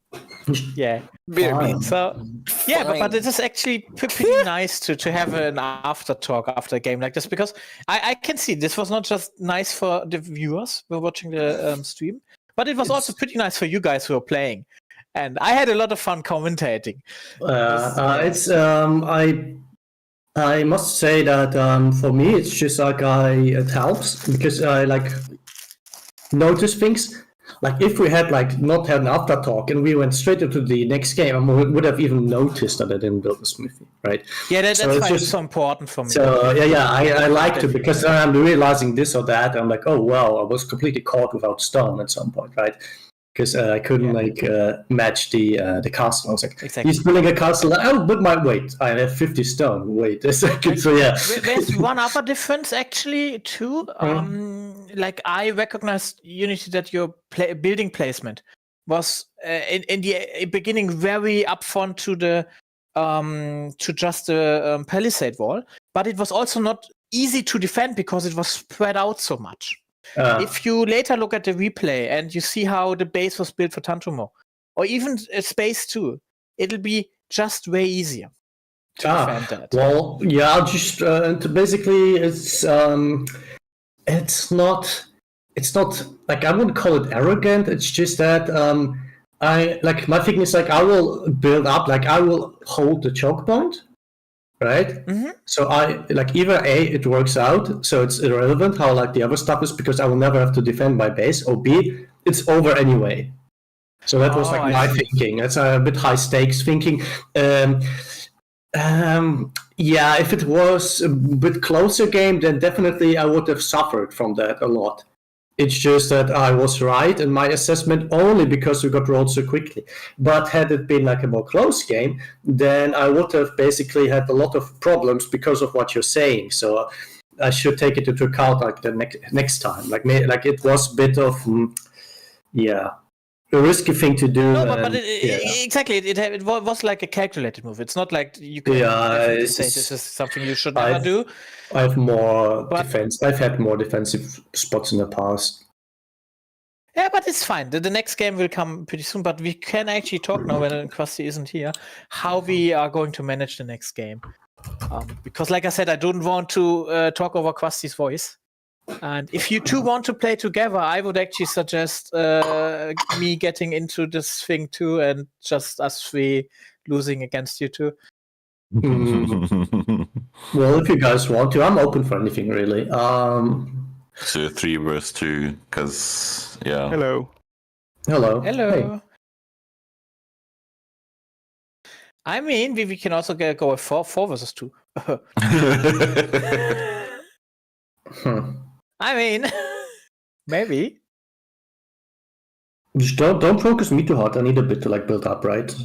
Yeah. Beer me. Fine. So yeah, but Fine. it is actually pretty nice to have an after talk after a game like this because I can see this was not just nice for the viewers who were watching the stream, but it was also pretty nice for you guys who are playing, and I had a lot of fun commentating. It's I must say that for me it's just like it helps because I like notice things. Like if we had like not had an after talk and we went straight into the next game, I would have even noticed that I didn't build a smithy, right? Yeah, that's So it's why it's just- so important for me. So I like to because I'm realizing this or that. I'm like, oh wow, I was completely caught without stone at some point, right? Because I couldn't match the castle. I was like, Exactly. he's building a castle. Oh, but wait, I have 50 stone. Wait a second. So yeah, There's one other difference actually too. Like I recognized Unity that your building placement was in the beginning very upfront to the to just the palisade wall, but it was also not easy to defend because it was spread out so much. If you later look at the replay and you see how the base was built for Tantumo, or even Space 2, it'll be just way easier to defend that. Well, yeah, just basically, it's not like I wouldn't call it arrogant. It's just that I like my thing is like I will build up, like I will hold the choke point, right? Mhm. So I like either A, it works out, so it's irrelevant how like the other stuff is because I will never have to defend my base, or B, it's over anyway. So that was Oh, like I my see. thinking. That's a bit high stakes thinking. Yeah, if it was a bit closer game, then definitely I would have suffered from that a lot. It's just that I was right in my assessment only because we got rolled so quickly. But had it been like a more close game, then I would have basically had a lot of problems because of what you're saying. So I should take it into account like the next time. Like it was a bit of, yeah. risky thing to do. No, but and, exactly, it was like a calculated move. It's not like you can definitely say this is something you should never do. I have more defense. I've had more defensive spots in the past. Yeah, but it's fine. The next game will come pretty soon, but we can actually talk now when Krusty isn't here, how we are going to manage the next game. Because like I said, I don't want to talk over Krusty's voice. And if you two want to play together, I would actually suggest me getting into this thing too, and just us three losing against you two. Well, if you guys want to, I'm open for anything really. So 3 versus 2, because yeah. Hello. Hello. Hello. I mean, we can also go with 4 versus 2. I mean, maybe. Just don't focus me too hard. I need a bit to like build up, right?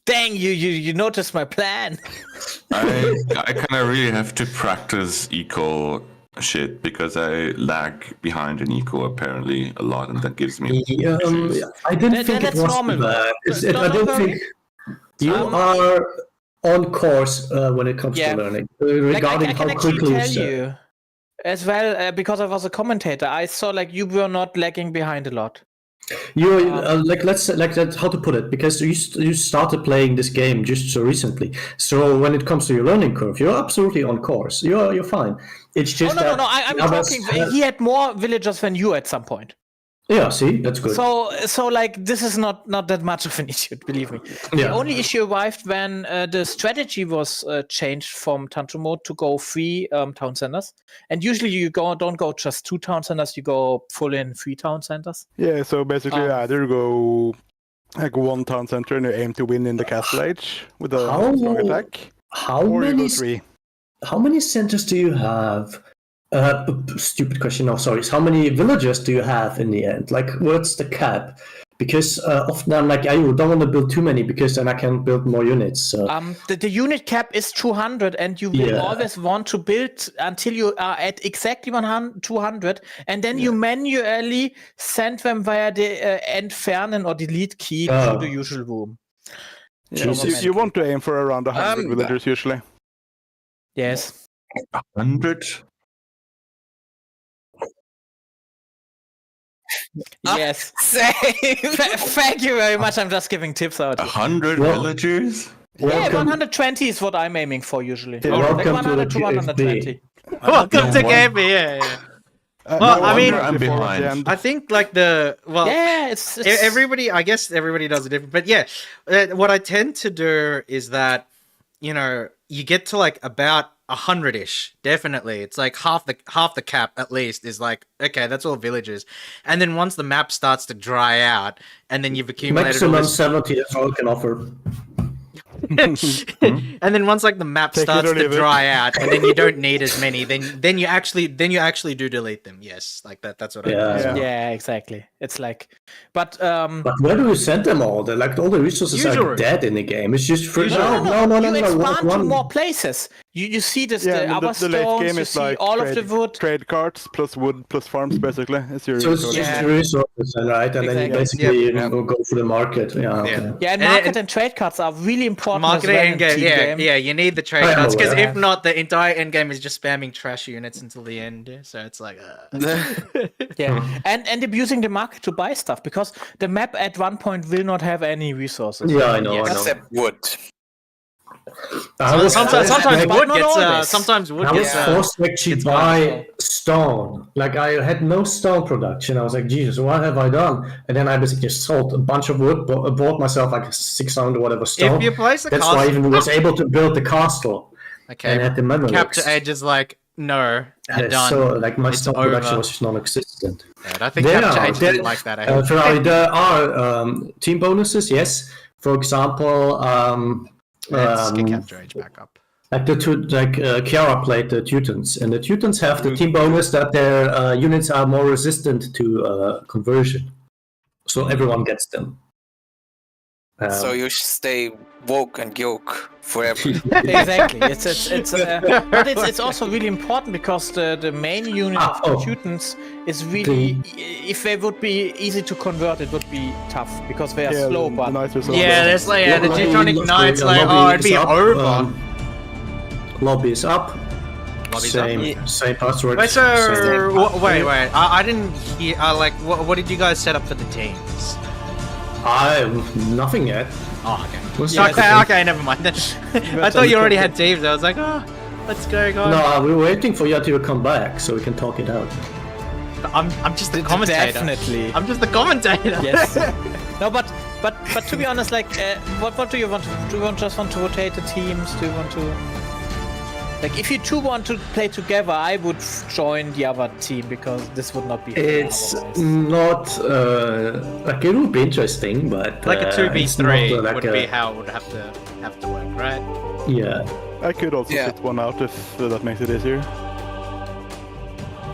Dang, you noticed my plan. I kind of really have to practice eco shit because I lag behind in eco apparently a lot, and that gives me issues. I didn't think it that's was normal. bad. I Don't don't worry. think you are on course when it comes to learning regarding I can how actually quickly tell you as well, because I was a commentator. I saw like you were not lagging behind a lot. You like let's like that. How to put it? Because you started playing this game just so recently. So when it comes to your learning curve, you're absolutely on course. You're fine. It's just no. I'm talking. He had more villagers than you at some point. Yeah, see, that's good. So like this is not that much of an issue, believe me. The only issue arrived when the strategy was changed from Tanto mode to go 3 town centers, and usually you don't go just 2 town centers, you go full in 3 town centers. Yeah, so basically you either go like 1 town center and you aim to win in the castle age with a strong attack, or you go 3. How many centers do you have? Stupid question. No, sorry. How many villagers do you have in the end? Like, what's the cap? Because often I'm like, I don't want to build too many because then I can build more units. So. The unit cap is 200, and you will always want to build until you are at exactly 200, and then you manually send them via the entfernen or delete key to the usual room. Yeah, you want to aim for around 100 villagers usually. Yes. 100? Yes. Same. Thank you very much. I'm just giving tips out. 100 villagers? Yeah, 120 is what I'm aiming for usually. Welcome like 100 to 120. Welcome to KFP, yeah. Well, I mean, I'm behind. I think like it's everybody. I guess everybody does it different, but yeah, what I tend to do is that you get to like about 100-ish. Definitely, it's like half the cap at least is like okay, that's all villages, and then once the map starts to dry out, and then you've accumulated maximum 70. That's all I can offer. and then once like the map starts to dry out, and then you don't need as many, then you actually do delete them. Yes, like that's what I mean. Yeah, exactly. It's like, but where do we send them all? They're like all the resources are dead in the game. It's just free. No. You expand to more places. You see this. Yeah, the other the late stones, game you is see like all of the wood. Trade carts plus wood plus farms basically. It's your so it's just the resources, right? And then you basically go for the market. Yeah, okay. Yeah, and market and trade cards are really important. Market and end game, yeah, you need the trade cards because if not, the entire end game is just spamming trash units until the end. So it's like, and abusing the market to buy stuff because the map at one point will not have any resources. Yeah, I know. Except wood. Sometimes wood gets. Sometimes wood gets. I was forced to actually buy stone. Like I had no stone production. I was like, Jesus, what have I done? And then I basically just sold a bunch of wood, bought myself like 600 or whatever stone. If you place the That's why I even was able to build the castle. Okay. And at the moment, Capture Edge is like, no, you're done. So like my It's stone over. production was just non-existent. Yeah, I think Capture Edge didn't like that. Ferrari, there are team bonuses. Yes, for example. Let's get Capture Edge back up. Like Kiara played the Teutons, and the Teutons have the team bonus that their units are more resistant to conversion, so everyone gets them. So you should stay woke and yoke forever. Exactly. But it's also really important because the main unit of students is really, if they would be easy to convert, it would be tough because they are slow. the But Knights are so Yeah, there's like the Lobby- Teutonic Knights, like, lobby it'd be is up, over. Lobby is up. Lobby's Same password. Wait, so same- wait. I didn't hear. Like, what did you guys set up for the teams? Nothing yet. Oh, okay. What's Yeah, that? Okay, never mind. I thought you already had teams. I was like, oh, let's go, guys. No, we're waiting for you to come back so we can talk it out. I'm just the commentator. definitely. I'm just the commentator. Yes. No, but to be honest, like, what do you want? Do you just want to rotate the teams? Do you want to? Like, if you two want to play together, I would join the other team because this would not be fair It's otherwise. not like it would be interesting, but Like a it's 2v3 not, like, would be how it would have to work, right? Yeah. I could also Yeah. sit one out if that makes it easier.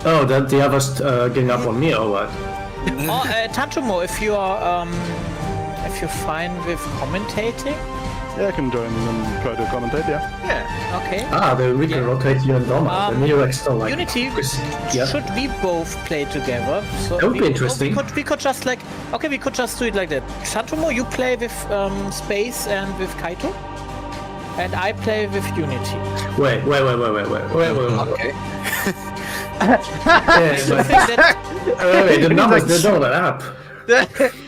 Oh, then the others getting up on me or what? Tantumo, if you're fine with commentating, Yeah, I can join and try to commentate, yeah. Yeah. okay. Then we can rotate you and Doma. Then you're extra like. Unity, Yeah. should we both play together? So That would be we- interesting. We could just like, okay, we could just do it like that. Tantumo, you play with Space and with Kaito, and I play with Unity. Wait. Okay. Wait, the numbers they don't add up.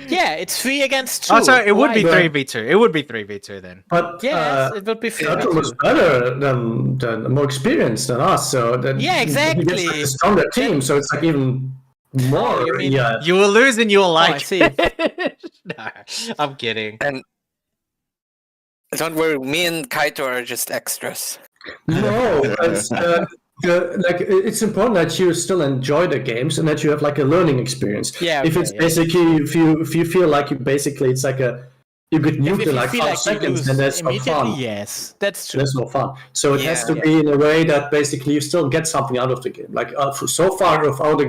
Yeah, it's 3 against 2. Oh, so it would be Why? 3v2. It would be 3v2 then. But Yes, it would be 3 Kato was better than more experienced than us, so that Yeah, exactly. he gets, like, a stronger team, so it's like even more. you mean- yeah. You will lose and you will like. I see. No, I'm kidding. And don't worry, me and Kaito are just extras. No, it's, like it's important that you still enjoy the games and that you have like a learning experience. Yeah, if okay, it's yeah. basically if you feel like you basically it's like you get nuked If in you like feel 5 like you seconds, lose then that's no immediately, fun. yes, that's true. That's no fun. So it has to Yeah. be in a way that basically you still get something out of the game. Like so far of all the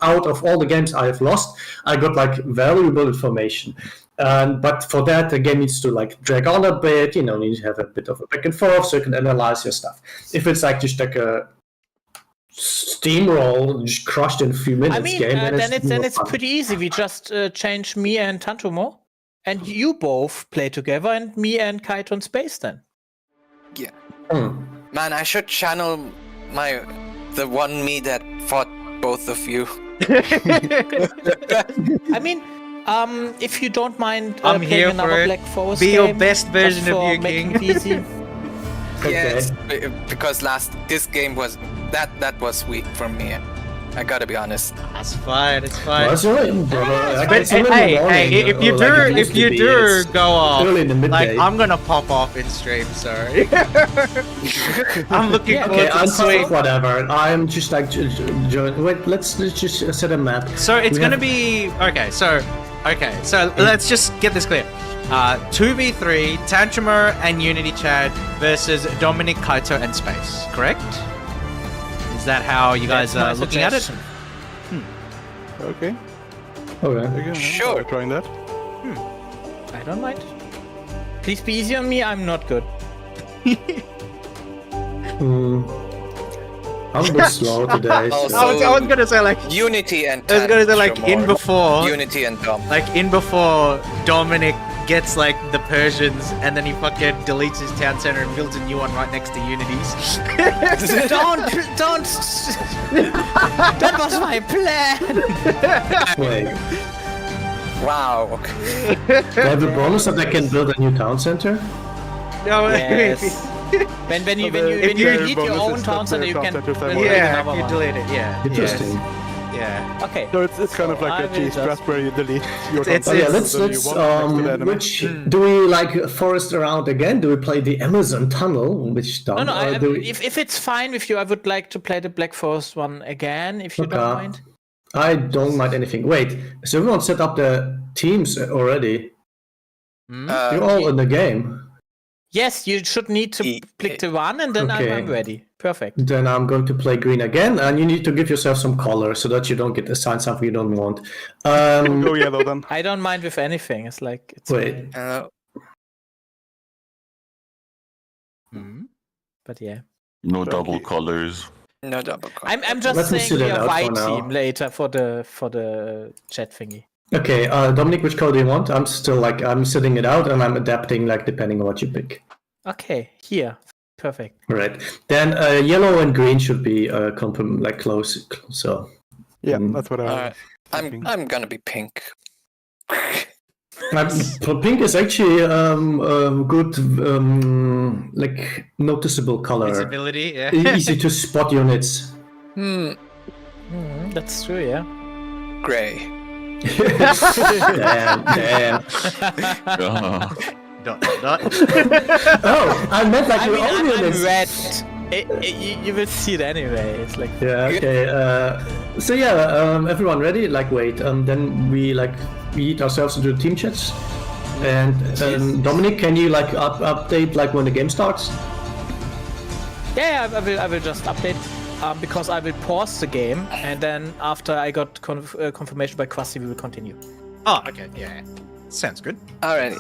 out of all the games I have lost, I got like valuable information. But for that, the game needs to like drag on a bit. You know, needs to have a bit of a back and forth so you can analyze your stuff. If it's like just like a steamroll, just crushed in a few minutes I mean, game, then it's fun. pretty easy. We just change me and Tantumo, and you both play together, and me and Kaito in Space then. Yeah. Hmm. Man, I should channel the one me that fought both of you. I mean, if you don't mind I'm playing here another for it. Black Forest Be your game, best version just of for you, making King. it easy. Yes, because this game was that was weak for me. I gotta be honest. That's fine. It's Well, fine. that's all right, brother. Like, But it's early in the hey, morning, if you or do, like it used if to you be, do it's go off, early in the like midday. I'm gonna pop off in stream. Sorry. I'm looking Yeah, forward Okay, to I'm the sweep. fine, whatever. I'm just like wait. Let's just set a map. So it's We gonna have- be okay. So let's just get this clear. 2v3, Tantrumor and Unity Chad versus Dominic, Kaito, and Space. Correct? Is that how you guys are That's my looking at it? suggestion. Okay. Okay. Okay. Sure. We're trying that. I don't mind. Please be easy on me. I'm not good. I'm a bit slow today. Also- So. I was gonna say like Unity and I was gonna say like in Tantrumor. before Unity and Dom. like in before Dominic gets like the Persians and then he fucking deletes his town center and builds a new one right next to Unity's. don't. That was my plan. Wait, Wow. Okay. they have a bonus that they can build a new town center. No, Yes. When you delete your bonus own is town that center, the you town can centers have build more- yeah, another if you one. delete it, yeah. Interesting. Yeah. Okay. So it's kind of So like I a will cheese just- trap where you delete your It's- Oh yeah, content, so you let's want next to the enemy. which do we like forest around again? Do we play the Amazon tunnel? Which No, town? no. Or do we... If it's fine with you, I would like to play the Black Forest one again, if you don't Okay. mind. I don't mind anything. Wait, so everyone set up the teams already? You're all in the game. Yes, you should need to click the one, and then Okay. I'm ready. Perfect. Then I'm going to play green again, and you need to give yourself some color so that you don't get assigned something you don't want. Go yellow then. I don't mind with anything. It's like it's Wait. fine. But yeah. No double colors. No double. I'm just Let me saying sit it we are out for white now. team later for the chat thingy. Okay, Dominic, which color do you want? I'm still like I'm sitting it out and I'm adapting like depending on what you pick. Okay, here. Perfect. Right. Then yellow and green should be close. So Yeah, that's what I. Alright. I'm gonna be pink. pink is actually good, like noticeable color. Visibility, yeah. Easy to spot units. That's true, yeah. Gray. Damn. Oh. Dot. Oh, I meant like your own I'm units. red. You will see it anyway. It's like Yeah. Okay. So yeah, everyone ready? Like, wait. Then we eat ourselves into the team chats. And Dominic, can you like update like when the game starts? yeah, I will just update because I will pause the game and then after I got confirmation by Kwasi, we will continue. Oh, okay, yeah. Sounds good. Alrighty.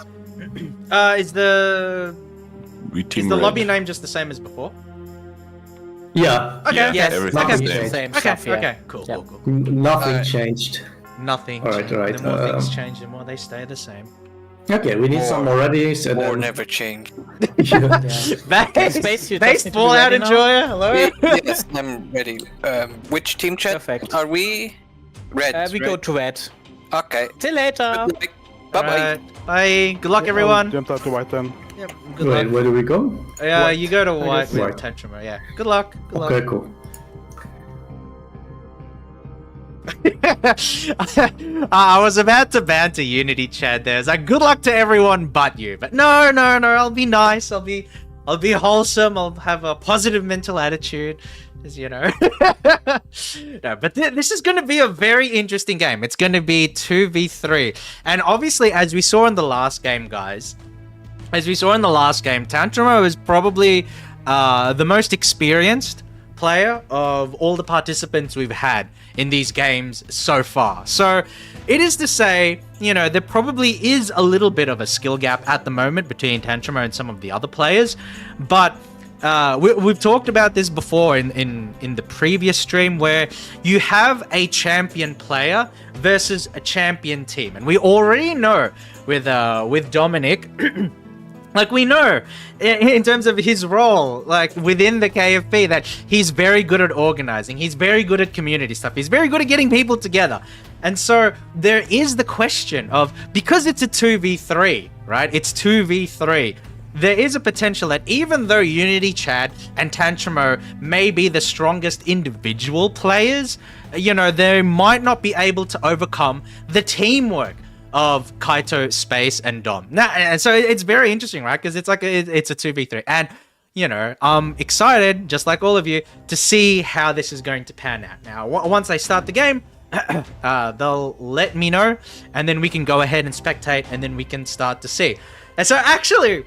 Is the Team lobby red. name just the same as before? Yeah. Okay. Yeah, Yes, everything's the same. same Okay. stuff, yeah. Okay. Cool. Yeah. Cool. Nothing Alright. changed. Nothing. All right, changed. all right, The more things change, the more they stay the same. Okay, we need some more ready. So Or then... never change. Space, you just need to be Baseball out ready now. enjoyer. Hello. Yes, I'm ready. Which team chat Perfect. are we? Red. We right? go to red. Okay. Till later. Bye bye. Alright, bye. Good luck, everyone. Jumped out to white then. Yep. Good Wait, luck. where do we go? You go to white with White. Tantrum. Yeah. Good luck. Good luck. Okay, cool. I was about to banter Unity Chad there. It's like, good luck to everyone but you. But no, I'll be nice. I'll be wholesome. I'll have a positive mental attitude. As you know. No, but this is going to be a very interesting game. It's going to be 2v3. And obviously, as we saw in the last game, guys, Tantrumo is probably the most experienced player of all the participants we've had in these games so far. So it is to say, there probably is a little bit of a skill gap at the moment between Tantrumo and some of the other players, but we've talked about this before in the previous stream, where you have a champion player versus a champion team, and we already know with Dominic. Like, we know in terms of his role, like within the KFP, that he's very good at organizing. He's very good at community stuff. He's very good at getting people together. And so there is the question of, because it's a 2v3, right? It's 2v3. There is a potential that even though Unity Chad and Tantrumo may be the strongest individual players, they might not be able to overcome the teamwork of Kaito, Space, and Dom. Now, and so it's very interesting, right? Because it's like it's a 2v3, and I'm excited, just like all of you, to see how this is going to pan out. Now, once I start the game, they'll let me know, and then we can go ahead and spectate, and then we can start to see. And so, actually,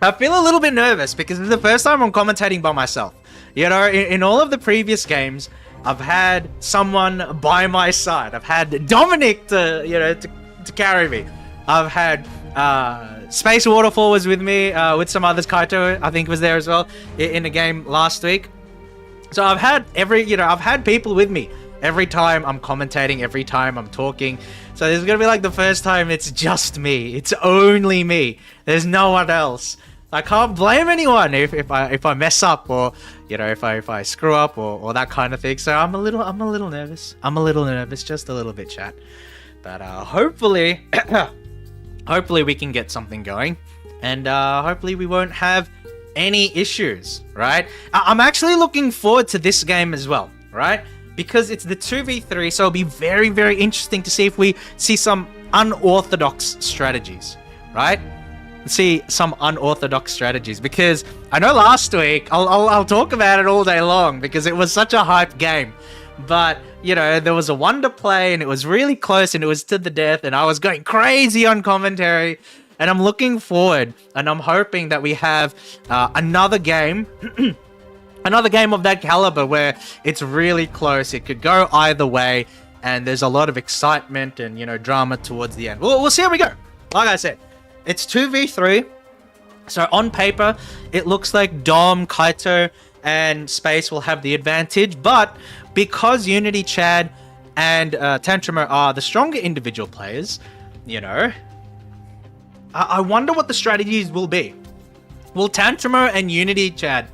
I feel a little bit nervous because it's the first time I'm commentating by myself. In all of the previous games, I've had someone by my side. I've had Dominic to carry me. I've had Space Waterfall was with me, with some others. Kaito, I think, was there as well in a game last week. So I've had I've had people with me every time I'm commentating, every time I'm talking. So this is gonna be like the first time it's just me. It's only me. There's no one else. I can't blame anyone if I mess up, or if I screw up, or that kind of thing. So I'm a little nervous. Just a little bit, chat. But hopefully we can get something going, and hopefully we won't have any issues, right? I'm actually looking forward to this game as well, right? Because it's the 2v3, so it'll be very, very interesting to see if we see some unorthodox strategies, right? See some unorthodox strategies, because I know last week I'll talk about it all day long because it was such a hype game, but there was a wonder play and it was really close and it was to the death, and I was going crazy on commentary, and I'm looking forward and I'm hoping that we have another game another game of that caliber where it's really close. It could go either way, and there's a lot of excitement and drama towards the end. We'll see how we go. Like I said, it's 2v3. So on paper, it looks like Dom, Kaito, and Space will have the advantage, but because Unity, Chad, and Tantrumer are the stronger individual players, you know, I wonder what the strategies will be. Will Tantrumer and Unity, Chad,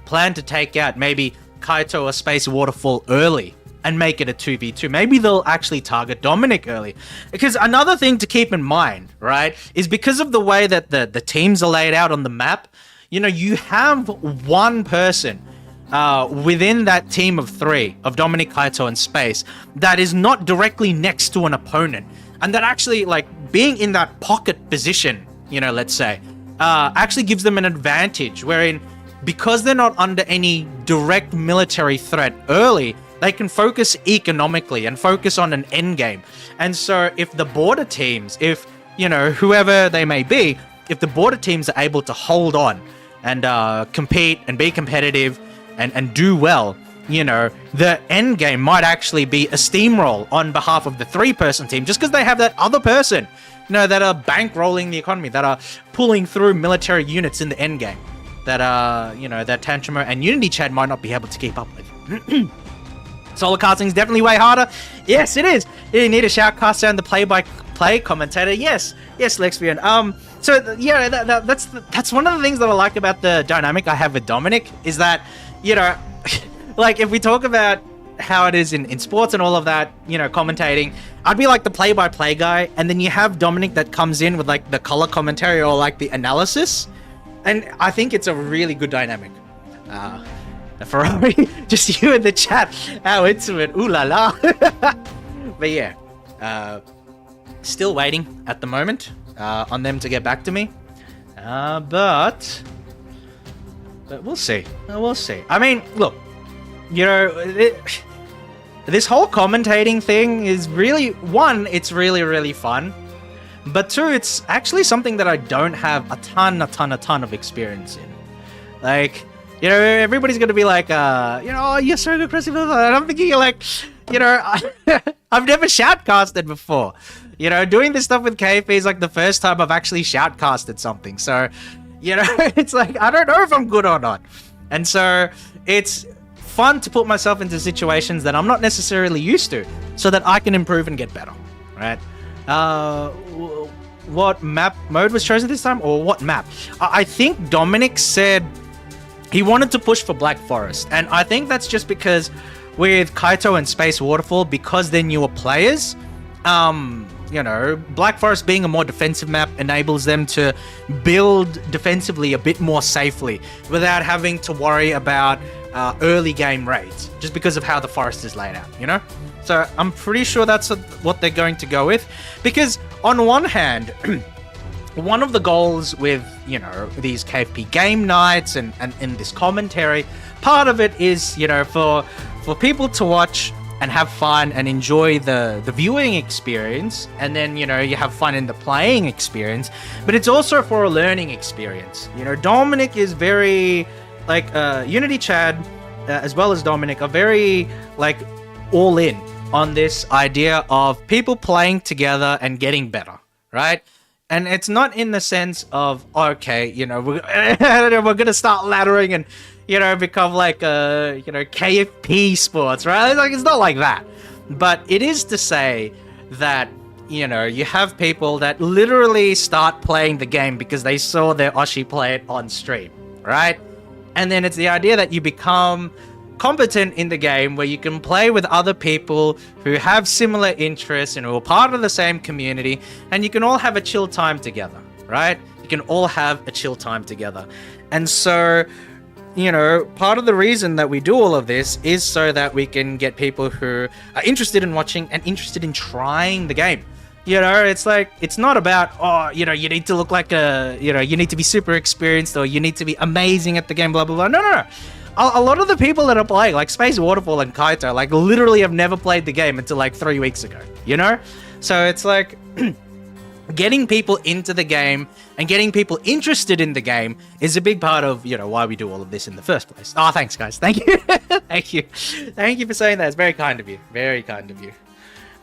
plan to take out maybe Kaito or Space Waterfall early and make it a 2v2? Maybe they'll actually target Dominic early. Because another thing to keep in mind, right, is because of the way that the teams are laid out on the map, you know, you have one person within that team of 3 of Dominic, Kaito, and Space that is not directly next to an opponent, and that actually, like, being in that pocket position, you know, let's say, actually gives them an advantage, wherein because they're not under any direct military threat early, they can focus economically and focus on an end game. And so if the border teams, if, you know, whoever they may be, if the border teams are able to hold on and compete and be competitive and do well, you know, the end game might actually be a steamroll on behalf of the 3-person team, just because they have that other person, you know, that are bankrolling the economy, that are pulling through military units in the end game, that are, you know, that Tantrumer and Unity Chad might not be able to keep up with. Solo casting is definitely way harder. Yes, it is. You need a shoutcaster and the play-by-play commentator. Yes, Lexian. Yeah, that's one of the things that I like about the dynamic I have with Dominic, is that, you know, like, if we talk about how it is in sports and all of that, you know, commentating, I'd be like the play-by-play guy, and then you have Dominic that comes in with like the color commentary or like the analysis, and I think it's a really good dynamic. Ferrari, just you in the chat, how into it, ooh la la. But yeah, still waiting at the moment on them to get back to me, but we'll see. We'll see. I mean, look, you know, this whole commentating thing is really, one, it's really, really fun, but two, it's actually something that I don't have a ton of experience in. Like, you know, everybody's gonna be like, you know, oh, you're so good, Chris. And I'm thinking, like, you know, I've never shoutcasted before. You know, doing this stuff with KFP is like the first time I've actually shoutcasted something. So, you know, it's like, I don't know if I'm good or not. And so it's fun to put myself into situations that I'm not necessarily used to, so that I can improve and get better, right? What map mode was chosen this time, or what map? I think Dominic said he wanted to push for Black Forest, and I think that's just because with Kaito and Space Waterfall, because they're newer players, you know, Black Forest being a more defensive map enables them to build defensively a bit more safely without having to worry about early game raids, just because of how the forest is laid out, you know? So I'm pretty sure that's what they're going to go with, because on one hand, one of the goals with, you know, these KFP game nights and in this commentary, part of it is, you know, for people to watch and have fun and enjoy the viewing experience, and then, you know, you have fun in the playing experience, but it's also for a learning experience. You know, Dominic is very, like, Unity Chad, as well as Dominic, are very, like, all in on this idea of people playing together and getting better, right? And it's not in the sense of, okay, you know, we're gonna start laddering and, you know, become like a, you know, KFP sports, right? Like, it's not like that. But it is to say that, you know, you have people that literally start playing the game because they saw their Oshi play it on stream, right? And then it's the idea that you become competent in the game where you can play with other people who have similar interests and who are part of the same community, and you can all have a chill time together, right? You can all have a chill time together. And so, you know, part of the reason that we do all of this is so that we can get people who are interested in watching and interested in trying the game. You know, it's like, it's not about, oh, you know, you need to look like a, you know, you need to be super experienced or you need to be amazing at the game, blah, blah, blah. No. A lot of the people that are playing, like Space Waterfall and Kaito, like, literally have never played the game until like 3 weeks ago, you know? So it's like, getting people into the game and getting people interested in the game is a big part of, you know, why we do all of this in the first place. Oh, thanks, guys. Thank you. Thank you for saying that. It's very kind of you. Very kind of you.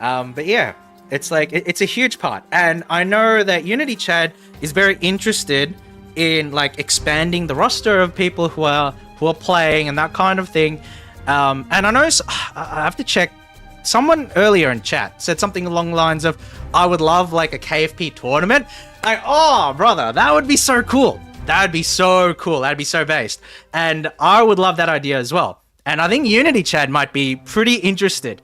But yeah, it's like, it's a huge part. And I know that Unity Chad is very interested in like expanding the roster of people who are playing and that kind of thing. And I know I have to check. Someone earlier in chat said something along the lines of, "I would love like a KFP tournament." Like, oh brother, that would be so cool. That'd be so cool. That'd be so based. And I would love that idea as well. And I think Unity Chad might be pretty interested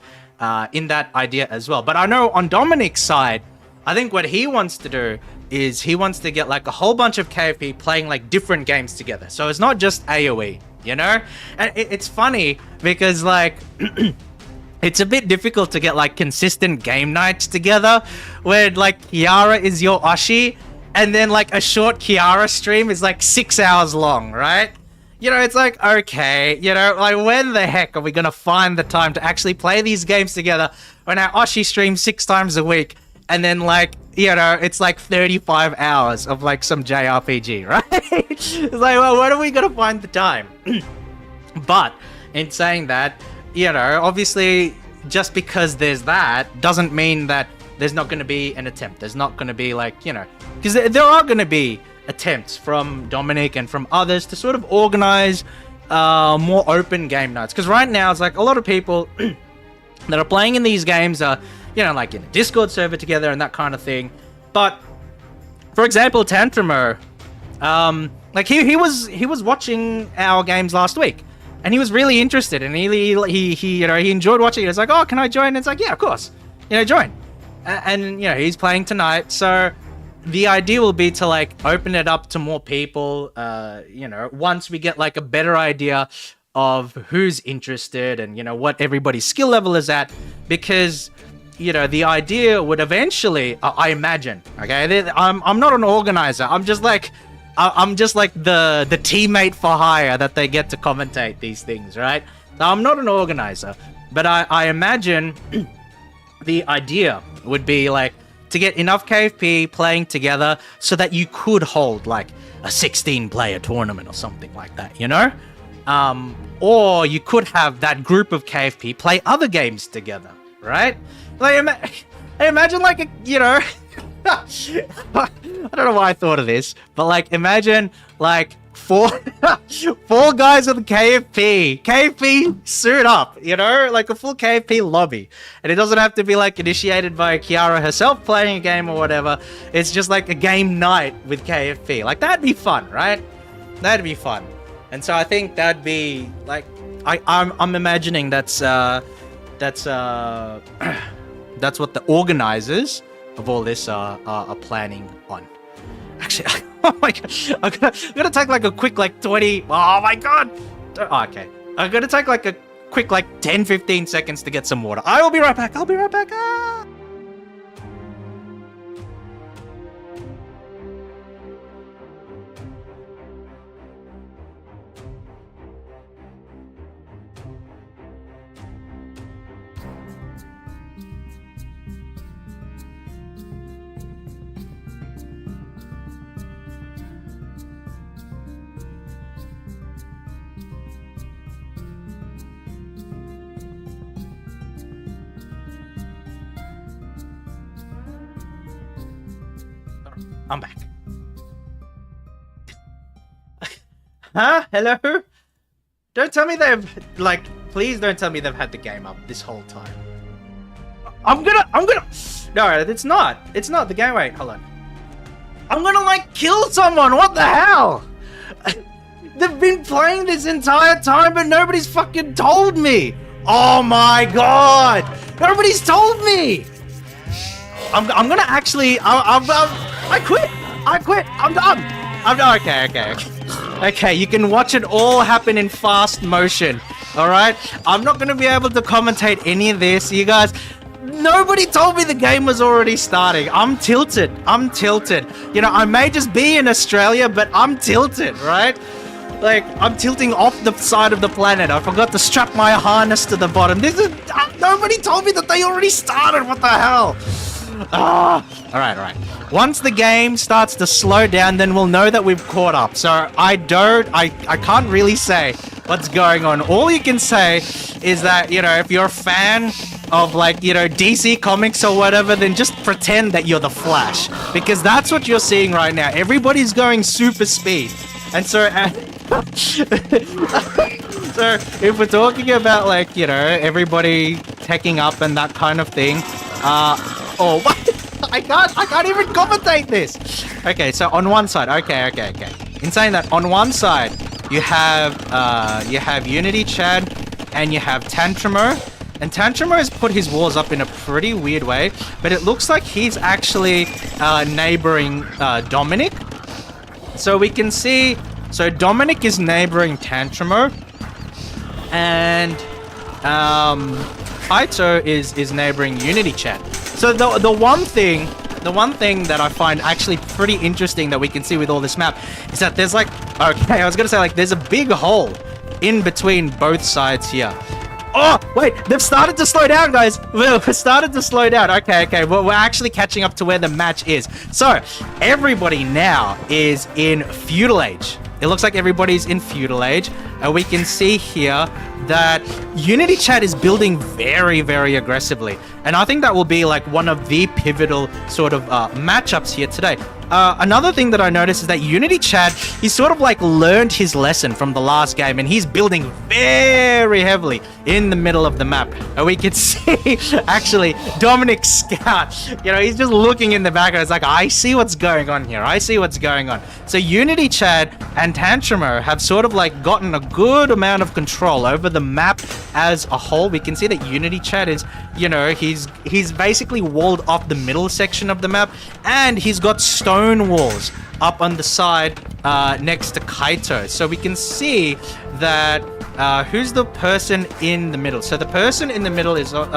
in that idea as well. But I know on Dominic's side, I think what he wants to do is he wants to get like a whole bunch of KFP playing like different games together. So it's not just AoE, you know? And it's funny because like it's a bit difficult to get like consistent game nights together where like Kiara is your Oshi and then like a short Kiara stream is like 6 hours long, right? You know, it's like, okay, you know, like when the heck are we going to find the time to actually play these games together when our Oshi streams 6 times a week and then like, you know, it's like 35 hours of like some JRPG, right? It's like, well, when are we going to find the time? But in saying that, you know, obviously just because there's that doesn't mean that there's not going to be an attempt. There's not going to be like, you know, because there are going to be attempts from Dominic and from others to sort of organize more open game nights. Because right now it's like a lot of people that are playing in these games are, you know, like in a Discord server together and that kind of thing. But for example, Tantramo, like he was watching our games last week. And he was really interested, and he you know, he enjoyed watching it. It's like, oh, can I join? And it's like, yeah, of course, you know, join. And you know, he's playing tonight, so the idea will be to like open it up to more people. You know, once we get like a better idea of who's interested and you know what everybody's skill level is at, because you know the idea would eventually, I imagine. Okay, I'm not an organizer. I'm just like the teammate for hire that they get to commentate these things, right? Now, I'm not an organizer, but I imagine the idea would be like to get enough KFP playing together so that you could hold like a 16-player tournament or something like that, you know? Or you could have that group of KFP play other games together, right? Like, imagine like a, you know... I don't know why I thought of this, but like imagine like four guys with KFP suit up, you know, like a full KFP lobby, and it doesn't have to be like initiated by Kiara herself playing a game or whatever. It's just like a game night with KFP. Like that'd be fun, right? That'd be fun. And so I think that'd be like I'm imagining that's what the organizers of all this are planning on. Actually, oh my god, I'm gonna take like a quick like 20. Oh my god. Oh, okay, I'm gonna take like a quick like 10-15 seconds to get some water. I will be right back. I'll be right back. Ah! I'm back. Huh? Hello? Don't tell me they've, like, please don't tell me they've had the game up this whole time. I'm gonna, no, it's not the game. Wait, hold on. I'm gonna, like, kill someone. What the hell? They've been playing this entire time, but nobody's fucking told me. Oh my god. Nobody's told me. I'm gonna actually, I quit. I'm done. Okay, you can watch it all happen in fast motion. All right? I'm not going to be able to commentate any of this. You guys, nobody told me the game was already starting. I'm tilted. You know, I may just be in Australia, but I'm tilted, right? Like, I'm tilting off the side of the planet. I forgot to strap my harness to the bottom. Nobody told me that they already started. What the hell? All right. Once the game starts to slow down, then we'll know that we've caught up. So I can't really say what's going on. All you can say is that, if you're a fan of DC Comics or whatever, then just pretend that you're the Flash, because that's what you're seeing right now. Everybody's going super speed, and so so if we're talking about everybody teching up and that kind of thing, I can't even commentate this. Okay, so on one side, okay. In saying that, on one side you have Unity Chad and you have Tantrumer. And Tantrumer has put his walls up in a pretty weird way, but it looks like he's actually neighboring Dominic. So we can see, Dominic is neighboring Tantrumer, and Kaito is neighboring Unity Chat. So the one thing that I find actually pretty interesting that we can see with all this map is that there's there's a big hole in between both sides here. Oh, wait, they've started to slow down, guys. We've started to slow down. Okay. We're actually catching up to where the match is. So, everybody now is in Feudal Age. It looks like everybody's in Feudal Age. And we can see here that Unity Chat is building very, very aggressively. And I think that will be one of the pivotal sort of matchups here today. Another thing that I noticed is that Unity Chat, he's sort of learned his lesson from the last game, and he's building very heavily in the middle of the map. And we can see, actually, Dominic's scout, he's just looking in the background. It's like, I see what's going on here. I see what's going on. So Unity Chat and Tantrumer have sort of gotten a good amount of control over the map as a whole. We can see that Unity Chat is, he's basically walled off the middle section of the map, and he's got stone walls up on the side next to Kaito. So we can see that who's the person in the middle. So the person in the middle is what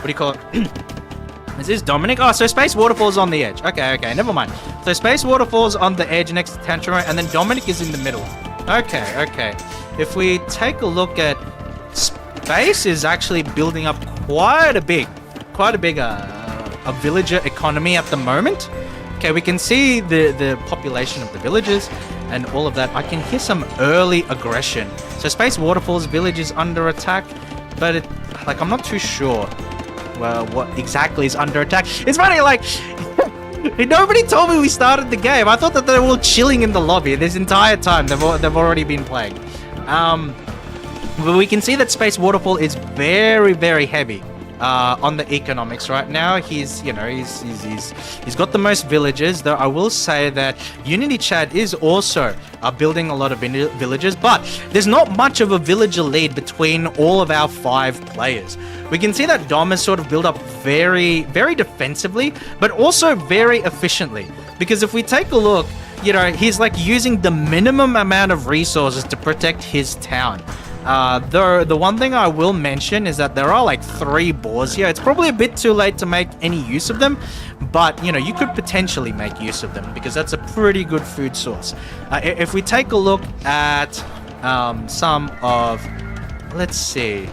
do you call it? Is this Dominic? Oh, so Space Waterfall's on the edge. Okay, never mind. So Space Waterfall's on the edge next to Tantrumer, and then Dominic is in the middle. Okay. If we take a look at Space, is actually building up quite a big a villager economy at the moment. Okay, we can see the population of the villagers and all of that. I can hear some early aggression. So Space Waterfall's village is under attack, but I'm not too sure what exactly is under attack. It's funny, nobody told me we started the game. I thought that they were all chilling in the lobby this entire time. They've already been playing. But we can see that Space Waterfall is very, very heavy on the economics right now. He's got the most villagers, though I will say that Unity Chat is also building a lot of villagers, but there's not much of a villager lead between all of our 5 players. We can see that Dom has sort of built up very, very defensively, but also very efficiently. Because if we take a look, he's using the minimum amount of resources to protect his town. The one thing I will mention is that there are 3 boars here. It's probably a bit too late to make any use of them, but you could potentially make use of them because that's a pretty good food source. If we take a look at some of, let's see.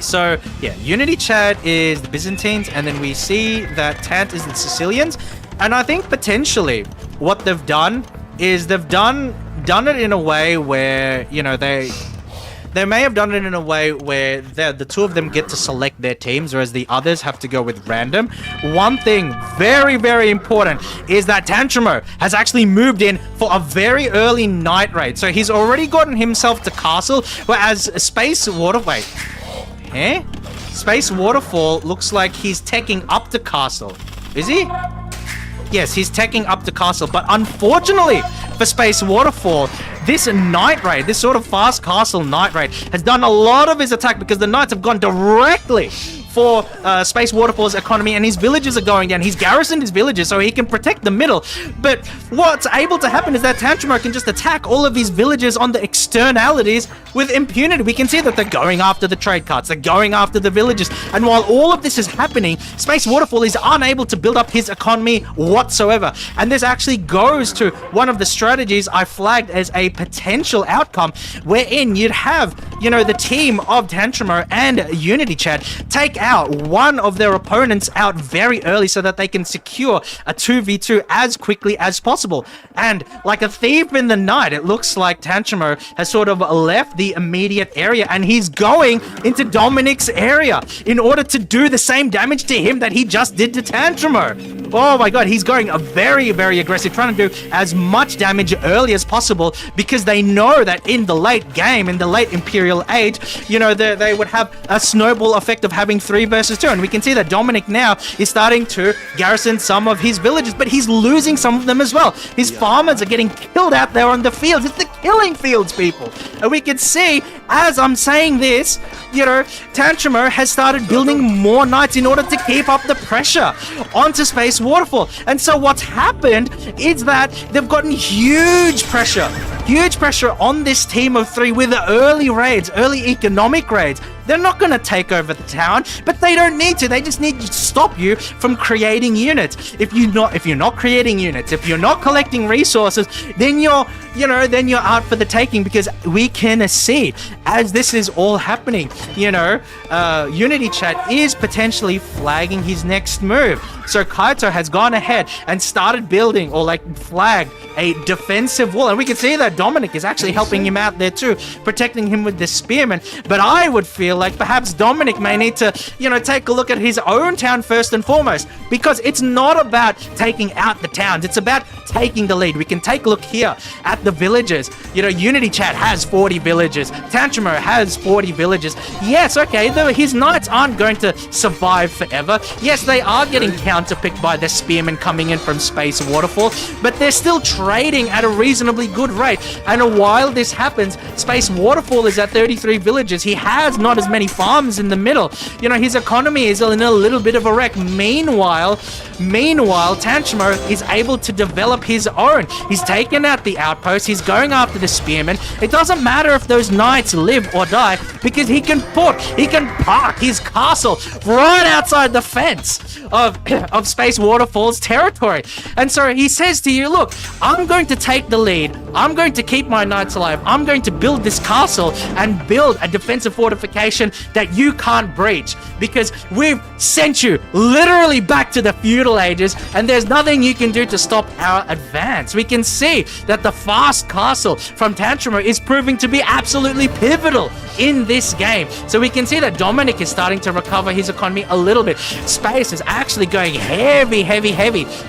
So yeah, Unity Chat is the Byzantines, and then we see that Tant is the Sicilians. And I think potentially what they've done is they've done it in a way where they may have done it in a way where the 2 of them get to select their teams, whereas the others have to go with random. One thing very, very important is that Tantrumer has actually moved in for a very early night raid. So he's already gotten himself to castle, whereas Space Waterfall looks like he's teching up to castle. Is he? Yes, he's teching up to castle, but unfortunately for Space Waterfall, this night raid, this sort of fast castle night raid, has done a lot of his attack because the knights have gone directly for Space Waterfall's economy, and his villages are going down. He's garrisoned his villages so he can protect the middle. But what's able to happen is that Tantrumer can just attack all of his villages on the externalities with impunity. We can see that they're going after the trade carts, they're going after the villages, and while all of this is happening, Space Waterfall is unable to build up his economy whatsoever. And this actually goes to one of the strategies I flagged as a potential outcome, wherein you'd have, the team of Tantrumer and Unity Chat take out one of their opponents out very early so that they can secure a 2v2 as quickly as possible. And like a thief in the night, it looks like Tantramo has sort of left the immediate area and he's going into Dominic's area in order to do the same damage to him that he just did to Tantramo. Oh my god, he's going a very, very aggressive, trying to do as much damage early as possible because they know that in the late game, in the late Imperial Age, you know, they would have a snowball effect of having 3 versus 2. And we can see that Dominic now is starting to garrison some of his villages, but he's losing some of them as well. His farmers are getting killed out there on the fields. It's the killing fields, people. And we can see, as I'm saying this, you know, Tantramo has started building more knights in order to keep up the pressure onto Space Waterfall. And so what's happened is that they've gotten huge pressure on this team of 3 with the early raids, early economic raids. They're not going to take over the town, but they don't need to. They just need to stop you from creating units. If you're not creating units, if you're not collecting resources, then you're out for the taking, because we can see as this is all happening, you know, Unity Chat is potentially flagging his next move. So Kaito has gone ahead and started building, or like flagged, a defensive wall. And we can see that Dominic is actually helping him out there too, protecting him with the spearmen. But I would feel like perhaps Dominic may need to, you know, take a look at his own town first and foremost, because it's not about taking out the towns. It's about taking the lead. We can take a look here at the villages. You know, Unity Chat has 40 villages. Tantramo has 40 villages. Yes, okay, his knights aren't going to survive forever. Yes, they are getting counterpicked by the spearmen coming in from Space Waterfall, but they're still trading at a reasonably good rate. And while this happens, Space Waterfall is at 33 villages. He has not as many farms in the middle. You know, his economy is in a little bit of a wreck. Meanwhile, Tantramo is able to develop his own. He's taken out the outpost. He's going after the spearmen. It doesn't matter if those knights live or die, because he can park his castle right outside the fence of Space Waterfall's territory. And so he says to you, look, I'm going to take the lead. I'm going to keep my knights alive. I'm going to build this castle and build a defensive fortification that you can't breach, because we've sent you literally back to the feudal ages, and there's nothing you can do to stop our advance. We can see that the fast castle from Tantramo is proving to be absolutely pivotal in this game. So we can see that Dominic is starting to recover his economy a little bit. Space is actually going heavy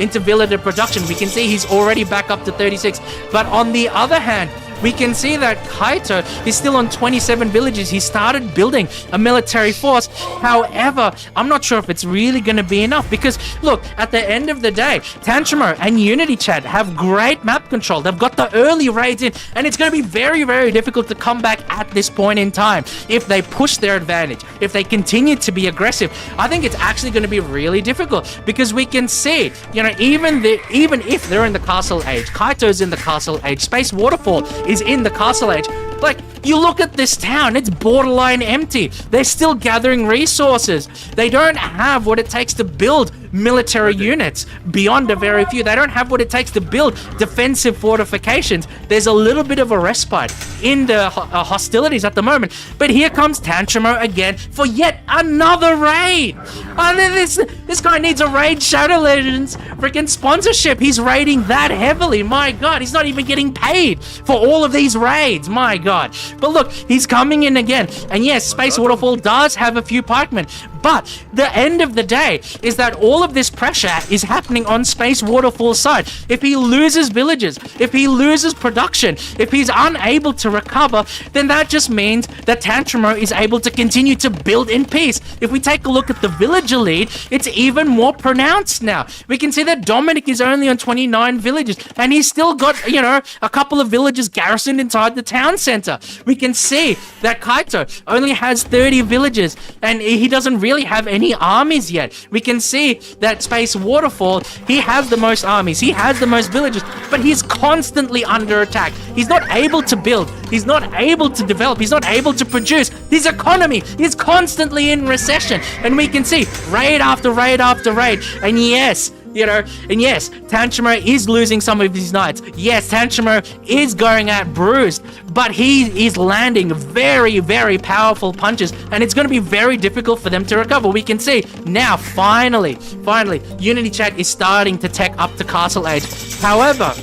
into villager production. We can see he's already back up to 36. But on the other hand, we can see that Kaito is still on 27 villages. He started building a military force. However, I'm not sure if it's really going to be enough, because look, at the end of the day, Tantramo and Unity Chat have great map control. They've got the early raids in, and it's going to be very, very difficult to come back at this point in time. If they push their advantage, if they continue to be aggressive, I think it's actually going to be really difficult, because we can see, you know, even if they're in the castle age, Kaito's in the castle age, Space Waterfall is in the castle age. Like, you look at this town, it's borderline empty. They're still gathering resources. They don't have what it takes to build military units beyond a very few. They don't have what it takes to build defensive fortifications. There's a little bit of a respite in the hostilities at the moment. But here comes Tantramo again for yet another raid. And this guy needs a Raid Shadow Legends freaking sponsorship. He's raiding that heavily. My God, he's not even getting paid for all of these raids. My God. But look, he's coming in again. And yes, Space Waterfall does have a few pikemen. But the end of the day is that all of this pressure is happening on Space Waterfall's side. If he loses villages, if he loses production, if he's unable to recover, then that just means that Tantramo is able to continue to build in peace. If we take a look at the villager lead, it's even more pronounced now. We can see that Dominic is only on 29 villages, and he's still got, you know, a couple of villages garrisoned inside the town center. We can see that Kaito only has 30 villages, and he doesn't really have any armies yet. We can see that Space Waterfall, he has the most armies, he has the most villages, but he's constantly under attack. He's not able to build, he's not able to develop, he's not able to produce. His economy is constantly in recession, and we can see raid after raid after raid. And yes, And yes, Tantramo is losing some of his knights. Yes, Tantramo is going out bruised, but he is landing very, very powerful punches, and it's going to be very difficult for them to recover. We can see now, finally, Unity Chat is starting to tech up to Castle Age. However,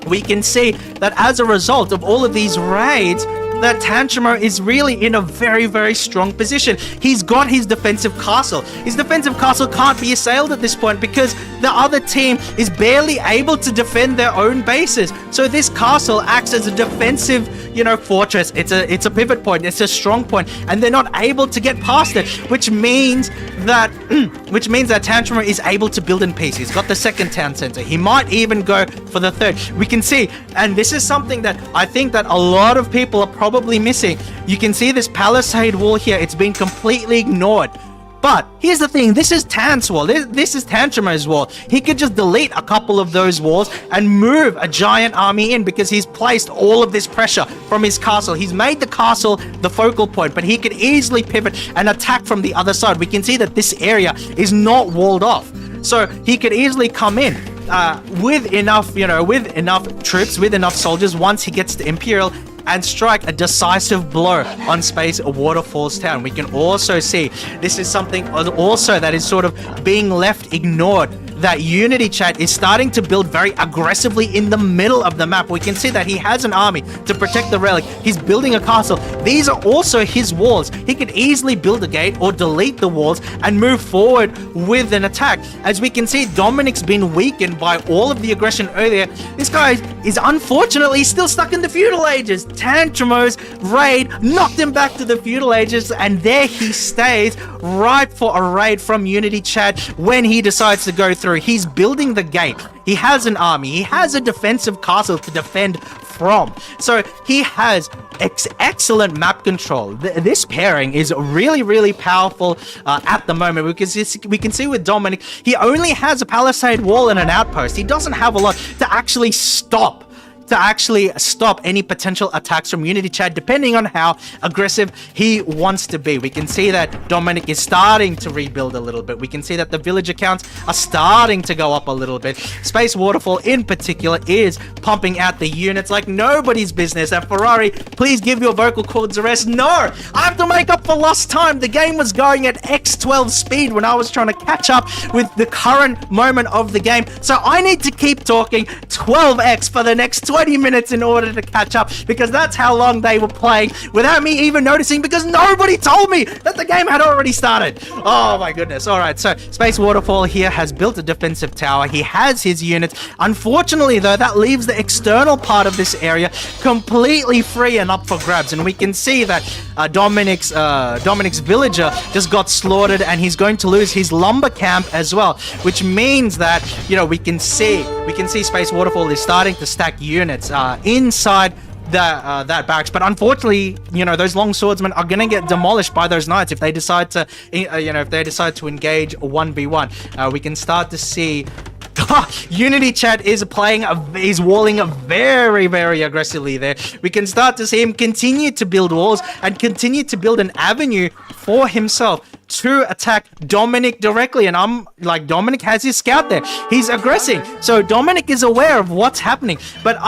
we can see that as a result of all of these raids, that Tantramo is really in a very, very strong position. He's got his defensive castle. His defensive castle can't be assailed at this point because the other team is barely able to defend their own bases. So this castle acts as a defensive, fortress. It's a pivot point. It's a strong point, and they're not able to get past it, which means that Tantramo is able to build in peace. He's got the second town center. He might even go for the third. We can see, and this is something that I think that a lot of people are probably missing. You can see this palisade wall here. It's been completely ignored. But here's the thing, this is Tan's wall, this is Tantramo's wall. He could just delete a couple of those walls and move a giant army in because he's placed all of this pressure from his castle. He's made the castle the focal point, but he could easily pivot and attack from the other side. We can see that this area is not walled off. So he could easily come in with enough, with enough troops, with enough soldiers once he gets to Imperial, and strike a decisive blow on Space Waterfalls Town. We can also see this is something also that is sort of being left ignored, that Unity Chat is starting to build very aggressively in the middle of the map. We can see that he has an army to protect the relic. He's building a castle. These are also his walls. He could easily build a gate or delete the walls and move forward with an attack. As we can see, Dominic's been weakened by all of the aggression earlier. This guy is unfortunately still stuck in the feudal ages. Tantramo's raid knocked him back to the feudal ages, and there he stays, ripe for a raid from Unity Chat when he decides to go through. He's building the gate. He has an army. He has a defensive castle to defend from. So he has excellent map control. This pairing is really, really powerful at the moment, because we can see with Dominic, he only has a palisade wall and an outpost. He doesn't have a lot to actually stop any potential attacks from Unity Chat, depending on how aggressive he wants to be. We can see that Dominic is starting to rebuild a little bit. We can see that the villager counts are starting to go up a little bit. Space Waterfall in particular is pumping out the units like nobody's business. And Ferrari, please give your vocal cords a rest. No, I have to make up for lost time. The game was going at X12 speed when I was trying to catch up with the current moment of the game. So I need to keep talking 12x for the next 20 minutes in order to catch up, because that's how long they were playing without me even noticing, because nobody told me that the game had already started. Oh my goodness. All right, so Space Waterfall here has built a defensive tower. He has his units. Unfortunately though, that leaves the external part of this area completely free and up for grabs, and we can see that Dominic's villager just got slaughtered, and he's going to lose his lumber camp as well, which means that we can see Space Waterfall is starting to stack units inside that barracks. But unfortunately, those long swordsmen are gonna get demolished by those knights if they decide to engage 1v1. We can start to see Unity Chat is walling very, very aggressively there. We can start to see him continue to build walls and continue to build an avenue for himself to attack Dominic directly. And I'm like, Dominic has his scout there. He's aggressing. So Dominic is aware of what's happening. But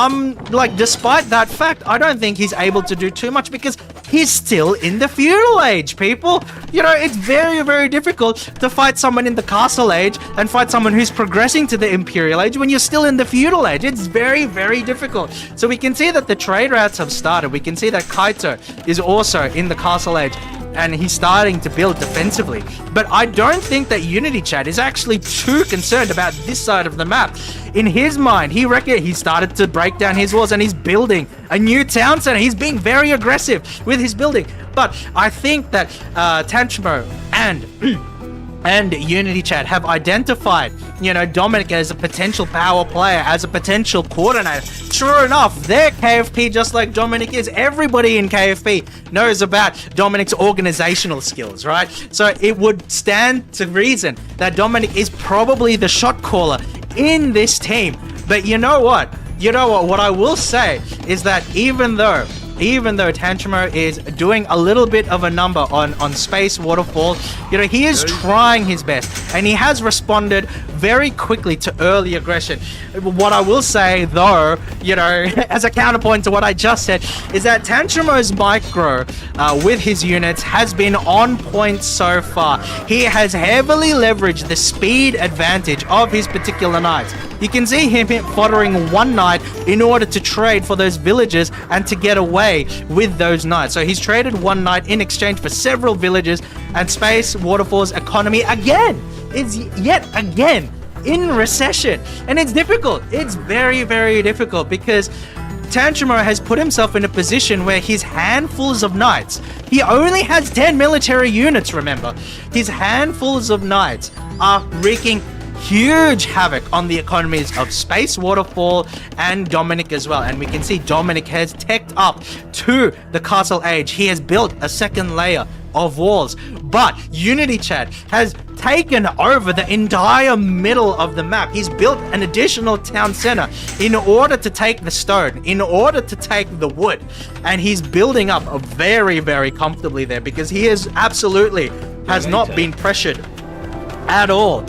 despite that fact, I don't think he's able to do too much because he's still in the feudal age, people. It's very, very difficult to fight someone in the castle age and fight someone who's progressing to the imperial age when you're still in the feudal age. It's very, very difficult. So we can see that the trade routes have started. We can see that Kaito is also in the castle age, and he's starting to build defensively. But I don't think that Unity Chat is actually too concerned about this side of the map. In his mind, he started to break down his walls, and he's building a new town center. He's being very aggressive with his building. But I think that Tantramo and Unity Chat have identified, Dominic as a potential power player, as a potential coordinator. Sure enough, they're KFP just like Dominic is. Everybody in KFP knows about Dominic's organizational skills, right? So it would stand to reason that Dominic is probably the shot caller in this team. But you know what? What I will say is that even though even though Tantramo is doing a little bit of a number on Space Waterfall, he is trying his best, and he has responded very quickly to early aggression. What I will say, though, as a counterpoint to what I just said, is that Tantramo's micro with his units has been on point so far. He has heavily leveraged the speed advantage of his particular knights. You can see him foddering one knight in order to trade for those villages and to get away with those knights. So he's traded one knight in exchange for several villages, and Space Waterfall's economy is yet again in recession. And it's difficult. It's very, very difficult because Tantramo has put himself in a position where his handfuls of knights, he only has 10 military units, remember. His handfuls of knights are wreaking huge havoc on the economies of Space Waterfall and Dominic as well. And we can see Dominic has teched up to the castle age. He has built a second layer of walls, but Unity Chat has taken over the entire middle of the map. He's built an additional town center in order to take the stone, in order to take the wood, and he's building up very, very comfortably there because he has not been pressured at all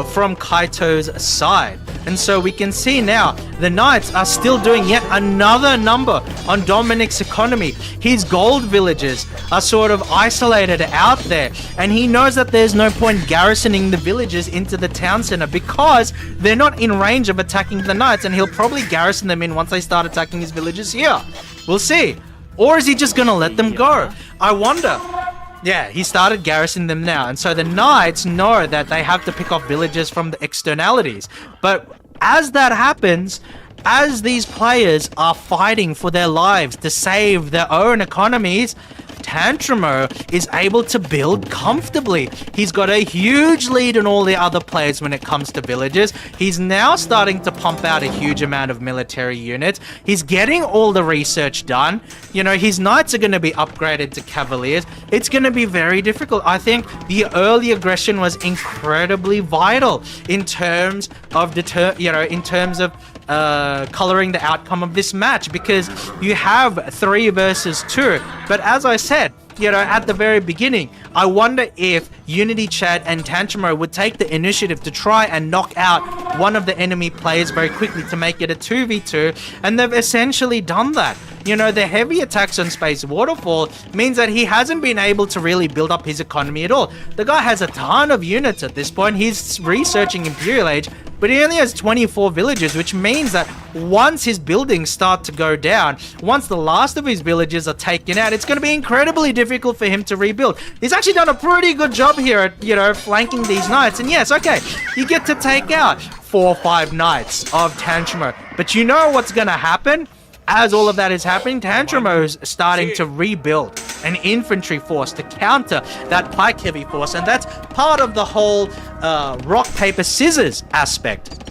from Kaito's side. And so we can see now the Knights are still doing yet another number on Dominic's economy. His gold villages are sort of isolated out there, and he knows that there's no point garrisoning the villages into the town center because they're not in range of attacking the Knights, and he'll probably garrison them in once they start attacking his villages here. We'll see. Or is he just gonna let them go? I wonder. Yeah, he started garrisoning them now, and so the Knights know that they have to pick off villages from the externalities. But as that happens, as these players are fighting for their lives to save their own economies, Tantramo is able to build comfortably. He's got a huge lead on all the other players when it comes to villages. He's now starting to pump out a huge amount of military units. He's getting all the research done. His knights are going to be upgraded to cavaliers. It's going to be very difficult. I think the early aggression was incredibly vital in terms of coloring the outcome of this match, because you have 3 versus 2. But as I said, at the very beginning, I wonder if Unity Chat and Tantramo would take the initiative to try and knock out one of the enemy players very quickly to make it a 2v2, and they've essentially done that. The heavy attacks on Space Waterfall means that he hasn't been able to really build up his economy at all. The guy has a ton of units at this point. He's researching Imperial Age, but he only has 24 villages, which means that once his buildings start to go down, once the last of his villages are taken out, it's going to be incredibly difficult for him to rebuild. He's actually done a pretty good job here at, flanking these knights. And yes, okay, you get to take out 4 or 5 knights of Tantramo. But you know what's going to happen? As all of that is happening, Tantramo's starting to rebuild an infantry force to counter that pike heavy force, and that's part of the whole rock, paper, scissors aspect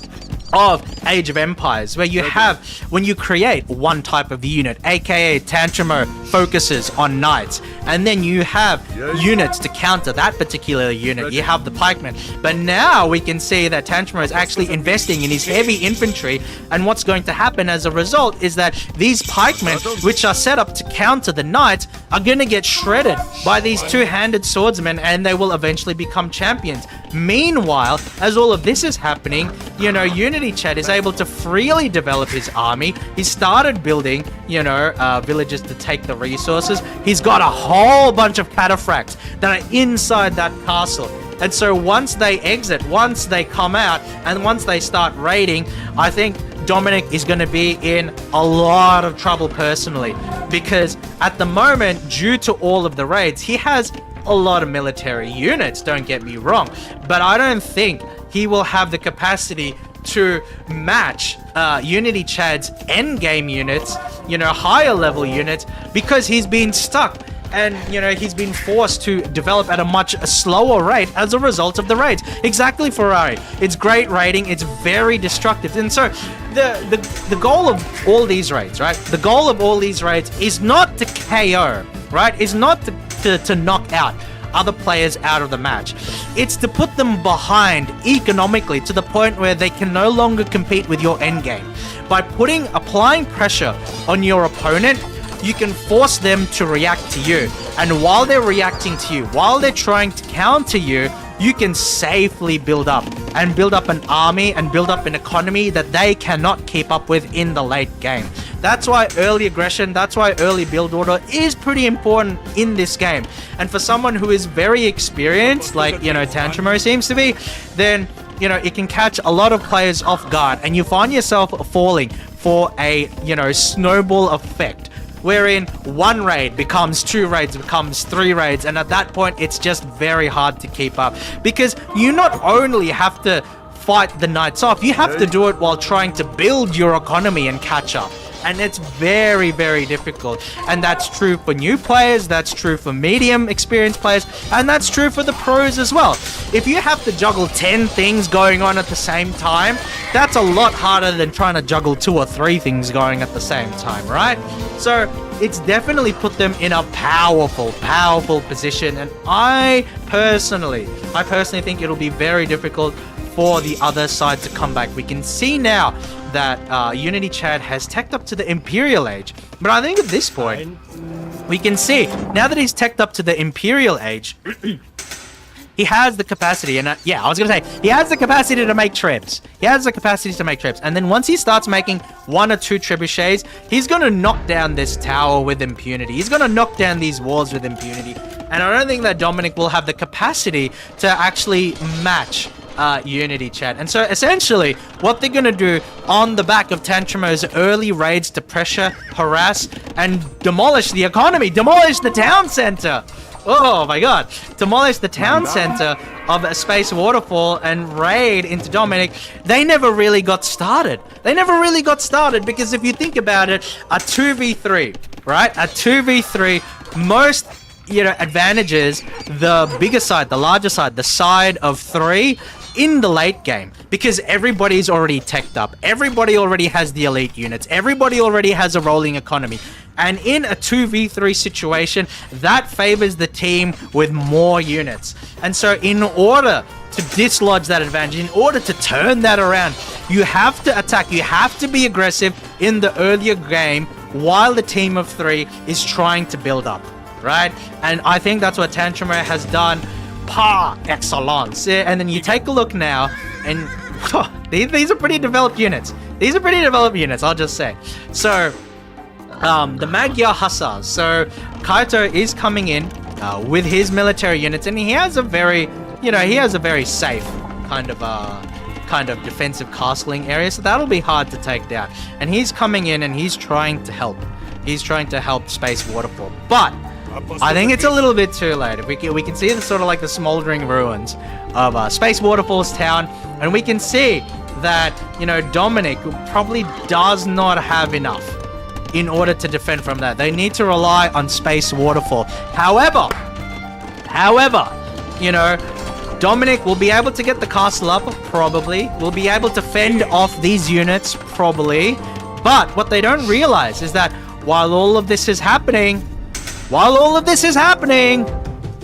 of Age of Empires, where you have, when you create one type of unit, aka Tantramo focuses on knights, and then you have units to counter that particular unit. You have the pikemen, but now we can see that Tantramo is actually investing in his heavy infantry, and what's going to happen as a result is that these pikemen, which are set up to counter the knights, are going to get shredded by these two-handed swordsmen, and they will eventually become champions. Meanwhile, as all of this is happening, Unity Chat is able to freely develop his army. He started building, villages to take the resources. He's got a whole bunch of cataphracts that are inside that castle. And so once they exit, once they come out, and once they start raiding, I think Dominic is going to be in a lot of trouble personally, because at the moment, due to all of the raids, he has a lot of military units, don't get me wrong, but I don't think he will have the capacity to match Unity Chat's endgame units, higher level units, because he's been stuck. And, he's been forced to develop at a much slower rate as a result of the raids. Exactly, Ferrari. It's great raiding. It's very destructive. And so the goal of all these raids, right? The goal of all these raids is not to KO, right? Is not to knock out other players out of the match. It's to put them behind economically to the point where they can no longer compete with your endgame. By applying pressure on your opponent, you can force them to react to you. And while they're reacting to you, while they're trying to counter you, you can safely build up an army and build up an economy that they cannot keep up with in the late game. That's why early aggression, that's why early build order is pretty important in this game. And for someone who is very experienced, like, you know, Tantramo seems to be, then, you know, it can catch a lot of players off guard and you find yourself falling for a, you know, snowball effect, wherein one raid becomes 2 raids, becomes 3 raids, and at that point it's just very hard to keep up, because you not only have to fight the knights off, you have to do it while trying to build your economy and catch up. And it's very, very difficult. And that's true for new players, that's true for medium experienced players, and that's true for the pros as well. If you have to juggle 10 things going on at the same time, that's a lot harder than trying to juggle 2 or 3 things going at the same time, right? So it's definitely put them in a powerful position. And I personally think it'll be very difficult for the other side to come back. We can see now that Unity Chad has teched up to the Imperial Age. But I think at this point, we can see, now that he's teched up to the Imperial Age, he has the capacity, and yeah, I was going to say, he has the capacity to make trebs. He has the capacity to make trebs. And then once he starts making 1 or 2 trebuchets, he's going to knock down this tower with impunity. He's going to knock down these walls with impunity. And I don't think that Dominic will have the capacity to actually match Unity Chat. And so essentially what they're going to do on the back of Tantramo's early raids to pressure, harass, and demolish the economy, demolish the town center. Oh my god. Demolish the town center of a Space Waterfall and raid into Dominic. They never really got started. Because if you think about it, a 2v3, right? A 2v3, most, you know, advantages the bigger side, the larger side, the side of 3 in the late game, because everybody's already teched up. Everybody already has the elite units. Everybody already has a rolling economy. And in a 2v3 situation, that favors the team with more units. And so in order to dislodge that advantage, in order to turn that around, you have to attack, you have to be aggressive in the earlier game while the team of 3 is trying to build up, right? And I think that's what Tantramo has done par excellence. And then you take a look now, and these are pretty developed units. I'll just say. So the Magyar Hussars. So Kaito is coming in with his military units, and he has a very safe kind of defensive castling area, so that'll be hard to take down. And he's coming in and he's trying to help Space Waterfall, but I think it's a little bit too late. We can see the sort of like the smoldering ruins of Space Waterfall's town, and we can see that, you know, Dominic probably does not have enough in order to defend from that. They need to rely on Space Waterfall. However, you know, Dominic will be able to get the castle up, probably. Will be able to fend off these units, probably. But what they don't realize is that while all of this is happening,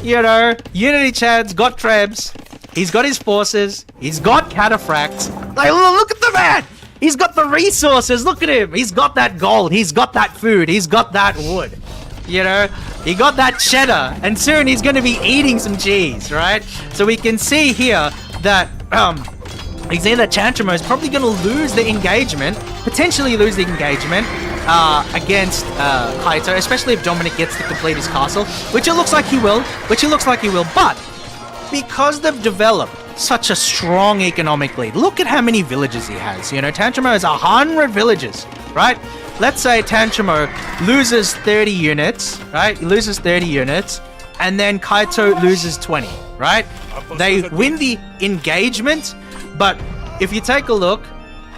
you know, Unity Chad's got trebs, he's got his forces, he's got cataphracts. Like, look at the man! He's got the resources, look at him! He's got that gold, he's got that food, he's got that wood. You know, he got that cheddar, and soon he's going to be eating some cheese, right? So we can see here that Tantramo is probably going to lose the engagement, potentially lose the engagement against Kaito, especially if Dominic gets to complete his castle, which it looks like he will, but because they've developed such a strong economic lead, look at how many villages he has. You know, Tantramo has 100 villages, right? Let's say Tantramo loses 30 units, right? He loses 30 units, and then Kaito loses 20, right? They win the engagement, but if you take a look,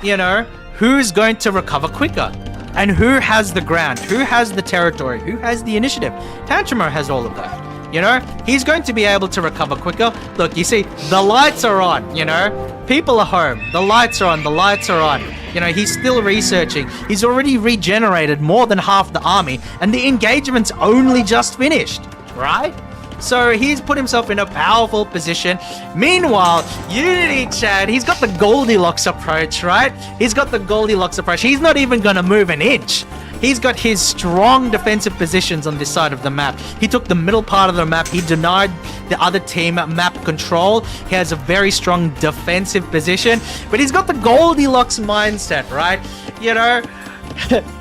you know, who's going to recover quicker? And who has the ground? Who has the territory? Who has the initiative? Tantramo has all of that. You know, he's going to be able to recover quicker. Look, you see, the lights are on, you know? People are home. The lights are on. You know, he's still researching. He's already regenerated more than half the army, and the engagement's only just finished, right? So he's put himself in a powerful position. Meanwhile, Unity Chad, he's got the Goldilocks approach, right? He's not even going to move an inch. He's got his strong defensive positions on this side of the map. He took the middle part of the map. He denied the other team map control. He has a very strong defensive position, but he's got the Goldilocks mindset, right? You know,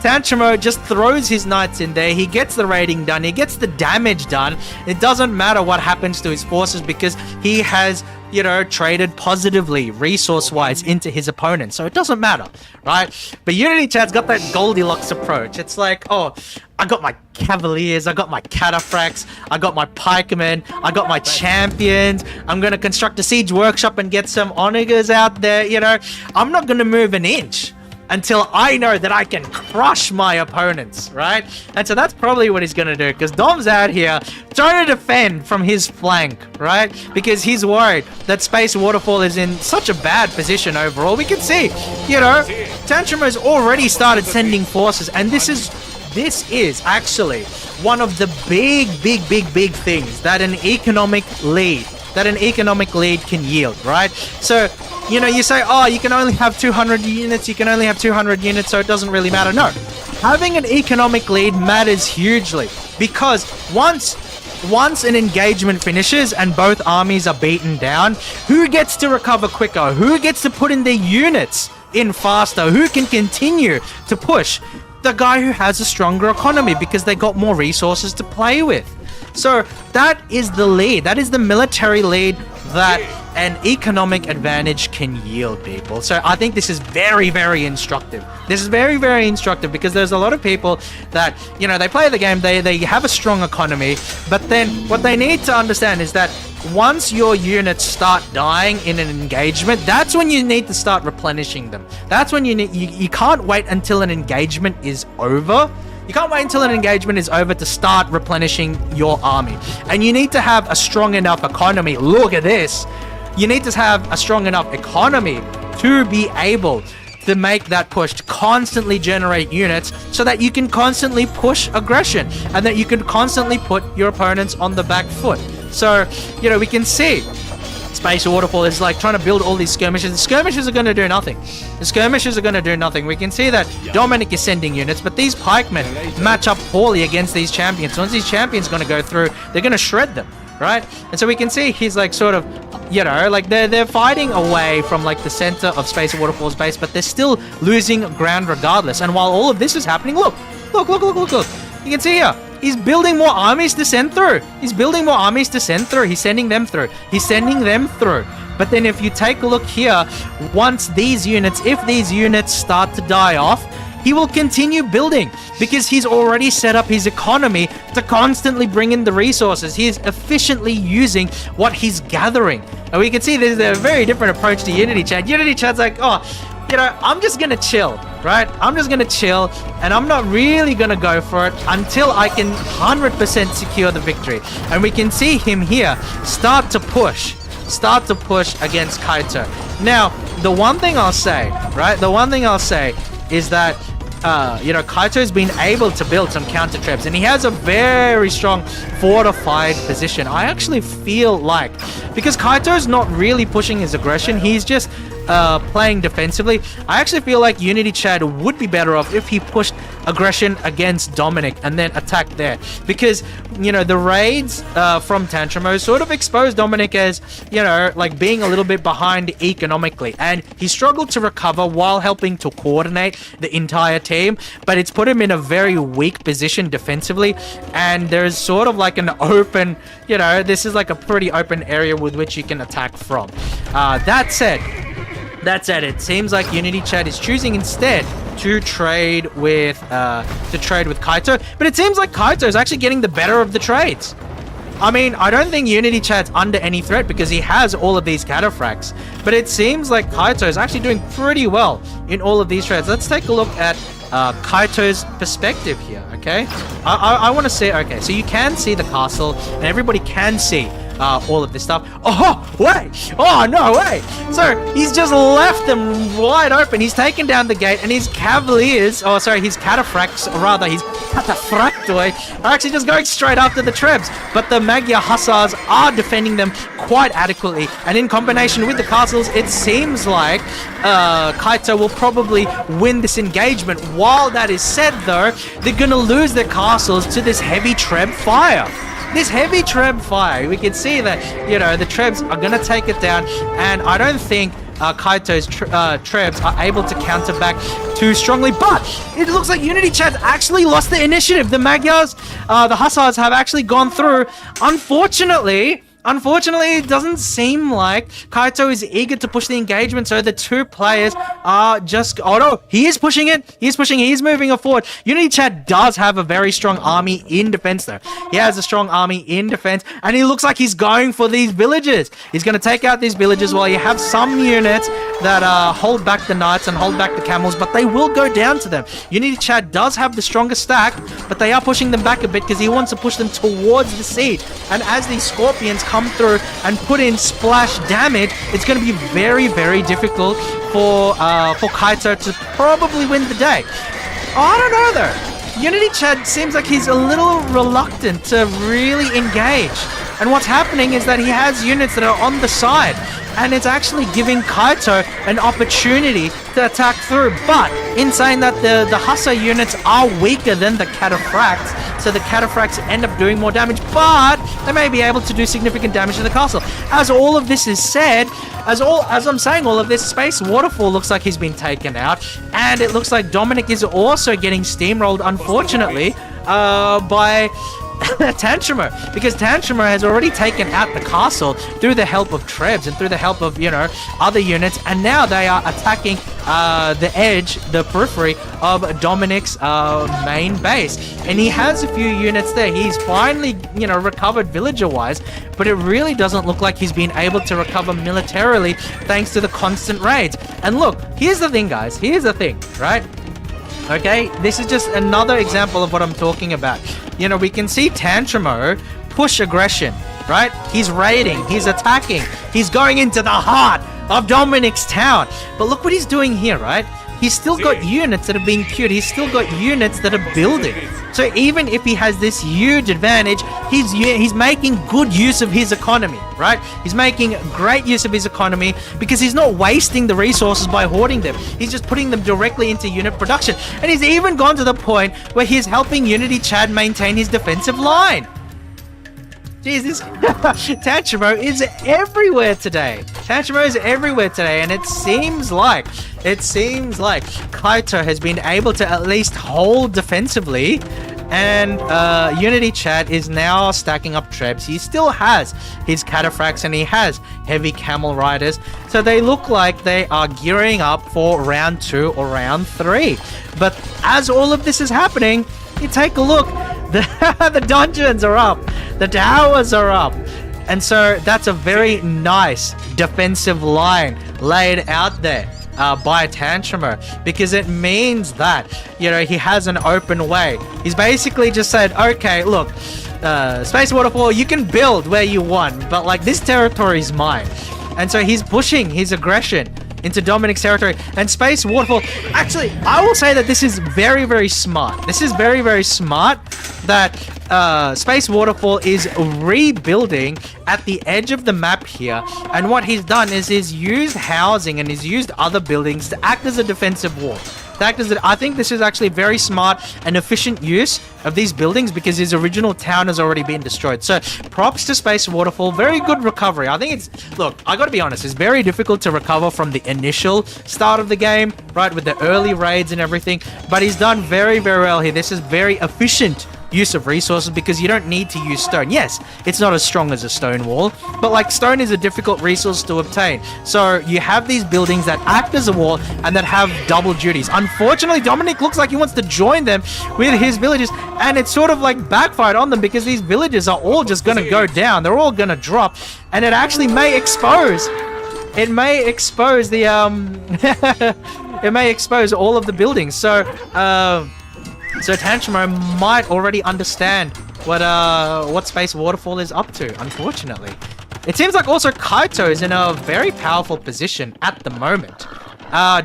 Tantramo just throws his knights in there. He gets the raiding done. He gets the damage done. It doesn't matter what happens to his forces because he has, you know, traded positively resource-wise into his opponent. So it doesn't matter, right? But Unity Chat's got that Goldilocks approach. It's like, oh, I got my Cavaliers, I got my Cataphracts, I got my Pikemen, I got my Champions. I'm going to construct a Siege Workshop and get some Onagers out there, you know. I'm not going to move an inch until I know that I can crush my opponents, right? And so that's probably what he's going to do, because Dom's out here trying to defend from his flank, right? Because he's worried that Space Waterfall is in such a bad position overall. We can see, you know, Tantramo's already started sending forces, and this is actually one of the big things that an economic lead can yield, right? So, you know, you say, oh, you can only have 200 units, so it doesn't really matter. No, having an economic lead matters hugely, because once an engagement finishes and both armies are beaten down, who gets to recover quicker? Who gets to put in their units in faster? Who can continue to push? The guy who has a stronger economy, because they got more resources to play with. So that is the lead. That is the military lead that an economic advantage can yield, people. So I think this is very instructive. This is very instructive, because there's a lot of people that, you know, they play the game, they have a strong economy, but then what they need to understand is that once your units start dying in an engagement, that's when you need to start replenishing them. That's when you can't wait until an engagement is over. You can't wait until an engagement is over to start replenishing your army. And you need to have a strong enough economy. Look at this. You need to have a strong enough economy to be able to make that push, to constantly generate units so that you can constantly push aggression and that you can constantly put your opponents on the back foot. So, you know, we can see Space Waterfall is like trying to build all these skirmishes. The skirmishes are going to do nothing. We can see that Dominic is sending units, but these pikemen match up poorly against these champions. Once these champions are going to go through, they're going to shred them, right? And so we can see he's like sort of, you know, like they're fighting away from like the center of Space Waterfall's base, but they're still losing ground regardless. And while all of this is happening, look. You can see here, he's building more armies to send through. He's sending them through. But then if you take a look here, if these units start to die off, he will continue building, because he's already set up his economy to constantly bring in the resources. He is efficiently using what he's gathering. And we can see there's a very different approach to Unity Chat. Unity Chat's like, oh, you know, I'm just gonna chill, right? I'm just gonna chill, and I'm not really gonna go for it until I can 100% secure the victory. And we can see him here start to push against Kaito. Now, the one thing I'll say is that you know, Kaito's been able to build some counter traps, and he has a very strong fortified position. I actually feel like, because Kaito's not really pushing his aggression, he's just playing defensively, I actually feel like Unity Chat would be better off if he pushed aggression against Dominic and then attacked there, because, you know, the raids from Tantramo sort of exposed Dominic as, you know, like being a little bit behind economically, and he struggled to recover while helping to coordinate the entire team, but it's put him in a very weak position defensively, and there's sort of like an open, you know, this is like a pretty open area with which you can attack from. That said, it seems like Unity Chat is choosing instead to trade with Kaito, but it seems like Kaito is actually getting the better of the trades. I mean, I don't think Unity Chat's under any threat because he has all of these cataphracts, but it seems like Kaito is actually doing pretty well in all of these trades. Let's take a look at Kaito's perspective here, okay? I want to say, okay, so you can see the castle, and everybody can see all of this stuff. Oh, wait! Oh, no way! So, he's just left them wide open. He's taken down the gate, and his Cavaliers, his Cataphracts, rather, his Cataphractoi, are actually just going straight after the Trebs. But the Magyar Hussars are defending them quite adequately. And in combination with the castles, it seems like Kaito will probably win this engagement. While that is said, though, they're going to lose their castles to this heavy Treb fire. This heavy Treb fire, we can see that, the Trebs are going to take it down, and I don't think Kaito's Trebs are able to counter back too strongly, but it looks like Unity Chat actually lost the initiative. The Magyars, the Hussars have actually gone through. Unfortunately, it doesn't seem like Kaito is eager to push the engagement, so the two players are just... Oh no, he is pushing it. He is moving it forward. Unity Chat does have a very strong army in defense, though. He has a strong army in defense, and he looks like he's going for these villages. He's going to take out these villages while you have some units that hold back the knights and hold back the camels, but they will go down to them. Unity Chat does have the strongest stack, but they are pushing them back a bit because he wants to push them towards the siege. And as these scorpions come through and put in splash damage, it's going to be very, very difficult for Kaito to probably win the day. I don't know though. Unity Chat seems like he's a little reluctant to really engage. And what's happening is that he has units that are on the side, and it's actually giving Kaito an opportunity to attack through. But in saying that, the Hussar units are weaker than the Cataphracts, so the Cataphracts end up doing more damage, but they may be able to do significant damage to the castle. As all of this is said, as I'm saying all of this, Space Waterfall looks like he's been taken out, and it looks like Dominic is also getting steamrolled, unfortunately, by Tantramo, because Tantramo has already taken out the castle through the help of Trebs and through the help of, other units, and now they are attacking the edge, the periphery of Dominic's main base. And he has a few units there. He's finally, recovered villager-wise, but it really doesn't look like he's been able to recover militarily thanks to the constant raids. And look, here's the thing, guys. Here's the thing, right? Okay, this is just another example of what I'm talking about. We can see Tantramo push aggression, right? He's raiding, he's attacking, he's going into the heart of Dominic's town. But look what he's doing here, right? He's still got units that are being queued. He's still got units that are building. So even if he has this huge advantage, he's making good use of his economy, right? He's making great use of his economy because he's not wasting the resources by hoarding them. He's just putting them directly into unit production. And he's even gone to the point where he's helping Unity Chad maintain his defensive line. Jesus, Tantramo is everywhere today. Tantramo is everywhere today, and it seems like Kaito has been able to at least hold defensively, and Unity Chat is now stacking up Trebs. He still has his Cataphracts and he has heavy camel riders, so they look like they are gearing up for round 2 or round 3. But as all of this is happening, you take a look, the dungeons are up, the towers are up, and so that's a very nice defensive line laid out there by Tantramo, because it means that, he has an open way. He's basically just said, okay, look, Space Waterfall, you can build where you want, but like this territory is mine. And so he's pushing his aggression into Dominic's territory. And Space Waterfall, actually, I will say that this is very, very smart. This is very, very smart that Space Waterfall is rebuilding at the edge of the map here. And what he's done is he's used housing and he's used other buildings to act as a defensive wall. I think this is actually very smart and efficient use of these buildings because his original town has already been destroyed. So props to Space Waterfall. Very good recovery. I think look, I gotta be honest, it's very difficult to recover from the initial start of the game, right, with the early raids and everything, but he's done very, very well here. This is very efficient use of resources because you don't need to use stone. Yes, it's not as strong as a stone wall, but like stone is a difficult resource to obtain. So you have these buildings that act as a wall and that have double duties. Unfortunately, Dominic looks like he wants to join them with his villages, and it's sort of like backfired on them because these villages are all just going to go down. They're all going to drop, and it actually may expose. It may expose the it may expose all of the buildings. So Tantramo might already understand what Space Waterfall is up to, unfortunately. It seems like also Kaito is in a very powerful position at the moment.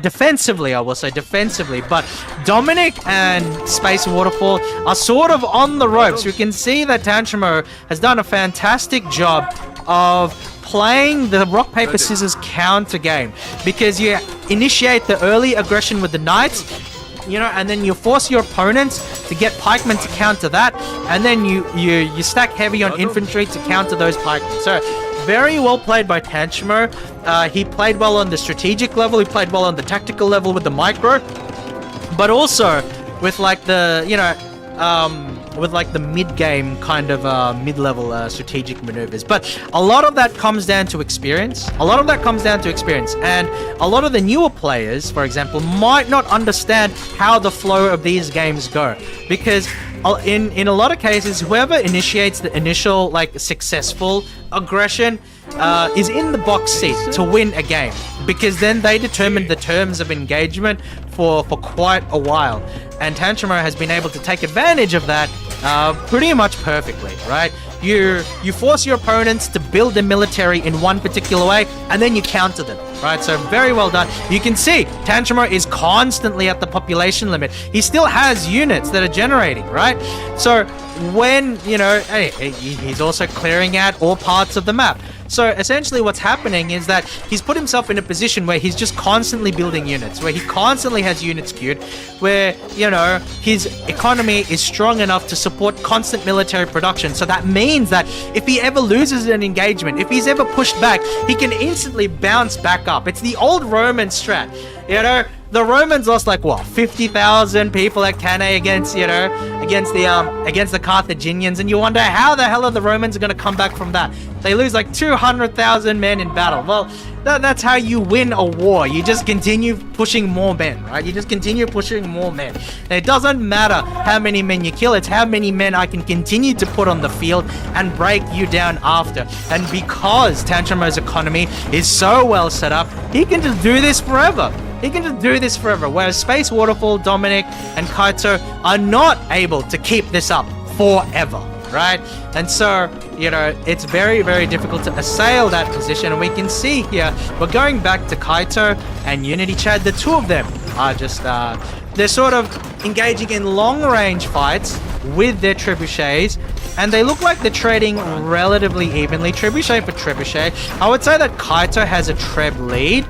Defensively, I will say defensively, but Dominic and Space Waterfall are sort of on the ropes. You can see that Tantramo has done a fantastic job of playing the rock, paper, scissors counter game, because you initiate the early aggression with the knights, you know, and then you force your opponents to get pikemen to counter that, and then you stack heavy on infantry to counter those pikemen. So very well played by Tantramo. He played well on the strategic level, he played well on the tactical level with the micro, but also with like the, you know, with like the mid-game kind of mid-level strategic maneuvers. But a lot of that comes down to experience. And a lot of the newer players, for example, might not understand how the flow of these games go, because in a lot of cases, whoever initiates the initial like successful aggression is in the box seat to win a game, because then they determine the terms of engagement for quite a while, and Tantramo has been able to take advantage of that pretty much perfectly, right? You force your opponents to build their military in one particular way, and then you counter them, right? So very well done. You can see Tantramo is constantly at the population limit. He still has units that are generating, right? So when, you know, he's also clearing out all parts of the map. So essentially what's happening is that he's put himself in a position where he's just constantly building units, where he constantly has units queued, where, you know, his economy is strong enough to support constant military production. So that means that if he ever loses an engagement, if he's ever pushed back, he can instantly bounce back up. It's the old Roman strat, you know. The Romans lost like what, 50,000 people at Cannae against the Carthaginians, and you wonder how the hell are the Romans going to come back from that? They lose like 200,000 men in battle. Well, that's how you win a war. You just continue pushing more men, right? You just continue pushing more men. And it doesn't matter how many men you kill, it's how many men I can continue to put on the field and break you down after. And because Tantramo's economy is so well set up, he can just do this forever. Whereas Space Waterfall, Dominic, and Kaito are not able to keep this up forever, right? And so, you know, it's very, very difficult to assail that position. And we can see here, we're going back to Kaito and Unity Chad. The two of them are just, they're sort of engaging in long-range fights with their trebuchets, and they look like they're trading relatively evenly, trebuchet for trebuchet. I would say that Kaito has a treb lead,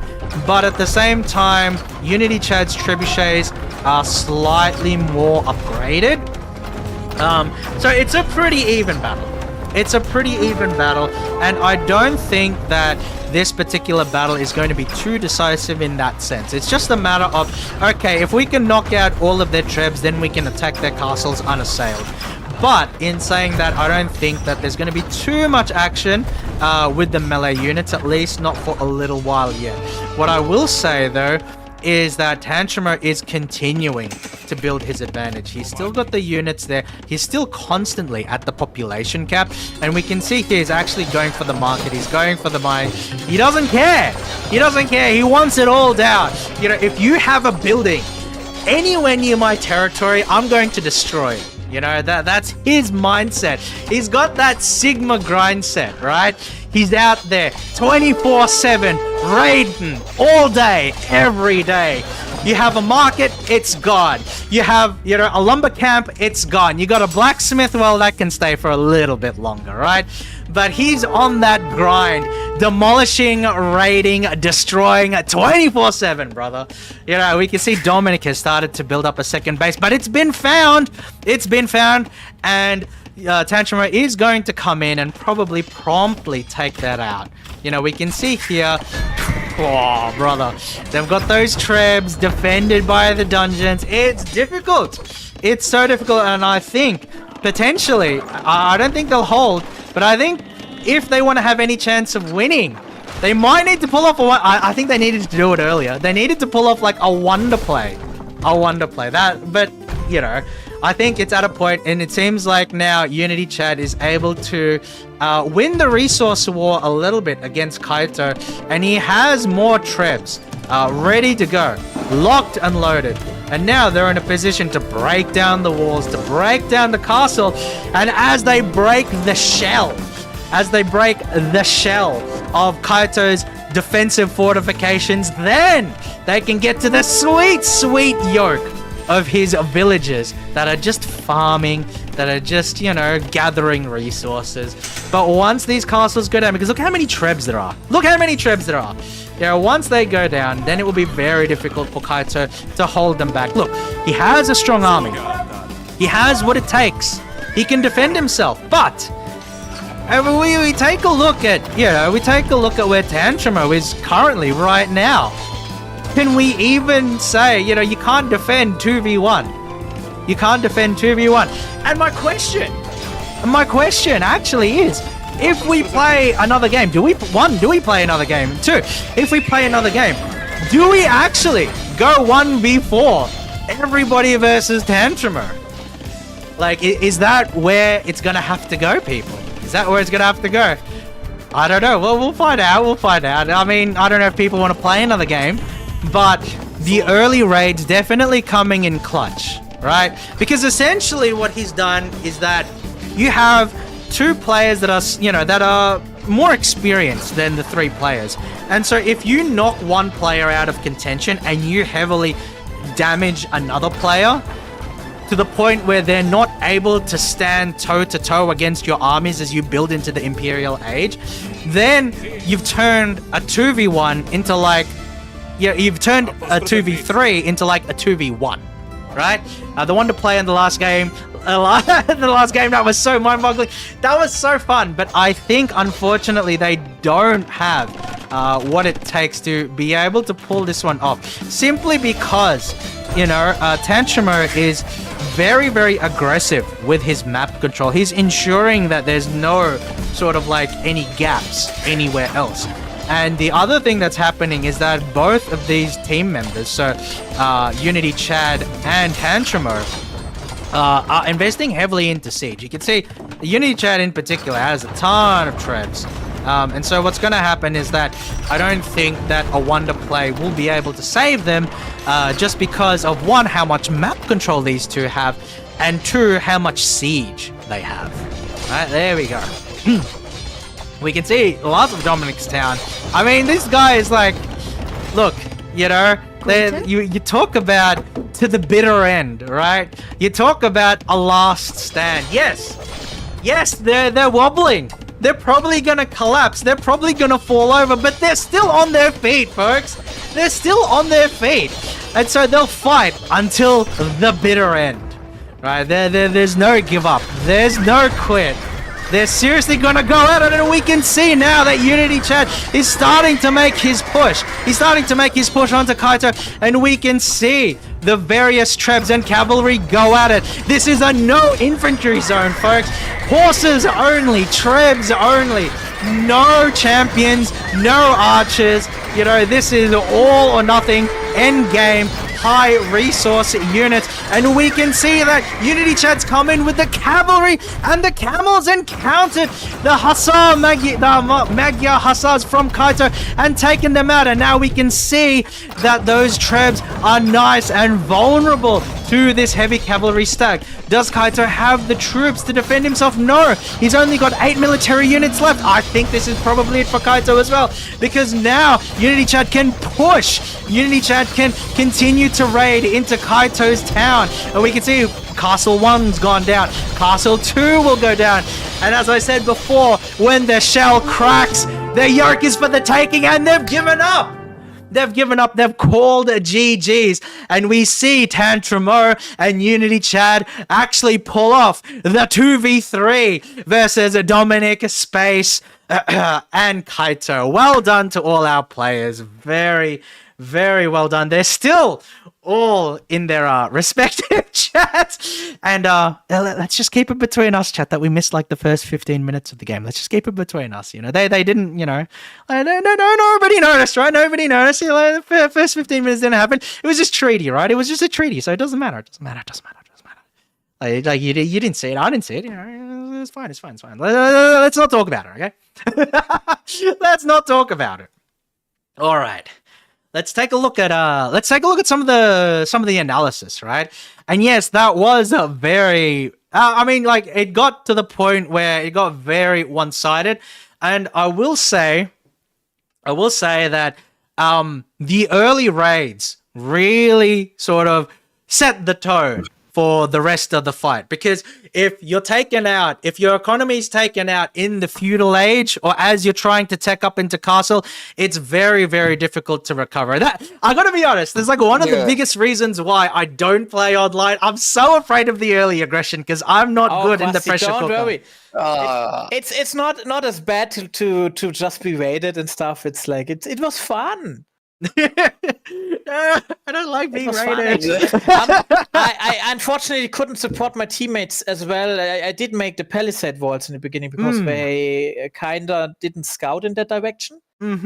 but at the same time, Unity Chad's trebuchets are slightly more upgraded. So it's a pretty even battle. And I don't think that this particular battle is going to be too decisive in that sense. It's just a matter of, okay, if we can knock out all of their trebs, then we can attack their castles unassailed. But in saying that, I don't think that there's going to be too much action with the melee units, at least not for a little while yet. What I will say, though, is that Tantramo is continuing to build his advantage. He's still got the units there. He's still constantly at the population cap. And we can see he's actually going for the market. He's going for the mine. He doesn't care. He wants it all down. You know, if you have a building anywhere near my territory, I'm going to destroy it. You know, that's his mindset. He's got that Sigma grind set, right? He's out there 24/7 raiding all day, every day. You have a market, it's gone. You have, you know, a lumber camp, it's gone. You got a blacksmith, well, that can stay for a little bit longer, right? But he's on that grind, demolishing, raiding, destroying 24/7, brother. You know, we can see Dominic has started to build up a second base, but it's been found, and Tantramo is going to come in and probably promptly take that out. You know, we can see here, oh, brother, they've got those trebs defended by the dungeons. It's difficult. It's so difficult, and I think, potentially, I don't think they'll hold, but I think if they want to have any chance of winning, they might need to pull off I think they needed to do it earlier. They needed to pull off like a wonder play. That, but, you know, I think it's at a point, and it seems like now Unity Chad is able to win the resource war a little bit against Kaito, and he has more trebs. ready to go, locked and loaded. And now they're in a position to break down the walls, to break down the castle. And as they break the shell, of Kaito's defensive fortifications, then they can get to the sweet, sweet yoke of his villagers that are just farming, that are just, you know, gathering resources. But once these castles go down, because look how many trebs there are. You know, once they go down, then it will be very difficult for Kaito to hold them back. Look, he has a strong army. He has what it takes. He can defend himself, but we take a look at, where Tantramo is currently right now. Can we even say, you know, you can't defend 2v1? You can't defend 2v1. And my question actually is, if we play another game, do we play another game? 2, if we play another game, do we actually go 1v4 everybody versus Tantramo? Like, is that where it's gonna have to go, people? Is that where it's gonna have to go? I don't know. Well, we'll find out. I mean, I don't know if people want to play another game, but the early raids definitely coming in clutch, right? Because essentially what he's done is that you have 2 players that are more experienced than the 3 players. And so if you knock one player out of contention and you heavily damage another player to the point where they're not able to stand toe-to-toe against your armies as you build into the Imperial Age, then you've turned a 2v1 into you've turned a 2v3 into like a 2v1, right? The one to play in the last game, that was so mind-boggling. That was so fun, but I think unfortunately they don't have what it takes to be able to pull this one off, simply because, you know, Tantramo is very, very aggressive with his map control. He's ensuring that there's no sort of like any gaps anywhere else. And the other thing that's happening is that both of these team members, so Unity Chad and Tantramo, are investing heavily into Siege. You can see the Unity Chad in particular has a ton of trebs. And so what's going to happen is that I don't think that a Wonder Play will be able to save them just because of, 1, how much map control these 2 have, and 2, how much Siege they have. Right, there we go. We can see lots of Dominic's town. I mean, this guy is like, look, you know, you talk about to the bitter end, right? You talk about a last stand. Yes, they're wobbling. They're probably gonna collapse. They're probably gonna fall over, but they're still on their feet, folks. They're still on their feet. And so they'll fight until the bitter end, right? There's no give up. There's no quit. They're seriously gonna go at it, and we can see now that Unity Chat is starting to make his push. He's starting to make his push onto Kaito, and we can see the various trebs and cavalry go at it. This is a no infantry zone, folks. Horses only, trebs only. No champions, no archers. You know, this is all or nothing end game. High resource units, and we can see that Unity Chat's come in with the cavalry and the camels and countered the Magyar Hussars from Kaito and taken them out, and now we can see that those trebs are nice and vulnerable to this heavy cavalry stack. Does Kaito have the troops to defend himself? No, he's only got 8 military units left. I think this is probably it for Kaito as well, because now Unity Chat can push. Unity Chat can continue to raid into Kaito's town, and we can see Castle 1's gone down, Castle 2 will go down, and as I said before, when the shell cracks, the yoke is for the taking, and they've given up. They've called GG's, and we see Tantramo and Unity Chad actually pull off the 2v3 versus Dominic, Space, and Kaito. Well done to all our players. Very, very well done. They're still all in their respective chats, and let's just keep it between us, chat, that we missed like the first 15 minutes of the game. Let's just keep it between us. You know, they didn't, you know, nobody noticed, right? Nobody noticed. You know, the first 15 minutes didn't happen. It was just treaty, right? It was just a treaty, so it doesn't matter. Like you didn't see it, I didn't see it. You know, it's fine. Let's not talk about it, okay? Let's not talk about it. All right. let's take a look at some of the analysis, right? And yes, that was a very I mean, like, it got to the point where it got very one-sided, and I will say that the early raids really sort of set the tone for the rest of the fight, because if your economy is taken out in the feudal age or as you're trying to tech up into castle, it's very, very difficult to recover. That, I gotta be honest, there's like one of the biggest reasons why I don't play online. I'm so afraid of the early aggression because I'm not good in the pressure don't cooker. worry. It's not as bad to just be raided and stuff. It's like it was fun. I don't like being raided. I unfortunately couldn't support my teammates as well. I did make the palisade walls in the beginning because they kinda didn't scout in that direction.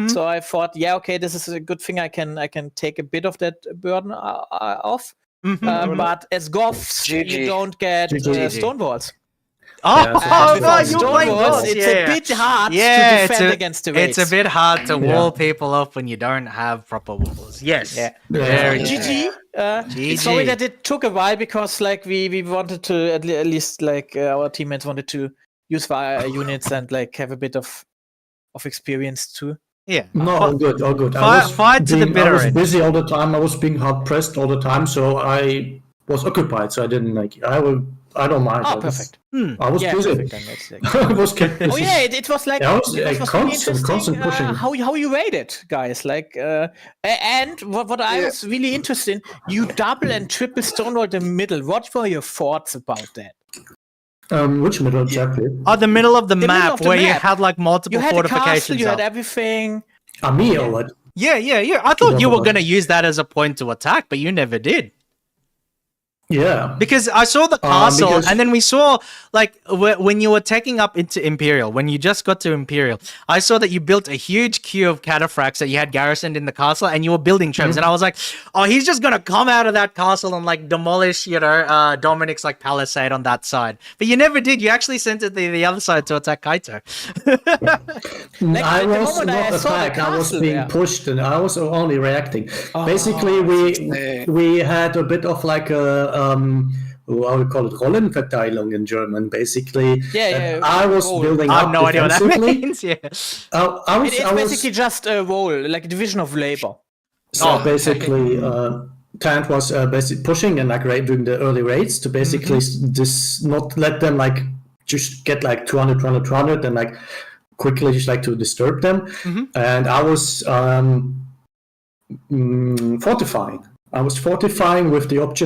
So I thought, yeah, okay, this is a good thing. I can take a bit of that burden off. But as Goths, you don't get stone walls. Oh, no, you play walls. It's a bit hard to defend against the raids. It's a bit hard to wall people up when you don't have proper walls. Yes. Yeah. Very GG. Sorry that it took a while because like we wanted to at least like our teammates wanted to use fire units and like have a bit of experience too. Yeah. No, all good. Fight to the bitter I was end. busy all the time. I was being hard pressed all the time, so I was occupied. So I didn't like. I don't mind. Oh, perfect. I was busy. Perfect, then that's I was kept busy. Oh yeah, it was like Yeah, it was really constant interesting, pushing. how you rated, guys. Like, and what I was really interested in, you double and triple stonewall the middle. What were your thoughts about that? Which middle exactly? Oh, the middle of the middle map of the where you map. had like multiple You had the fortifications. castle, you had up. everything. Me or what? Yeah. I thought you were gonna use that as a point to attack, but you never did. Yeah. Because I saw the castle, and then we saw, like, when you were taking up into Imperial, when you just got to Imperial, I saw that you built a huge queue of cataphracts that you had garrisoned in the castle, and you were building trebs, and I was like, oh, he's just gonna come out of that castle and, like, demolish, Dominic's, like, palisade on that side. But you never did. You actually sent it the other side to attack Kaito. I was not attacked. I was being pushed, and I was only reacting. Basically, we had a bit of, like, how we call it, Rollenverteilung in German, basically. I was building up. I have no idea what that means. Yeah. It's basically just a role, like a division of labor. So basically, Tant was basically pushing and like doing the early raids to basically just not let them like just get like 200 and like quickly just like to disturb them. And I was fortifying. I was fortifying with the option